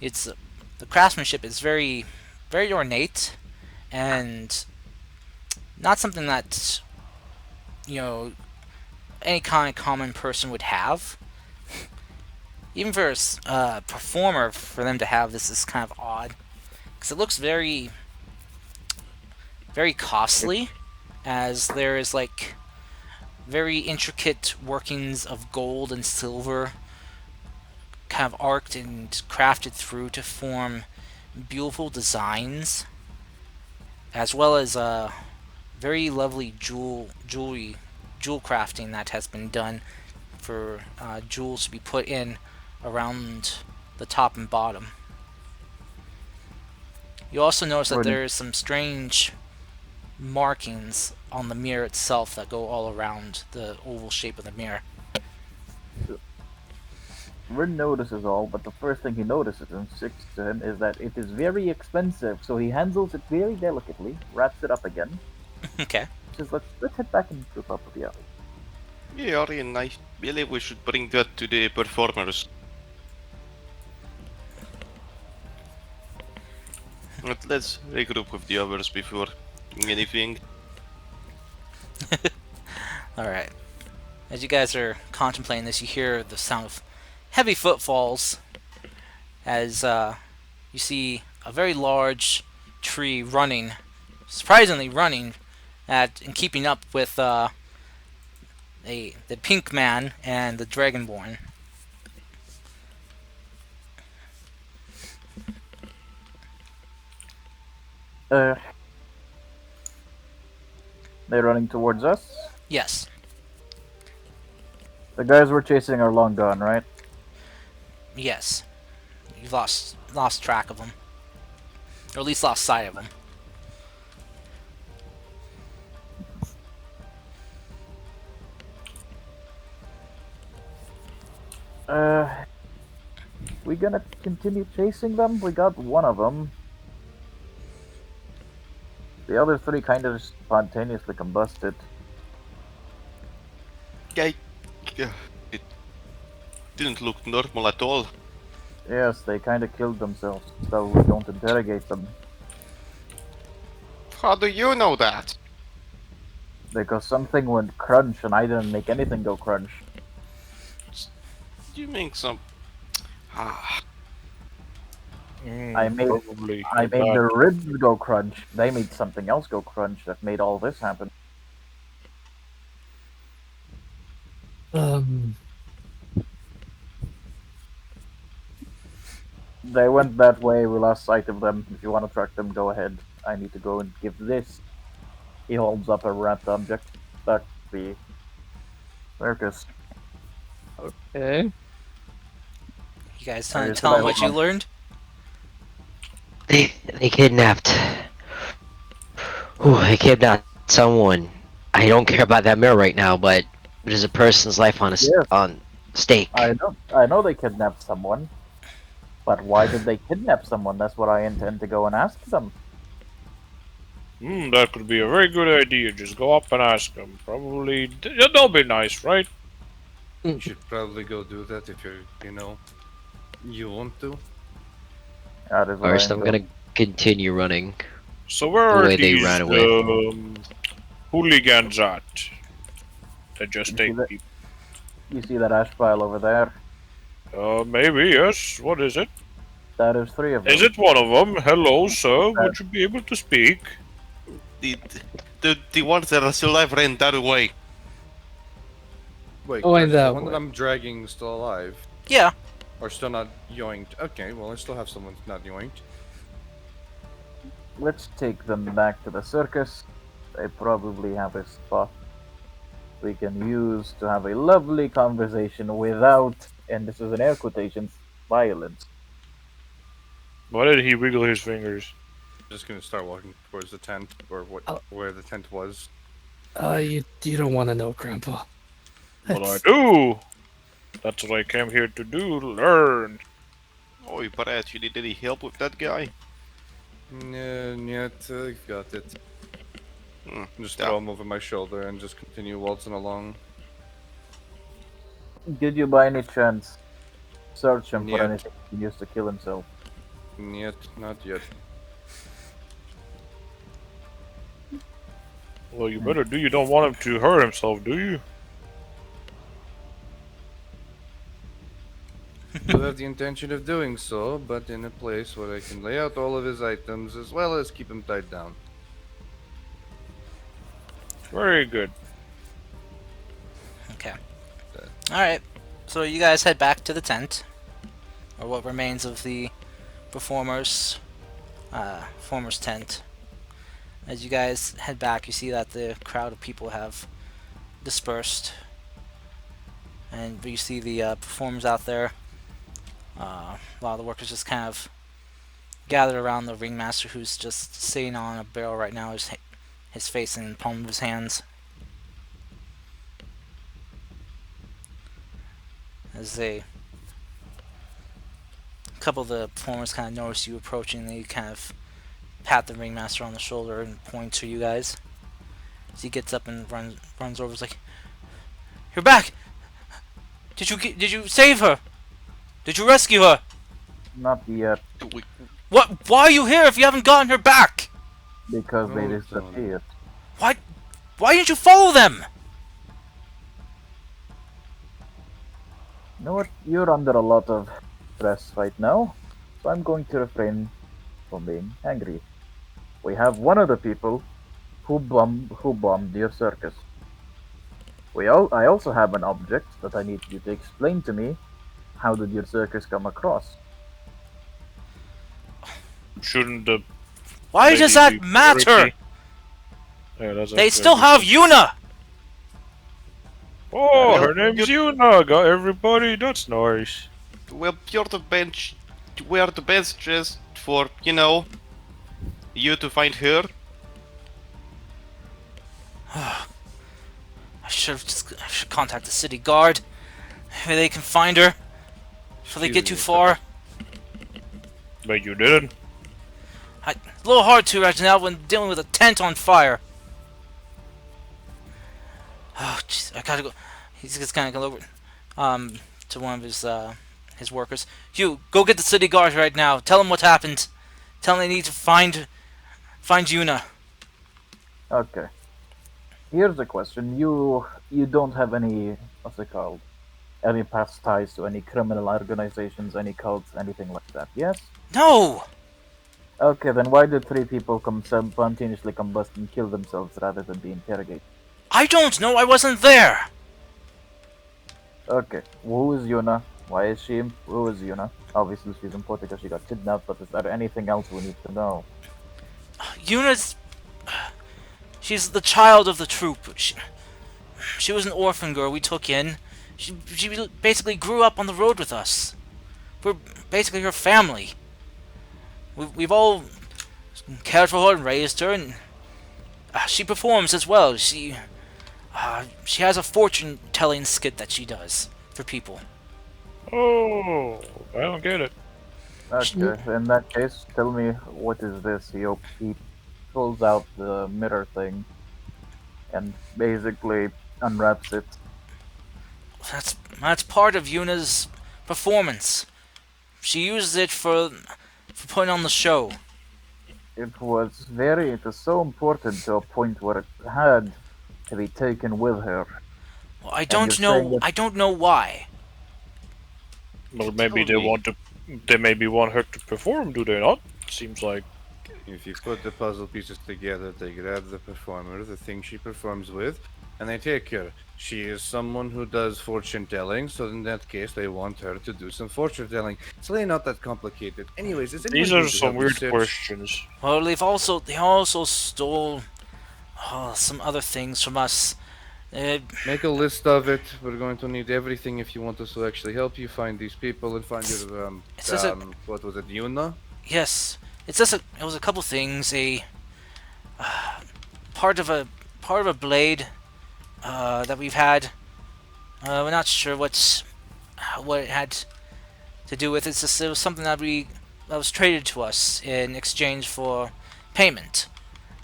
It's the craftsmanship is very, very ornate, and not something that any kind of common person would have. Even for a performer, for them to have this is kind of odd, because it looks very, very costly, as there is like very intricate workings of gold and silver kind of arced and crafted through to form beautiful designs, as well as very lovely jewel crafting that has been done for jewels to be put in around the top and bottom. You also notice that there is some strange markings on the mirror itself that go all around the oval shape of the mirror. Rin notices all, but the first thing he notices and sticks to him is that it is very expensive, so he handles it very delicately, wraps it up again. Okay. Says, let's head back and group up with the others. Yeah, Ari, and I believe we should bring that to the performers. But let's regroup with the others before doing anything. Alright. As you guys are contemplating this, you hear the sound of heavy footfalls as you see a very large tree running, surprisingly running, and keeping up with the Pink Man and the Dragonborn. They're running towards us. Yes. The guys we're chasing are long gone, right? Yes. You've lost track of them. Or at least lost sight of them. We gonna continue chasing them? We got one of them. The other three kind of spontaneously combusted. It didn't look normal at all. Yes, they kind of killed themselves, so we don't interrogate them. How do you know that? Because something went crunch and I didn't make anything go crunch. You make some... I made the ribs go crunch. They made something else go crunch that made all this happen. They went that way, we lost sight of them. If you want to track them, go ahead. I need to go and give this. He holds up a wrapped object. Back to the circus. Okay. You guys I tell them what you learned? They kidnapped. They kidnapped someone. I don't care about that mirror right now, but there's a person's life on on stake. I know they kidnapped someone. But why did they kidnap someone? That's what I intend to go and ask them. That could be a very good idea. Just go up and ask them. Probably they'll be nice, right? You should probably go do that if you want to. That is what First, I I'm intend. gonna continue running. So where The are way they these ran away. hooligans at? That just You take see that- people. You see that ash pile over there? Maybe, yes. What is it? That is 3 of them. Is it one of them? Hello, sir. Would you be able to speak? The ones that are still alive ran that way. Wait, Going the that one that way. I'm dragging is still alive. Yeah. Or still not yoinked. Okay, well I still have someone not yoinked. Let's take them back to the circus. They probably have a spot we can use to have a lovely conversation without, and this is in air quotations, violence. Why did he wiggle his fingers? Just gonna start walking towards the tent, or where the tent was. You don't want to know, Grandpa. But I do. That's what I came here to do. Learn. Oh, Brad, you need any help with that guy? Yet, got it. Hmm, Just throw him over my shoulder and just continue waltzing along. Did you by any chance search him for Yeah. anything he used to kill himself? Yet, not yet. Well, you better do. You don't want him to hurt himself, do you? Do have the intention of doing so, but in a place where I can lay out all of his items as well as keep him tied down. Very good. Okay. Alright. So you guys head back to the tent. Or what remains of the performers' tent. As you guys head back, you see that the crowd of people have dispersed. And you see the performers out there. A lot of the workers just kind of gathered around the ringmaster, who's just sitting on a barrel right now, his face in the palm of his hands. As a couple of the performers kind of notice you approaching, they kind of pat the ringmaster on the shoulder and point to you guys. As he gets up and runs over, he's like, "You're back! Did you save her? Did you rescue her? Not yet, What? Why are you here if you haven't gotten her back? because they Oh, disappeared. Why didn't you follow them?" You know what? You're under a lot of stress right now, so I'm going to refrain from being angry. We have one of the people who bombed your circus. I also have an object that I need you to explain to me. How did your circus come across? Shouldn't the Why does that lady be matter? priority? Yeah, that's They actually still a good have question. Yuna! Oh, Well, her name's Yuna. Got everybody. That's nice. Well, you're the bench. We're the best just for, you to find her. I should contact the city guard. Maybe they can find her before they get too Excuse me, far. But you didn't. A little hard to right now when dealing with a tent on fire. Oh, jeez, I gotta go. He's just gonna go over to one of his workers. You go get the city guard right now. Tell them what happened. Tell them they need to find Yuna. Okay. Here's a question. You don't have any, what's it called? Any past ties to any criminal organizations, any cults, anything like that, yes? No. Okay, then why did three people spontaneously combust and kill themselves rather than be interrogated? I don't know. I wasn't there. Okay, who is Yuna? Why is she? Who is Yuna? Obviously she's important because she got kidnapped, but is there anything else we need to know? Yuna's. She's the child of the troop. She was an orphan girl we took in. She basically grew up on the road with us. We're basically her family. We've all cared for her and raised her, and she performs as well. She has a fortune-telling skit that she does for people. Oh, I don't get it. Okay, in that case, tell me what is this? He pulls out the mirror thing and basically unwraps it. That's part of Yuna's performance. She uses it for putting on the show. It was so important to a point where it had to be taken with her. Well, I you're don't saying know. that- I don't know why. Well, maybe they Totally. want to. They maybe want her to perform. Do they not? Seems like. If you put the puzzle pieces together, they grab the performer, the thing she performs with, and they take her. She is someone who does fortune telling, so in that case, they want her to do some fortune telling. It's really not that complicated. Anyways, is anyone These going are to some help weird research? questions. Well, they also stole some other things from us. Make a list of it. We're going to need everything if you want us to actually help you find these people and find your It says it- what was it, Yuna? Yes, it was a couple things. A part of a blade that we've had. We're not sure what it had to do with. It's just it was something that was traded to us in exchange for payment.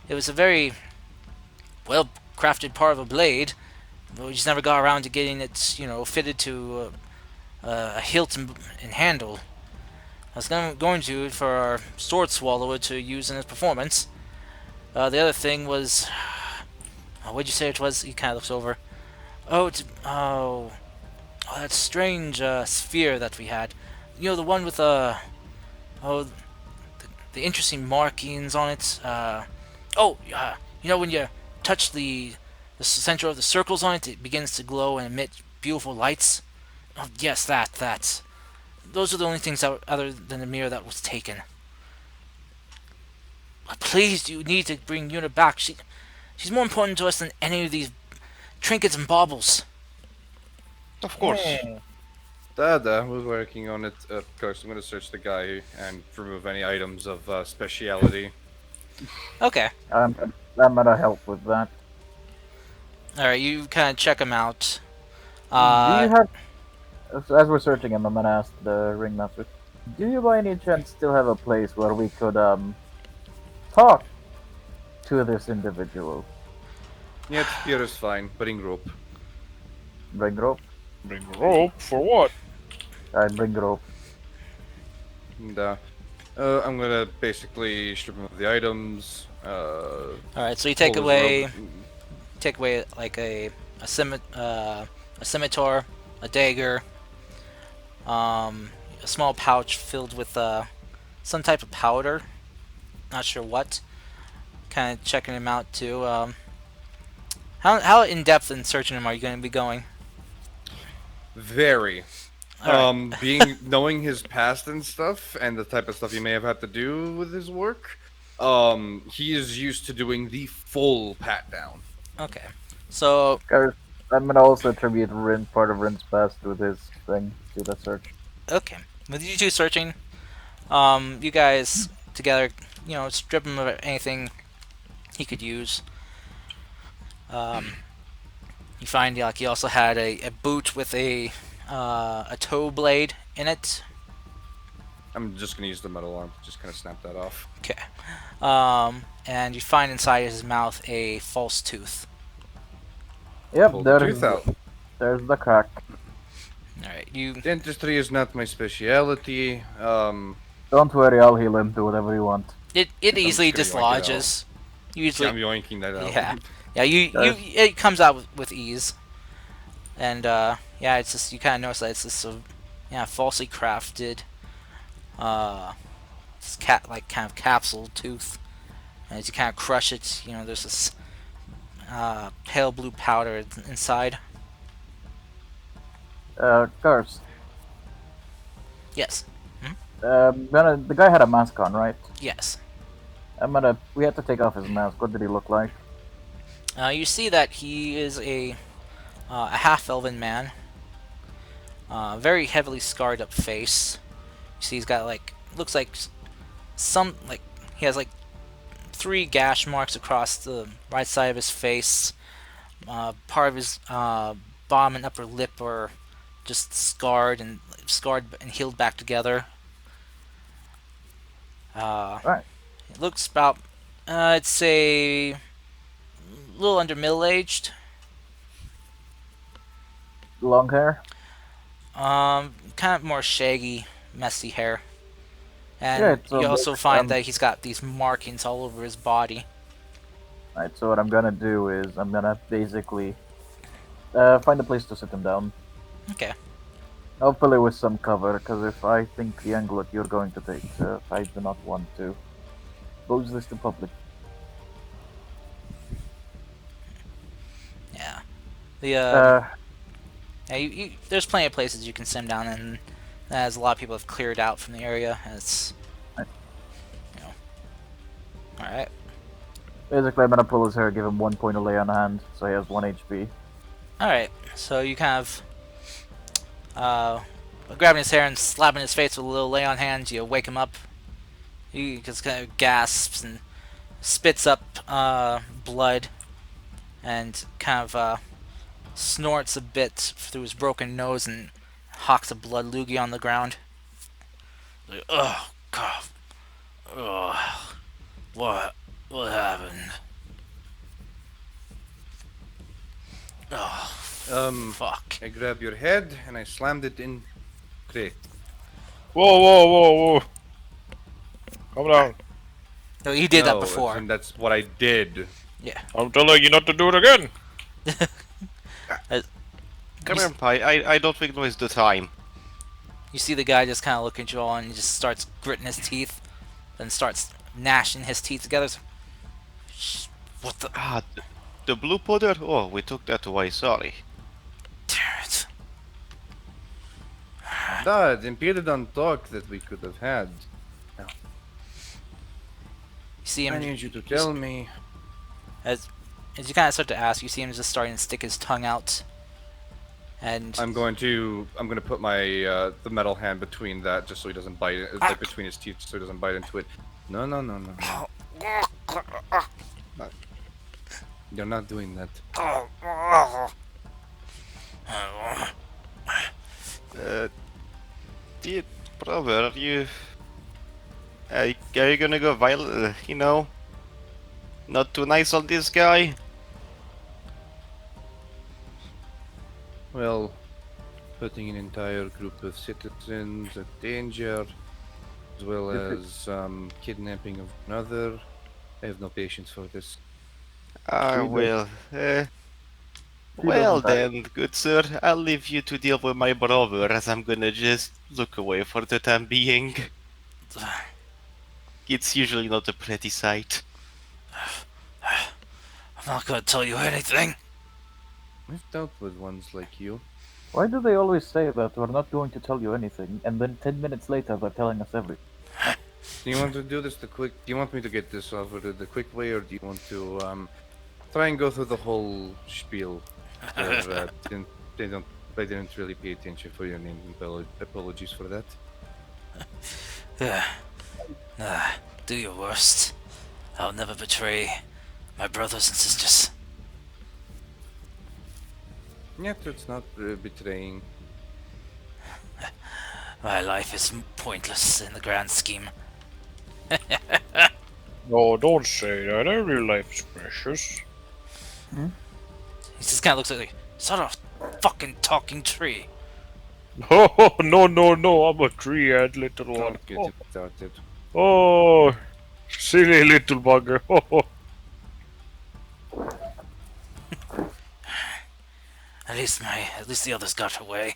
It was a very well crafted part of a blade, but we just never got around to getting it, fitted to a hilt and handle. was going to for our sword swallower to use in his performance. The other thing was, what'd you say it was? He kind of looks over. Oh, that strange sphere that we had. You know, the one with oh, the interesting markings on it. You know when you touch the center of the circles on it, it begins to glow and emit beautiful lights. Oh, yes, that. Those are the only things that, other than the mirror that was taken. But please, you need to bring Yuna back. She's more important to us than any of these trinkets and baubles. Of course. Dada was working on it. Of course, I'm gonna search the guy and remove any items of speciality. Okay. I'm gonna help with that. Alright, you kind of check him out. Do you have, as we're searching him, I'm gonna ask the ringmaster. Do you by any chance still have a place where we could talk to this individual? Yeah, here is fine. Bring rope. Bring rope. Bring rope for what? I bring rope. And I'm gonna basically strip him of the items. Alright, so you pull his take away like a scimitar, a dagger, a small pouch filled with some type of powder. Not sure what. Kind of checking him out too. How in depth in searching him are you going to be going? Very. Alright. Knowing his past and stuff, and the type of stuff he may have had to do with his work, he is used to doing the full pat down. Okay. So Guys, I'm gonna also attribute part of Rin's past with his thing to the search. okay, with you two searching, you guys together, strip him of anything he could use. You find like he also had a boot with a toe blade in it. I'm just gonna use the metal arm, just kind of snap that off. Okay. And you find inside his mouth a false tooth. Yep, Pull the there's tooth out. there's the crack. All right, you. Dentistry is not my specialty. Don't worry, I'll heal him. Do whatever you want. It I'm easily just gonna yoink it dislodges. I'm Usually, yoinking that out. yeah. It comes out with ease. And yeah, it's just you kind of notice that it's this falsely crafted, like kind of capsule tooth. And as you kind of crush it, there's this pale blue powder inside. Curse. Yes. The guy had a mask on, right? Yes. We had to take off his mask. What did he look like? You see that he is a half-elven man. Very heavily scarred up face. You see he's got looks like he has 3 gash marks across the right side of his face. Part of his bottom and upper lip are just scarred and healed back together. Right. It looks about, I'd say, a little under middle-aged. Long hair. Kind of more shaggy, messy hair. And Yeah, so you also like, find that he's got these markings all over his body. Right, so what I'm gonna do is I'm gonna basically find a place to sit him down. Okay. Hopefully with some cover, because if I think the angle that you're going to take, I do not want to expose this to public. Yeah. The there's plenty of places you can sim down, and as a lot of people have cleared out from the area. It's all right. Basically, I'm gonna pull his hair, give him 1 point of lay on hand, so he has 1 HP. All right. So you kind of grabbing his hair and slapping his face with a little lay on hand. You wake him up. He just kind of gasps and spits up blood, and kind of snorts a bit through his broken nose and hawks a blood loogie on the ground. Like, oh God! Oh, what happened? Oh, fuck! I grabbed your head and I slammed it in crate. Whoa, whoa, whoa, whoa! Calm down. No, he did that No, before. and that's what I did. Yeah. I'm telling you not to do it again. Grandpa, I don't think now is the time. You see the guy just kind of looking at you all, and he just starts gritting his teeth, then starts gnashing his teeth together. What the? Ah, the blue powder? Oh, we took that away, sorry. Damn it. That impeded on talk that we could have had. You see him I need you to tell me. as you kind of start to ask. You see him just starting to stick his tongue out, and I'm going to put my the metal hand between that just so he doesn't bite it, like between his teeth, so he doesn't bite into it. No. You're not doing that. Dear brother, are you gonna go violent, not too nice on this guy? Well, putting an entire group of citizens at danger, as well as kidnapping of another. I have no patience for this. Well, well then, good sir, I'll leave you to deal with my brother, as I'm gonna just look away for the time being. It's usually not a pretty sight. I'm not gonna tell you anything. I've dealt with ones like you. Why do they always say that we're not going to tell you anything, and then 10 minutes later they're telling us everything? Do you want to do this the quick? Do you want me to get this over the quick way, or do you want to try and go through the whole spiel? Where, they didn't really pay attention for your name. Apologies for that. Do your worst. I'll never betray my brothers and sisters. Yet it's not betraying. My life is pointless in the grand scheme. No, don't say that. Every life is precious. He just kind of looks like, son of a fucking talking tree. Oh, no, I'm a three-eyed little one. Don't get Oh, it started. oh, silly little bugger. Oh. At least the others got away.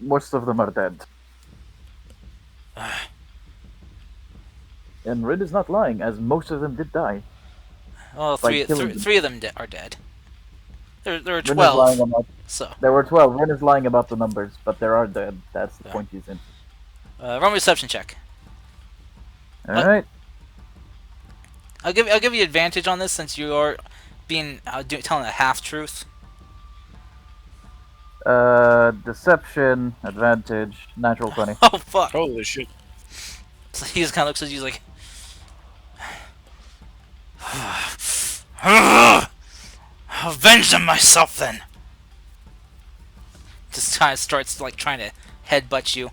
Most of them are dead. And Rid is not lying, as most of them did die. Well, By killing them. three of them are dead. There are Rin is lying 12. about. So, There were 12. Rin is lying about the numbers, but there are dead. That's the Yeah. point he's in. run a reception check. What? Alright. I'll give you advantage on this since you are being telling a half truth. Deception, advantage, natural 20. Oh fuck! Holy shit. So he just kind of looks at you like, avenge them myself then. Just kind of starts like trying to headbutt you.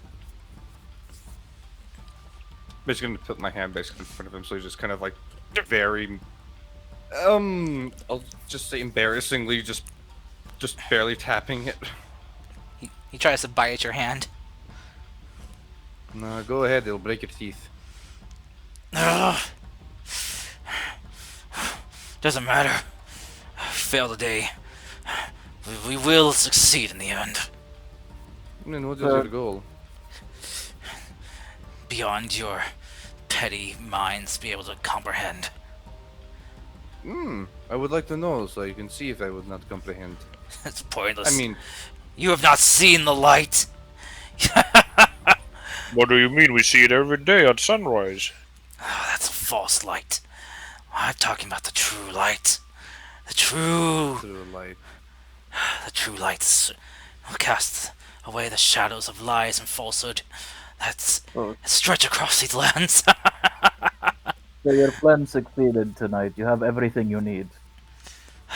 Basically, gonna put my hand basically in front of him, so he's just kind of like very, I'll just say embarrassingly, just barely tapping it. He tries to bite at your hand. No, go ahead. It'll break your teeth. Doesn't matter. Fail today. We will succeed in the end. And what is your goal? Beyond your petty minds be able to comprehend. I would like to know so you can see if I would not comprehend. It's pointless. I mean, you have not seen the light. What do you mean? We see it every day at sunrise. Oh, that's a false light. I'm talking about the true light. The true light. lights will cast away the shadows of lies and falsehood that stretch across these lands. So your plan succeeded tonight. You have everything you need.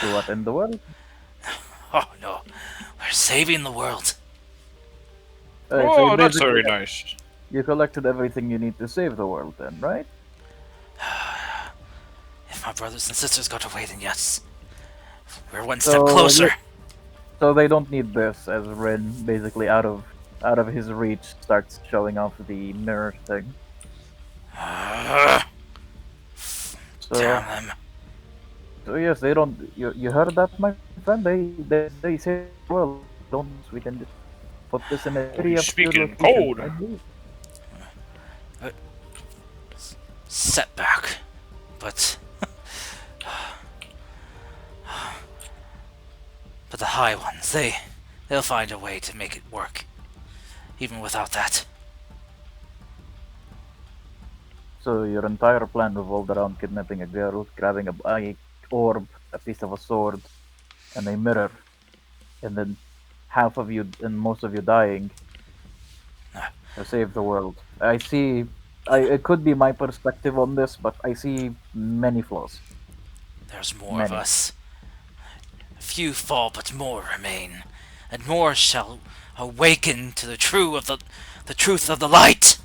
To what, end the world? Oh no, we're saving the world. Alright, Oh, you that's basically- very nice. You collected everything you need to save the world then, right? If my brothers and sisters got away, then yes. We're one So, step closer. So they don't need this, as Rin basically out of out of his reach, starts showing off the mirror thing. So, Damn them. so yes, they don't. You heard that, my friend? They say, well, don't. We can just put this in a very he's obscure speaking location. code. I believe. Setback. But. But the high ones, they'll find a way to make it work. Even without that. So your entire plan revolved around kidnapping a girl, grabbing a orb, a piece of a sword, and a mirror, and then half of you and most of you dying to save the world. I see. It could be my perspective on this, but I see many flaws. There's more of Many. us. Few fall, but more remain, and more shall awaken to the truth of the light.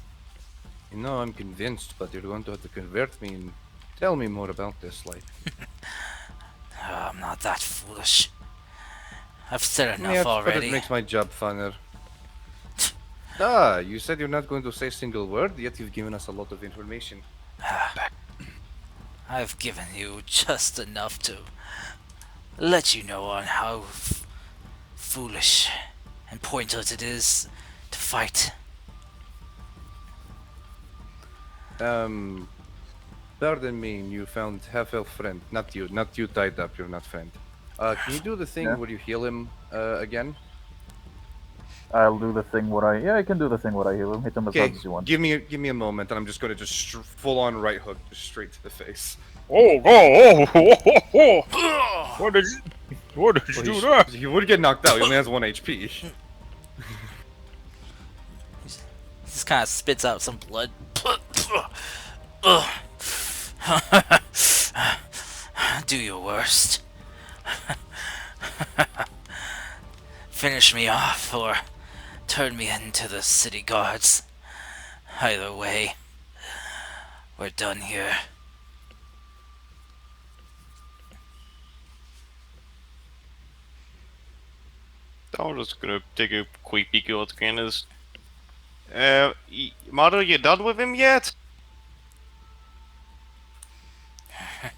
You know, I'm convinced, but you're going to have to convert me and tell me more about this life. I'm not that foolish. I've said enough Yeah, but already. it makes my job funner. You said you're not going to say a single word, yet you've given us a lot of information. I've given you just enough to let you know on how foolish and pointless it is to fight. Pardon me, you found half-elf friend. Not you tied up, you're not friend. Can you do the thing Yeah. where you heal him, again? I'll do the thing where I can do the thing where I heal him. Hit him as hard as you want. give me a moment, and I'm just gonna just full-on right hook, just straight to the face. What did you do that? He would get knocked out, he only has 1 HP. He just kind of spits out some blood. Do your worst. Finish me off or turn me into the city guards. Either way, we're done here. I'm just gonna take a quick peek at Candace. Mother, you done with him yet?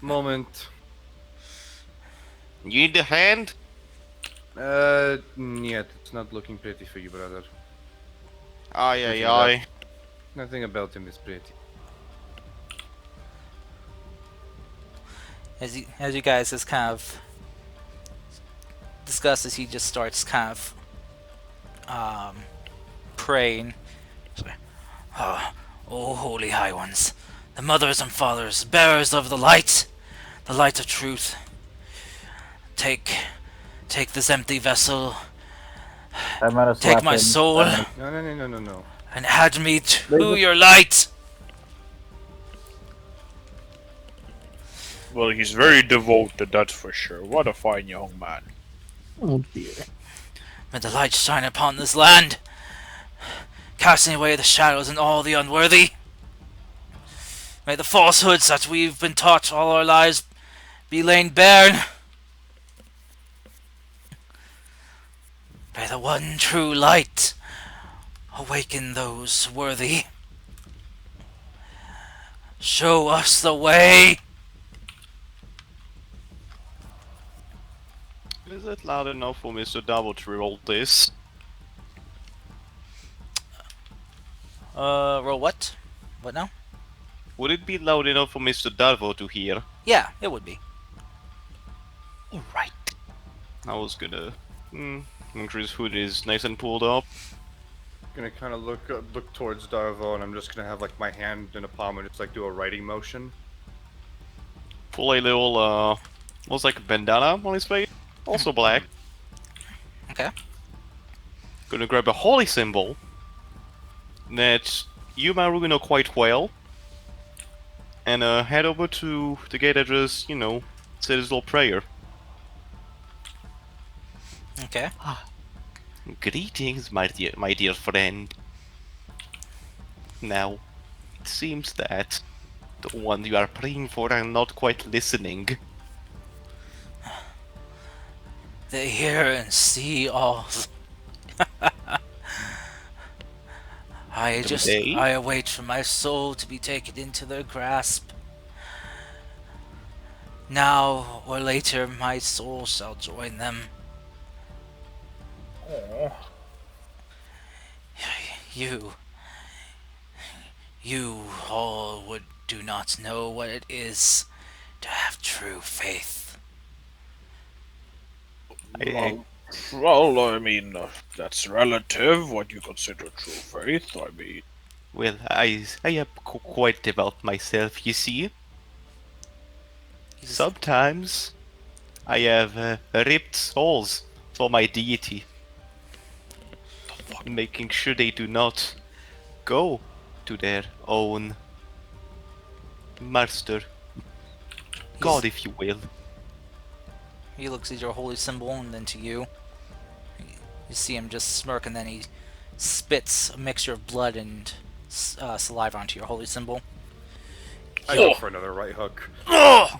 Moment. You need a hand? Yet. It's not looking pretty for you, brother. Aye, Nothing aye, aye. Nothing about him is pretty. As you guys just kind of discuss, as he just starts kind of praying. Oh, holy high ones, the mothers and fathers, bearers of the light of truth. Take this empty vessel, I'm gonna take slap my him. soul, No. and add me to your light. Well, he's very devoted, that's for sure. What a fine young man. Oh dear. May the light shine upon this land, casting away the shadows and all the unworthy. May the falsehoods that we've been taught all our lives be laid bare. May the one true light awaken those worthy. Show us the way. Is it loud enough for Mr. Double to roll this? Roll what? What now? Would it be loud enough for Mr. Darvo to hear? Yeah, it would be. Alright. I was gonna... make sure his hood is nice and pulled up. Gonna kind of look towards Darvo, and I'm just gonna have like my hand in a palm and just like do a writing motion. Pull a little, looks like a bandana on his face. Also black. Okay. Gonna grab a holy symbol that you, Maru, know quite well. And head over to the gate address, you know, say this little prayer. Okay. Greetings, my dear friend. Now, it seems that the ones you are praying for are not quite listening. They hear and see all. I await for my soul to be taken into their grasp. Now or later, my soul shall join them. Oh, You, you all do not know what it is to have true faith. I, well, I mean, that's relative. What you consider true faith? I mean, well, I have quite developed myself, you see. He's, Sometimes I have ripped souls for my deity, making sure they do not go to their own master, God, if you will. he looks at your holy symbol and then to you. You see him just smirk, and then he spits a mixture of blood and saliva onto your holy symbol. I go for another right hook. Oh!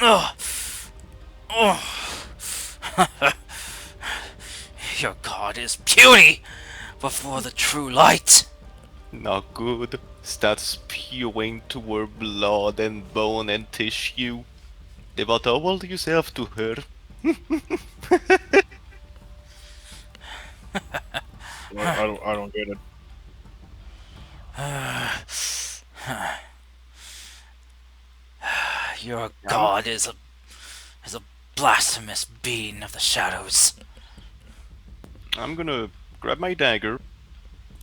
Oh! Oh! Your god is puny before the true light. Not good. Start spewing toward blood and bone and tissue. Devote yourself to her. I don't get it. Your god is a blasphemous being of the shadows. I'm gonna grab my dagger.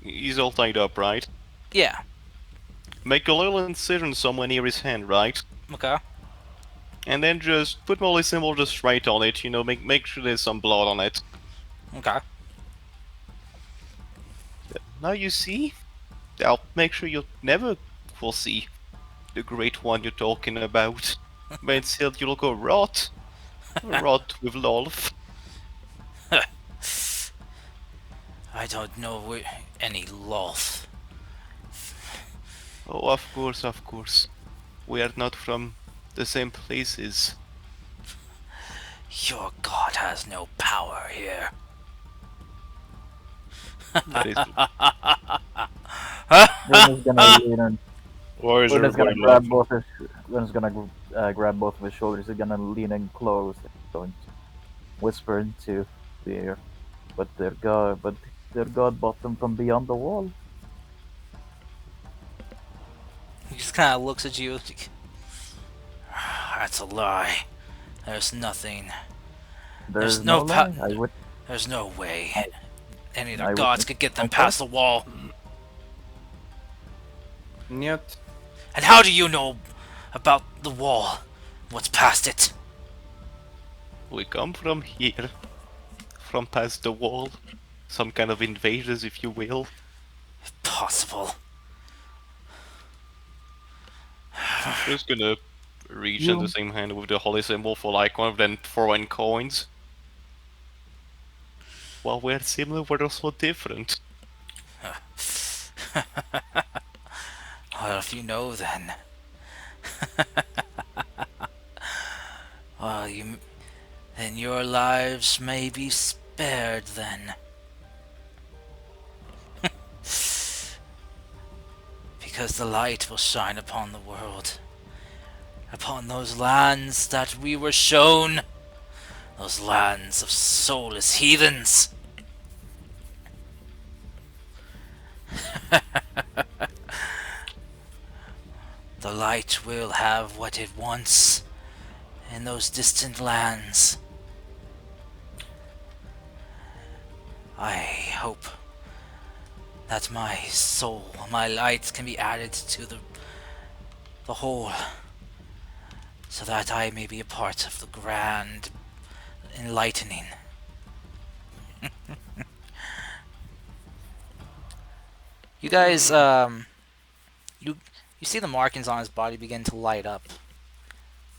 He's all tied up, right? Yeah. Make a little incision somewhere near his hand, right? Okay. And then just put my holy symbol just right on it, you know, make sure there's some blood on it. Okay. Now you see? I'll make sure you never will see the great one you're talking about. But instead you'll go rot. Rot with love. I don't know any loth. Oh, of course, of course. We are not from the same places. Your god has no power here. That is Gwen is gonna lean in. Why is Gwen is gonna everybody grab laughing? both his. Gwen is gonna grab both of his shoulders. He's gonna lean in close, and going to whisper into the ear. But their god bought them from beyond the wall. He just kind of looks at you. Like, that's a lie. There's nothing. There's no lie. I would. There's no way any of I their would gods think could get them okay. past the wall. Nyet. And how do you know about the wall? What's past it? we come from here. From past the wall. Some kind of invaders, if you will. Possible. Just gonna reach in the same hand with the holy symbol for like one of them throwing coins. Well, we're similar, we're also different. Well, if you know, then. Well, then your lives may be spared then. Because the light will shine upon the world. Upon those lands that we were shown. Those lands of soulless heathens. The light will have what it wants in those distant lands. I hope that my soul, my light can be added to the whole, so that I may be a part of the grand enlightening. You guys, you see the markings on his body begin to light up,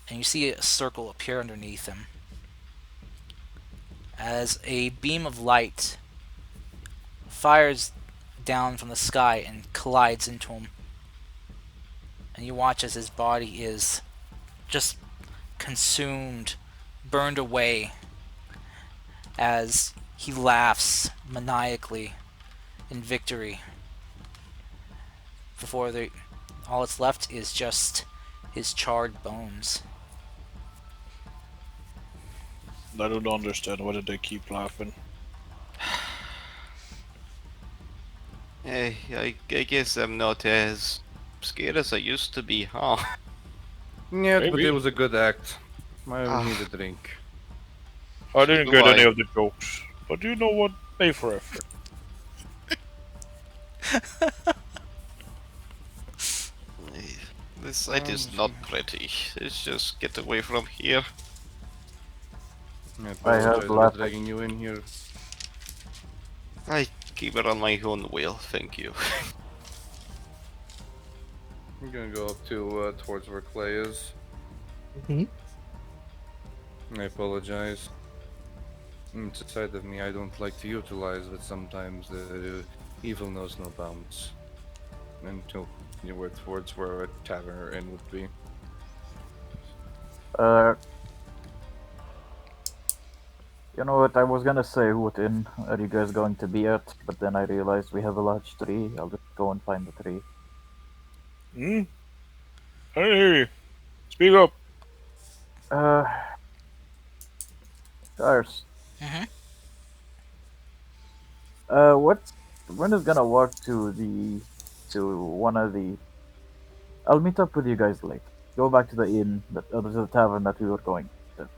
and you see a circle appear underneath him as a beam of light fires down from the sky and collides into him. And you watch as his body is just consumed, burned away, as he laughs maniacally in victory before all that's left is just his charred bones. I don't understand why did they keep laughing. I guess I'm not as scared as I used to be, huh? Yeah, but Maybe. it was a good act. I Ah. need a drink. I didn't do get any I. of the jokes, but you know what? Pay for effort. This site is not pretty. Let's just get away from here. I I heard apologize for laughing. dragging you in here. I keep it on my own wheel, thank you. I'm gonna go up to towards where Clay is. Mhm. I apologize. It's a side of me I don't like to utilize, but sometimes the evil knows no bounds. And to where towards where a tavern or inn would be. You know what? I was gonna say, what inn are you guys going to be at? But then I realized we have a large tree. I'll just go and find the tree. Hmm? I didn't hear you. Speak up. Cars. Mhm. When is gonna walk to one of the? I'll meet up with you guys later. Go back to the inn, to the tavern that we were going to.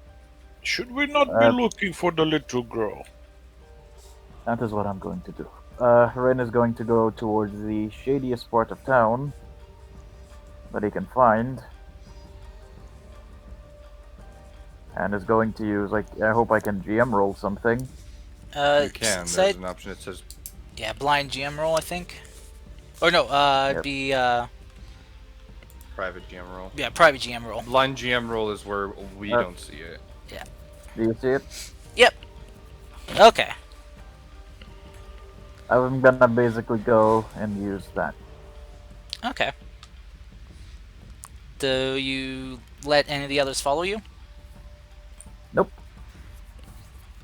Should we not be looking for the little girl? That is what I'm going to do. Ren is going to go towards the shadiest part of town that he can find. And is going to use, I hope I can GM roll something. You can, Say, there's an option that says yeah, blind GM roll, I think. Or no, it'd Yep. be private GM roll. yeah, private GM roll. Blind GM roll is where we don't see it. Do you see it? Yep. Okay. I'm gonna basically go and use that. Okay. Do you let any of the others follow you? Nope.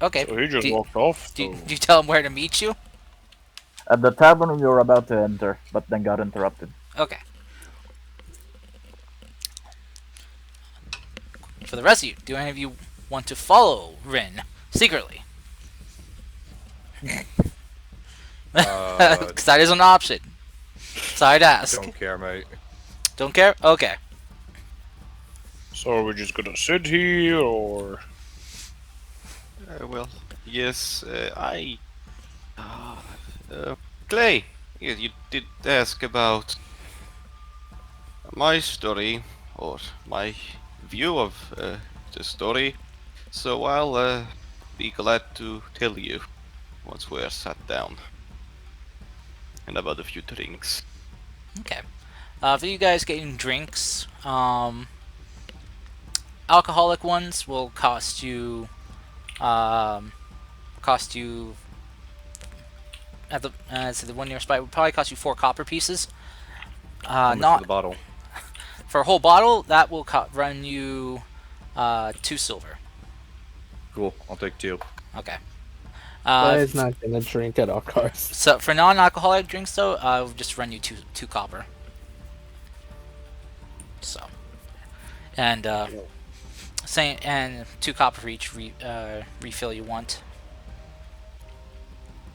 Okay. So he just do, walked off. do, so- do you tell them where to meet you? At the tavern we were about to enter, but then got interrupted. Okay. For the rest of you, do any of you want to follow Rin secretly? Because that is an option. So I'd ask. Don't care, mate. Don't care? Okay. So are we just gonna sit here, or Well, yes, Clay, yes, you did ask about my story, or my view of the story, so I'll be glad to tell you once we're sat down. And about a few drinks. Okay. For you guys getting drinks, alcoholic ones will cost you at the so the one near spot would probably cost you 4 copper pieces. How much for Not the bottle. for a whole bottle. That will run you 2 silver. Cool, I'll take 2. Okay. Is not gonna drink at all costs. So for non-alcoholic drinks, though, it'll just run you two copper. So, and and 2 copper for each refill you want.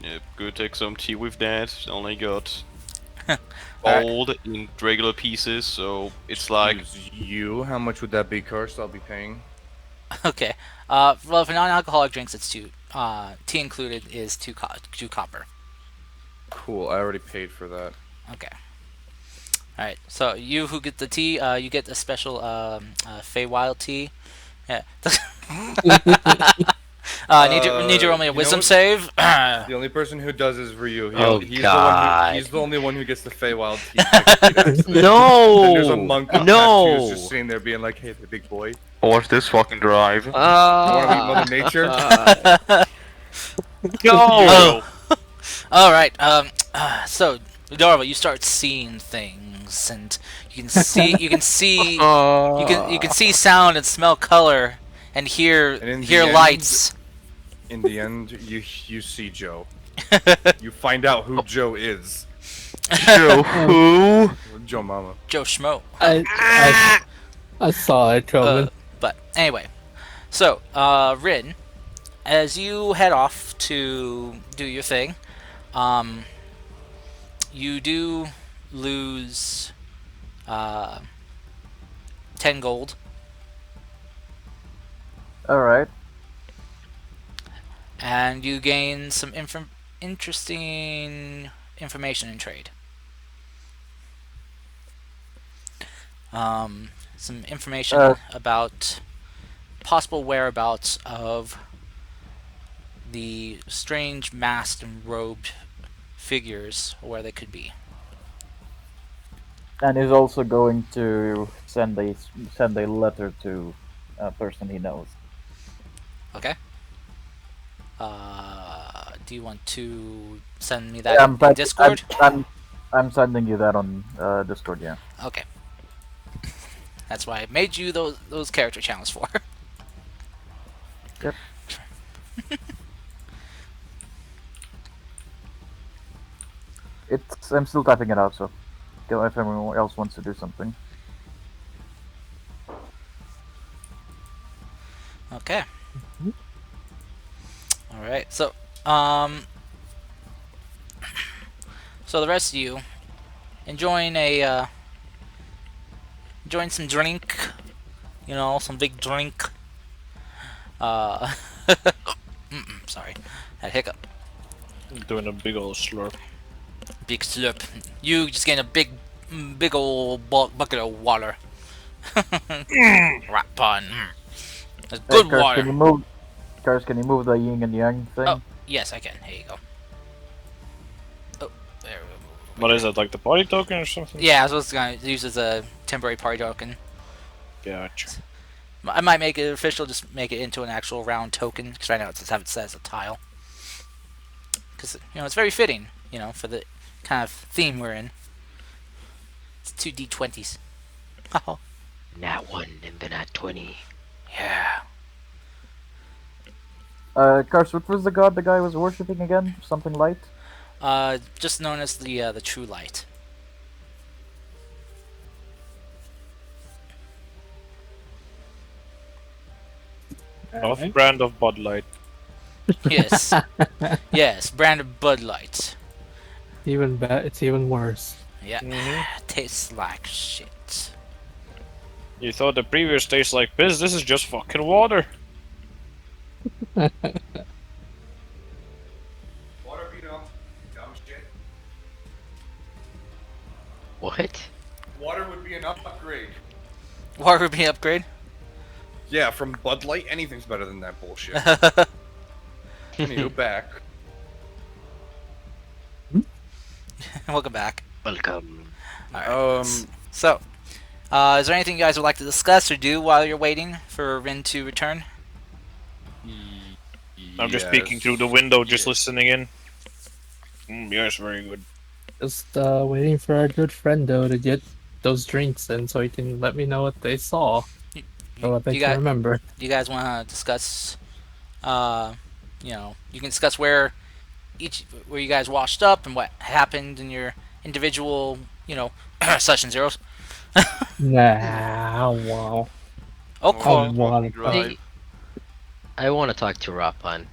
Yeah, go take some tea with that. Only got Alright. old in regular pieces, so it's like Excuse you, how much would that be, Karst? I'll be paying. Okay. Well, for non-alcoholic drinks, it's 2. Tea included is 2 copper. Cool, I already paid for that. Okay. All right. So you who get the tea, you get a special Feywild tea. Yeah. Need to roll me a you know wisdom what? save. The only person who does is Ryu. Oh, he's God. he's the only one who gets the Feywild tea. No! And there's a monk with No! tattoos just sitting there being like, hey, the big boy. Watch this fucking drive. You wanna meet Mother Nature? No! All right. So Darva, you start seeing things, and you can see you can see sound and smell color and hear And in the hear end- lights. In the end, you see Joe. You find out who Joe is. Joe who? Joe Mama. Joe Schmo. I saw it coming. But anyway, so Rin, as you head off to do your thing, you do lose 10 gold, Alright. and you gain some interesting information in trade. Some information about possible whereabouts of the strange masked and robed figures, where they could be. And he's also going to send a letter to a person he knows. Okay. Do you want to send me that Yeah, in Discord? I'm sending you that on Discord. Yeah. Okay. That's why I made you those character channels for. Yep. I'm still typing it out, so go if anyone else wants to do something. Okay. All right. So the rest of you enjoying some drink, some big drink. Sorry, had a hiccup. Doing a big old slurp. Big slurp. You just getting a big old bucket of water. Rat pun. That's good Kars, water. can you move the yin and yang thing? Oh, yes, I can. Here you go. Oh, there we go. What is that, like the party token or something? Yeah, I was going to use as a temporary party token. Gotcha. I might make it official, just make it into an actual round token, because right now it says a tile. Because, it's very fitting, for the kind of theme we're in. It's 2 D20s. Oh. Nat 1 and then nat 20. Yeah. Kars, what was the god the guy was worshipping again? Something light? Just known as the True Light. Off brand of Bud Light. Yes. Yes, brand of Bud Light. It's even worse. Yeah. Mhm. Tastes like shit. You thought the previous tastes like piss? This is just fucking water. Water beat up, dumb shit. What? Water would be an upgrade. Water would be an upgrade? Yeah, from Bud Light, anything's better than that bullshit. Anywho, back. Welcome back. Welcome. Alright. So, is there anything you guys would like to discuss or do while you're waiting for Rin to return? I'm just peeking through the window, just listening in. Yes, very good. Just waiting for our good friend though to get those drinks in, so he can let me know what they saw or what they can remember. Do you guys want to discuss? You can discuss where you guys washed up and what happened in your individual, session zeros. Nah, wow. Okay. I want to talk to Rapan.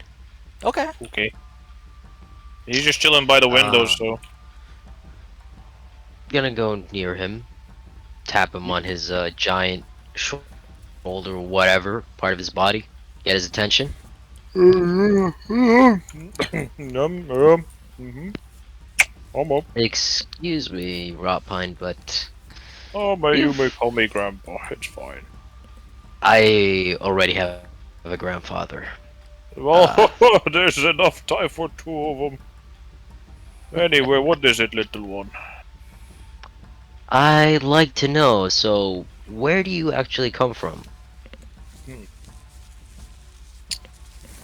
Okay. Okay. He's just chilling by the window, so. Gonna go near him, tap him on his giant shoulder or whatever part of his body, get his attention. I'm up. Excuse me, Rotpine, but Oh, you may call me Grandpa. It's fine. I already have a grandfather. Well, there's enough time for 2 of them. Anyway, what is it, little one? I'd like to know, so where do you actually come from?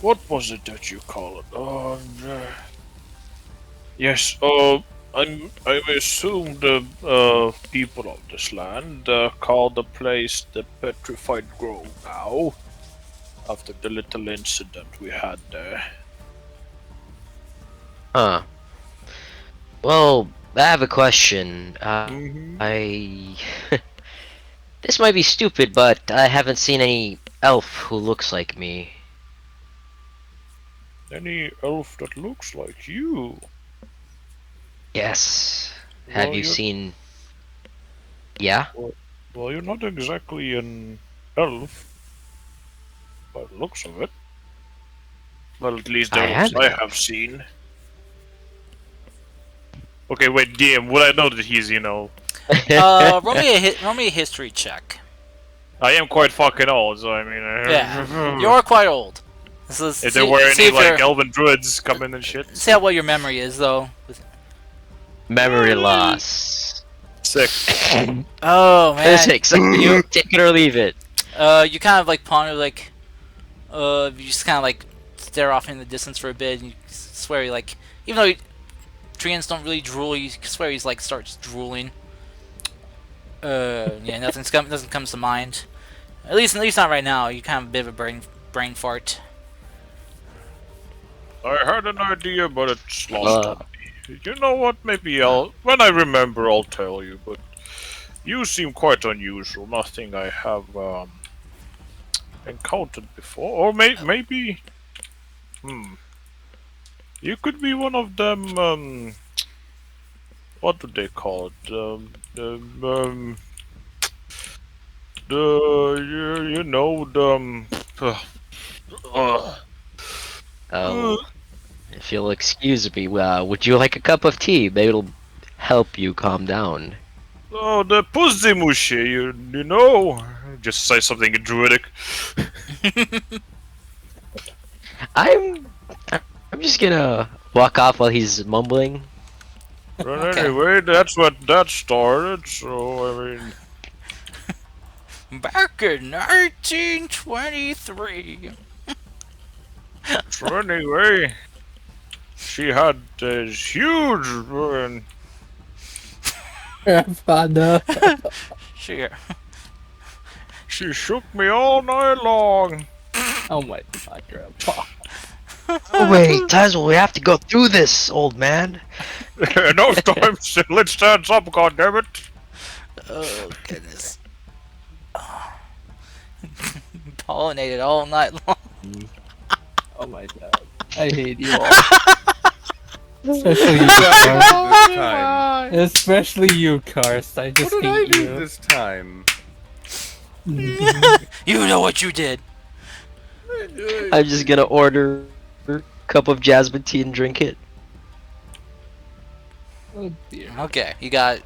What was it that you call it? Yes, I assume the people of this land call the place the Petrified Grove now, after the little incident we had there. Huh. Well, I have a question. Mhm. I this might be stupid, but I haven't seen any elf who looks like me. Any elf that looks like you? Yes. Have Well, you you're seen? Yeah. well, you're not exactly an elf by the looks of it. Well, at least the I elves am an I have elf. seen. Okay, wait, DM. Would I know that he's, you know? Roll me a history check. I am quite fucking old, so I mean. Yeah, you're quite old. So If there were see any if like your elven druids coming and shit. see how well your memory is though. Memory loss. 6. Oh man, 6. you Take it or leave it. you kind of like ponder like you just kind of like stare off in the distance for a bit, and you swear you like even though treants don't really drool, you swear he's like starts drooling. Yeah, nothing comes to mind. At least not right now. You kind of a bit of a brain fart. I had an idea, but it's lost Uh, on me. You know what? Maybe when I remember, I'll tell you. But you seem quite unusual. Nothing I have encountered before, or maybe. Hmm. You could be one of them. What do they call it? You know the uh, oh, if you'll excuse me, would you like a cup of tea? Maybe it'll help you calm down. oh, the Puzimushi, you know? Just say something druidic. I'm I'm just gonna walk off while he's mumbling. But Okay. anyway, that's what that started, so I mean. Back in 1923. So anyway, she had this huge. Grandfather. Sure. She shook me all night long. Oh my god, Grandpa. Oh wait, Tazwell, we have to go through this, old man. No time, let's stand up, goddammit. Oh goodness. Pollinated all night long. Oh my god. I hate you all. Especially you, What did I Karst. do this time? Especially you, Karst. I What just did I hate do you. this time? You know what you did. I'm just gonna order a cup of jasmine tea and drink it. Oh dear. Okay, you got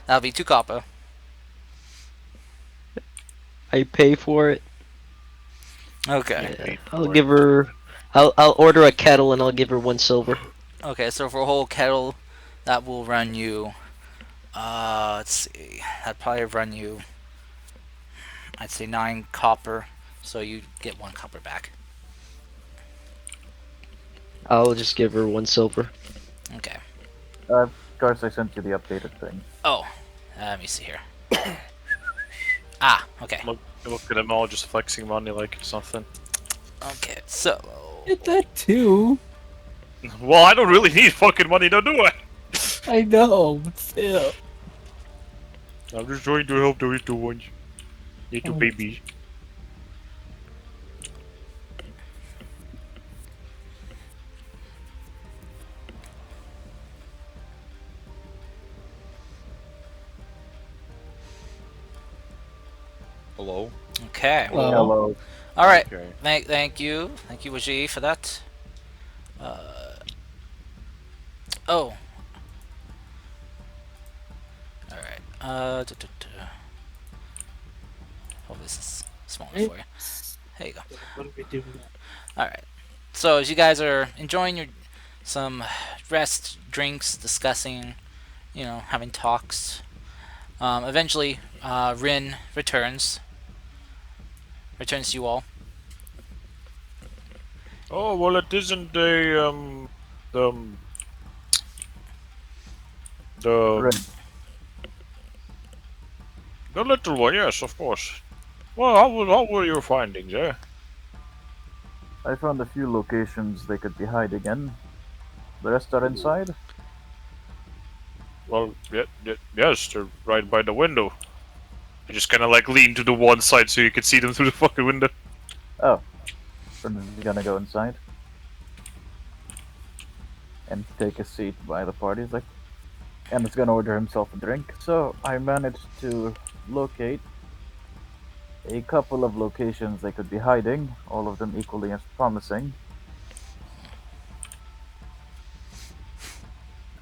that'll be 2 copper. I pay for it. Okay. Yeah, I'll give her. I'll order a kettle and I'll give her 1 silver. Okay, so for a whole kettle, that will run you. Let's see. That'd probably run you. I'd say 9 copper. So you get 1 copper back. I'll just give her 1 silver. Okay. Of course, I sent you the updated thing. Oh, let me see here. Ah, okay. Look at them all just flexing money like it's nothing. Okay, so. Get that too. Well, I don't really need fucking money, though, do I? I know, but still. I'm just trying to help the little ones. Little babies. Hello? Okay. Hello. Hello. All right. Okay. Thank you, Waji, for that. Oh. All right. Oh, this is small for you. There you go. What are we doing? All right. So as you guys are enjoying your some rest, drinks, discussing, having talks, eventually Rin returns to you all. Oh, well, it isn't a, Rin. the little one, yes, of course. Well, how were your findings, eh? I found a few locations they could be hiding in. The rest are inside. Well, yes, they're right by the window. I just kind of like lean to the one side so you can see them through the fucking window. Oh, Brendan's gonna go inside and take a seat by the party. He's like, and is gonna order himself a drink. So I managed to locate a couple of locations they could be hiding, all of them equally as promising.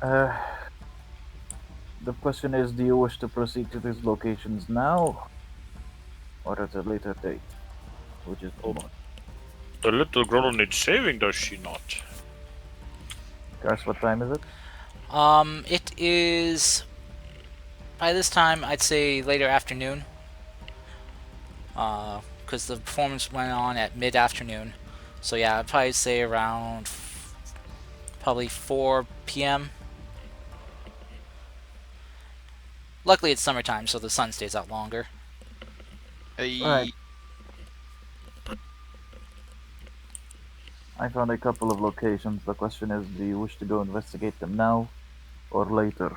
Uh, the question is, do you wish to proceed to these locations now, or at a later date? Which is tomorrow. The little girl needs saving, does she not? Guys, what time is it? It is by this time I'd say later afternoon. Because the performance went on at mid-afternoon. So yeah, I'd probably say around probably 4 p.m. Luckily it's summertime, so the sun stays out longer. Right. I found a couple of locations. The question is, do you wish to go investigate them now or later?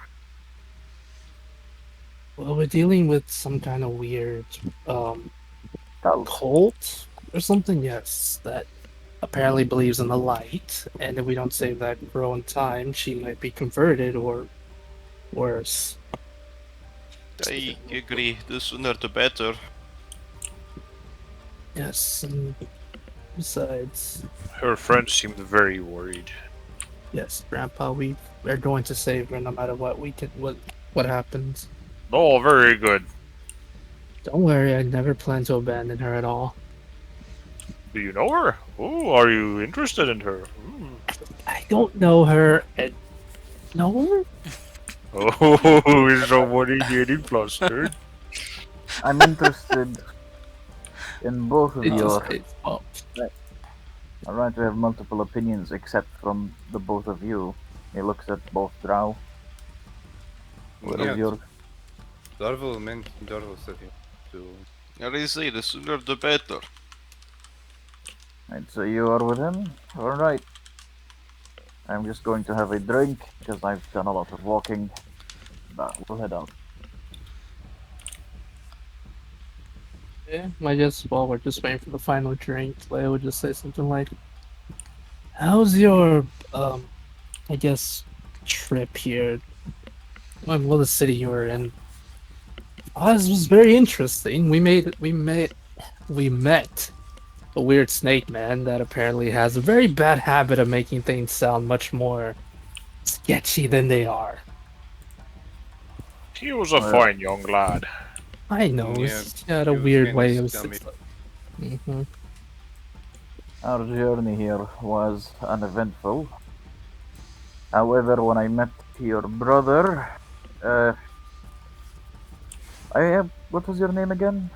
Well, we're dealing with some kind of weird Cult. cult or something, yes, that apparently believes in the light, and if we don't save that girl in time, she might be converted or worse. I agree. The sooner the better. Yes, and besides, Her friends seemed very worried. yes, Grandpa, we are going to save her no matter what what happens. Oh, very good. Don't worry, I never plan to abandon her at all. Do you know her? Oh, are you interested in her? Hmm. I don't know her. And know her? Oh, is somebody getting flustered? I'm interested in both of your. Alright, we have multiple opinions except from the both of you. He looks at both Drow. What is your. Darvel said he to. I say the sooner the better. Right, so you are with him? Alright. I'm just going to have a drink because I've done a lot of walking. But we'll head out. Yeah, I guess while we're just waiting for the final drink, Leia would just say something like, "How's your, I guess, trip here? Well, the city you were in. Oz was very interesting. We met a weird snake man that apparently has a very bad habit of making things sound much more sketchy than they are. He was a fine young lad. I know, Yeah, he's got a he was weird kinda way of... scummy. Our journey here was uneventful. However, when I met your brother, what was your name again?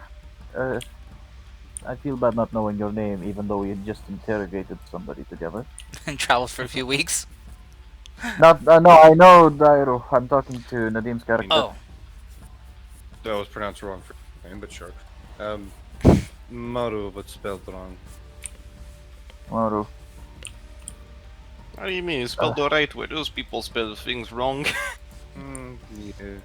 I feel bad not knowing your name, even though we had just interrogated somebody together. And travels for a few weeks. No, I know Dairo. I'm talking to Nadim's character. Oh, That was pronounced wrong for name, but sure. Maru, but spelled wrong. Maru. What do you mean? It's spelled the right way. Those people spell things wrong. Yeah.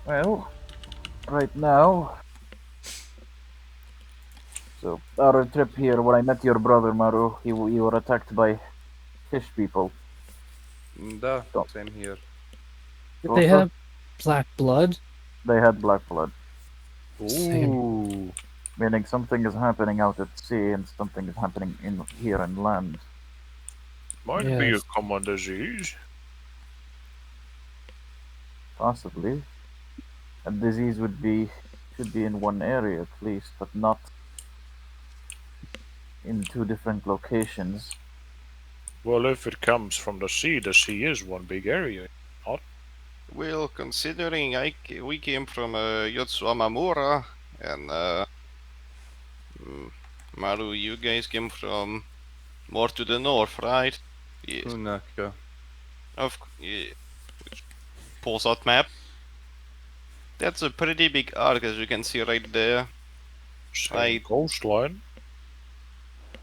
Well, right now. So, our trip here, when I met your brother Maru, you were attacked by fish people. Da, same here. Did they have black blood? They had black blood. Same. Ooh. Meaning something is happening out at sea and something is happening in here in land. Might be a Yes. common disease. Possibly. A disease should be in one area at least, but not in two different locations. Well, if it comes from the sea is one big area. Well, considering we came from Yotsuamamura, and Maru, you guys came from more to the north, right? Yes. Hunaka. Yeah. Which pulls out map. That's a pretty big arc, as you can see right there. Same coastline.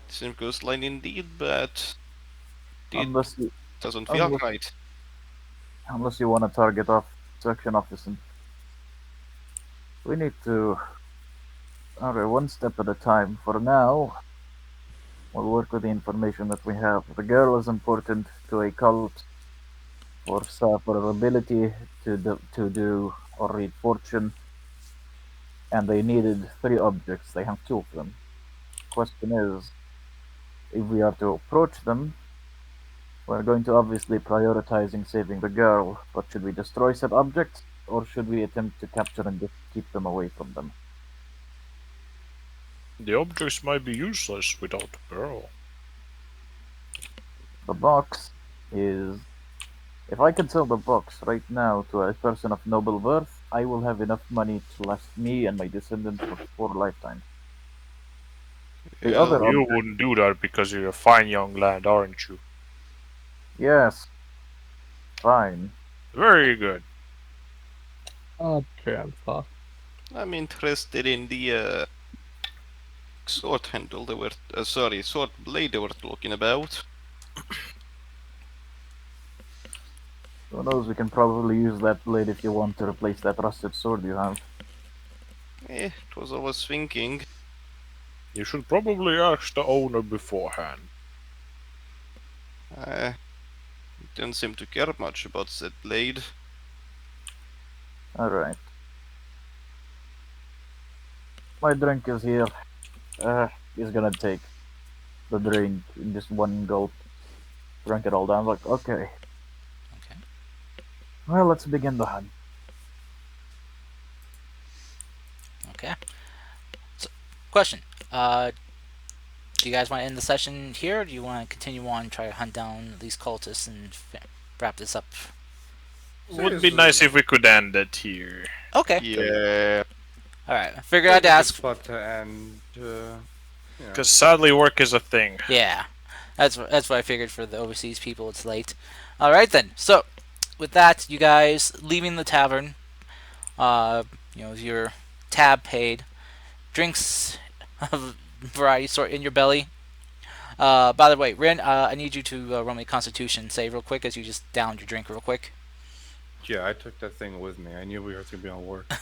Same coastline indeed, but On the sea, Doesn't feel Unless, right. unless you want to target off section office, and we need to. Alright, one step at a time. For now, we'll work with the information that we have. The girl is important to a cult for her ability to do or read fortune, and they needed 3 objects. They have 2 of them. Question is, if we are to approach them, we're going to obviously prioritizing saving the girl, but should we destroy said objects, or should we attempt to capture and just keep them away from them? The objects might be useless without the girl. The box is. If I can sell the box right now to a person of noble worth, I will have enough money to last me and my descendants for 4 lifetimes. The Well, other You object, wouldn't do that because you're a fine young lad, aren't you? yes, fine. Very good. Oh, grandpa. I'm interested in the sword handle they were. Sorry, sword blade they were talking about. Who knows, we can probably use that blade if you want to replace that rusted sword you have. It was I was thinking. You should probably ask the owner beforehand. I didn't seem to care much about that blade. Alright. My drink is here. He's gonna take the drink in just one gulp. Drink it all down. Like, okay. Okay. Well, let's begin the hunt. Okay. So, question. Do you guys want to end the session here, or do you want to continue on and try to hunt down these cultists and wrap this up? Would be nice if we could end it here. Okay. Yeah. Alright. I figured I'd ask. Spot to end. Because sadly, work is a thing. Yeah. That's what I figured for the overseas people. It's late. Alright then. So, with that, you guys leaving the tavern. Your tab paid. Drinks of variety sort in your belly. By the way, Rin, I need you to roll me a Constitution save real quick as you just downed your drink real quick. Yeah, I took that thing with me. I knew we were gonna be on work.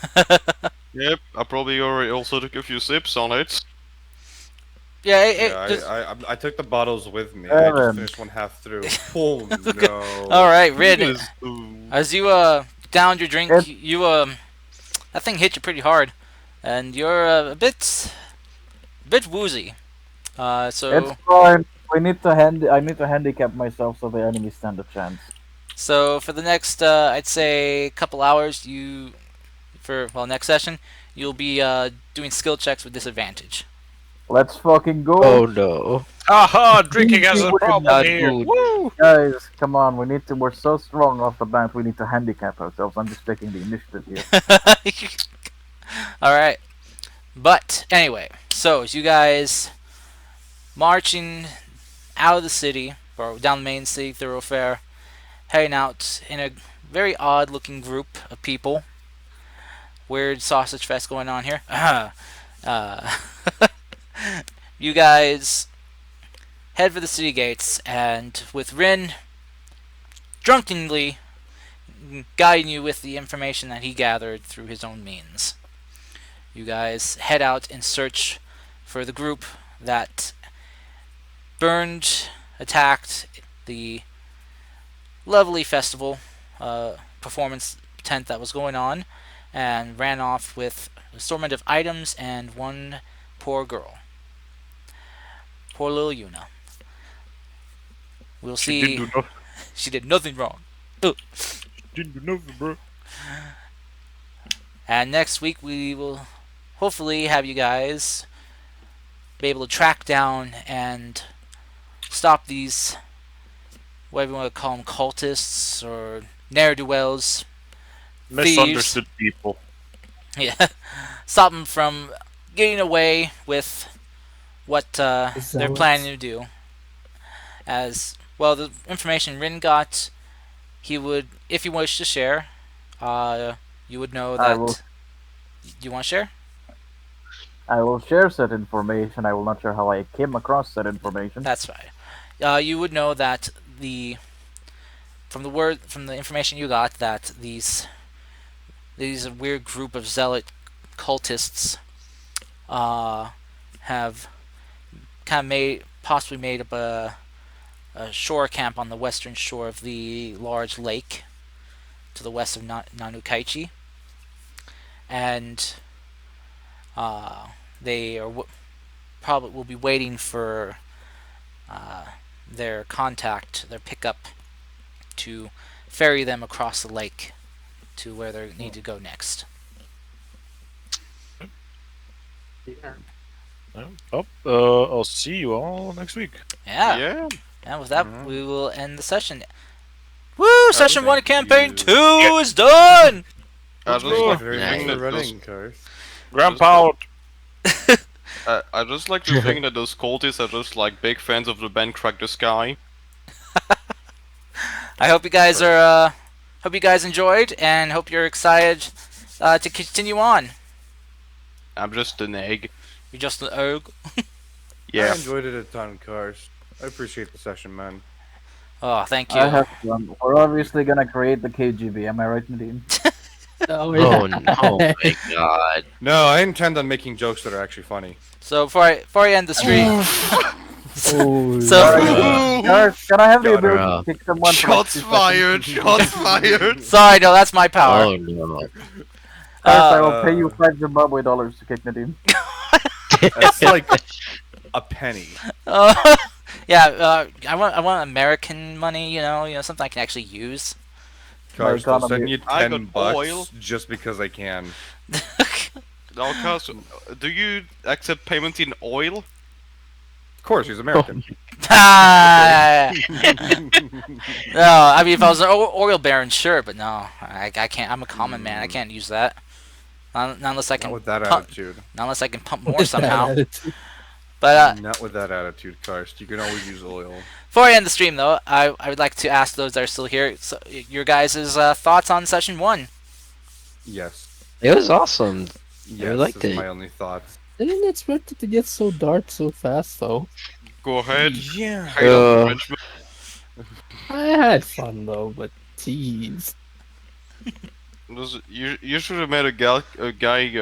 Yep, I probably already also took a few sips on it. Yeah, I took the bottles with me. I Evan. just finished one half through. Oh no! all right, Rin. Yes, As you downed your drink, It- you that thing hit you pretty hard, and you're a bit woozy. It's fine. I need to handicap myself so the enemies stand a chance. So for the next, I'd say, couple hours, next session, you'll be doing skill checks with disadvantage. Let's fucking go. Oh no. Haha, drinking has a Not problem here. good. Woo! Guys, come on, we're so strong off the bat, we need to handicap ourselves. I'm just taking the initiative here. All right, but anyway, so as you guys marching out of the city or down the main city thoroughfare, heading out in a very odd-looking group of people. Weird sausage fest going on here. You guys head for the city gates, and with Rin drunkenly guiding you with the information that he gathered through his own means, you guys head out in search for the group that attacked the lovely festival performance tent that was going on, and ran off with an assortment of items and one poor girl. Poor little Yuna. We'll She see. didn't do nothing. She did nothing wrong. Ugh. Didn't do nothing, bro. And next week we will hopefully have you guys be able to track down and stop these, whatever you want to call them, cultists or ne'er-do-wells. Misunderstood people. Yeah, stop them from getting away with what they're Zealots. planning to do. As well, the information Rin got, he would, if you wish to share, you would know I that. will. You want to share? I will share said information. I will not share how I came across said information. That's right. You would know that from the information you got, that these weird group of zealot cultists have kind of possibly made up a shore camp on the western shore of the large lake to the west of Nanukaichi, and they are probably will be waiting for their pickup, to ferry them across the lake to where they need to go next. Yeah. I'll see you all next week. Yeah. Yeah. And with that, we will end the session. Woo! Session 1 of thank Campaign you. 2 is done! I just go. like Very to much think for that running, Karth. Grandpa out. I just like to think that those cultists are just like big fans of the band Crack the Sky. I hope you guys enjoyed, and hope you're excited to continue on. I'm just an egg. You're just an egg. I Yeah. enjoyed it a ton, Karth. I appreciate the session, man. Oh, thank you. I have fun. We're obviously gonna create the KGB, am I right, Nadine? Oh, Oh no, my god. No, I intend on making jokes that are actually funny. So before I end the stream, Oh, so Garth, can I have the Shut ability up. to kick someone for like Shots 2 seconds? fired! Shots fired! sorry, no, that's my power. Oh no. Garth, I will Uh, pay you $5 Zimbabwe to kick Nadine. That's like a penny. Yeah, I want American money, you know, something I can actually use. Karth, I'll economy. send you I 10 got bucks oil. just because I can. Now, Cos, do you accept payment in oil? Of course, he's American. Ah! No, I mean, if I was an oil baron, sure, but no, I can't. I'm a common man. I can't use that. Not unless I Not can with that pump, attitude. not unless I can pump more somehow. attitude. But Not with that attitude, Karst. You can always use oil. before I end the stream, though, I would like to ask those that are still here, your guys' thoughts on session 1. Yes. It was awesome. Yes, liked that's it. my only thoughts. I didn't expect it to get so dark so fast, though. Go ahead. Yeah. Hate on Frenchman. I had fun though, but jeez. You should have met a guy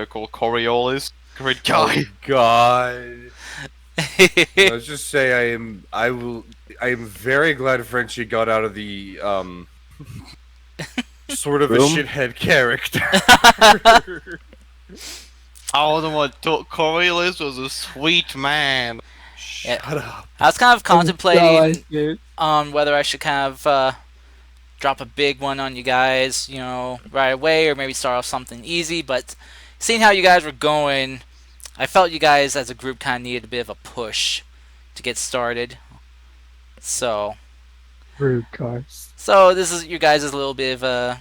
called Coriolis. Great guy. Oh, God. Let's just say I am very glad Frenchie got out of the sort of a Room? shithead character. Oh, the one Coriolis was a sweet man. Shut up. I was kind of contemplating Oh, on whether I should kind of drop a big one on you guys, right away, or maybe start off something easy. But seeing how you guys were going, I felt you guys as a group kind of needed a bit of a push to get started. So rude cars. this is you guys' a little bit of a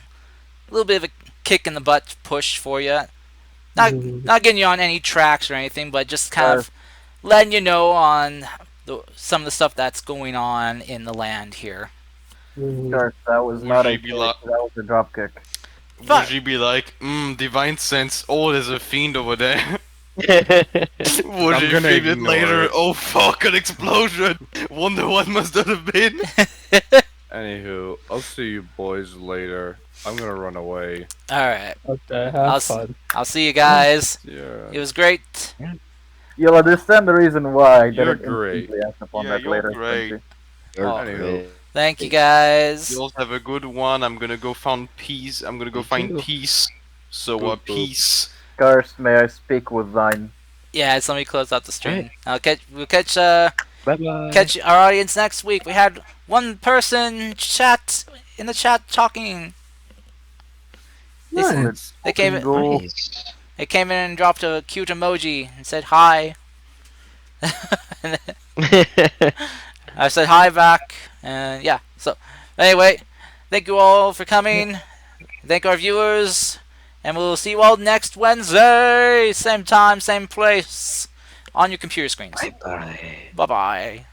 kick in the butt push for you. Not getting you on any tracks or anything, but just kind of letting you know on some of the stuff that's going on in the land here. Garth, that was not a you kick, be that like- was a drop kick. Fuck. Would she be like, divine sense, oh, there's a fiend over there. Would I'm you gonna feel it ignore later? it. Oh fuck, an explosion! Wonder what must that have been? Anywho, I'll see you boys later. I'm gonna run away. Alright, Okay, I'll have fun. I'll see you guys. Yeah. It was great. You'll understand the reason why I You're didn't great. instantly act upon Yeah, that you're later. great. Frenchie. Anywho. Thank you guys. You all have a good one. I'm gonna go find peace. I'm gonna go find peace. So, Boop, boop. peace. Garth, may I speak with thine? Yeah, let me close out the stream. We'll catch Bye-bye. catch our audience next week. We had one person chat in the chat talking. Nice. They came in, Go. Nice. they came in and dropped a cute emoji and said hi. And then I said hi back, and yeah. So anyway, thank you all for coming. Thank our viewers, and we'll see you all next Wednesday, same time, same place, on your computer screens. Bye. Bye bye.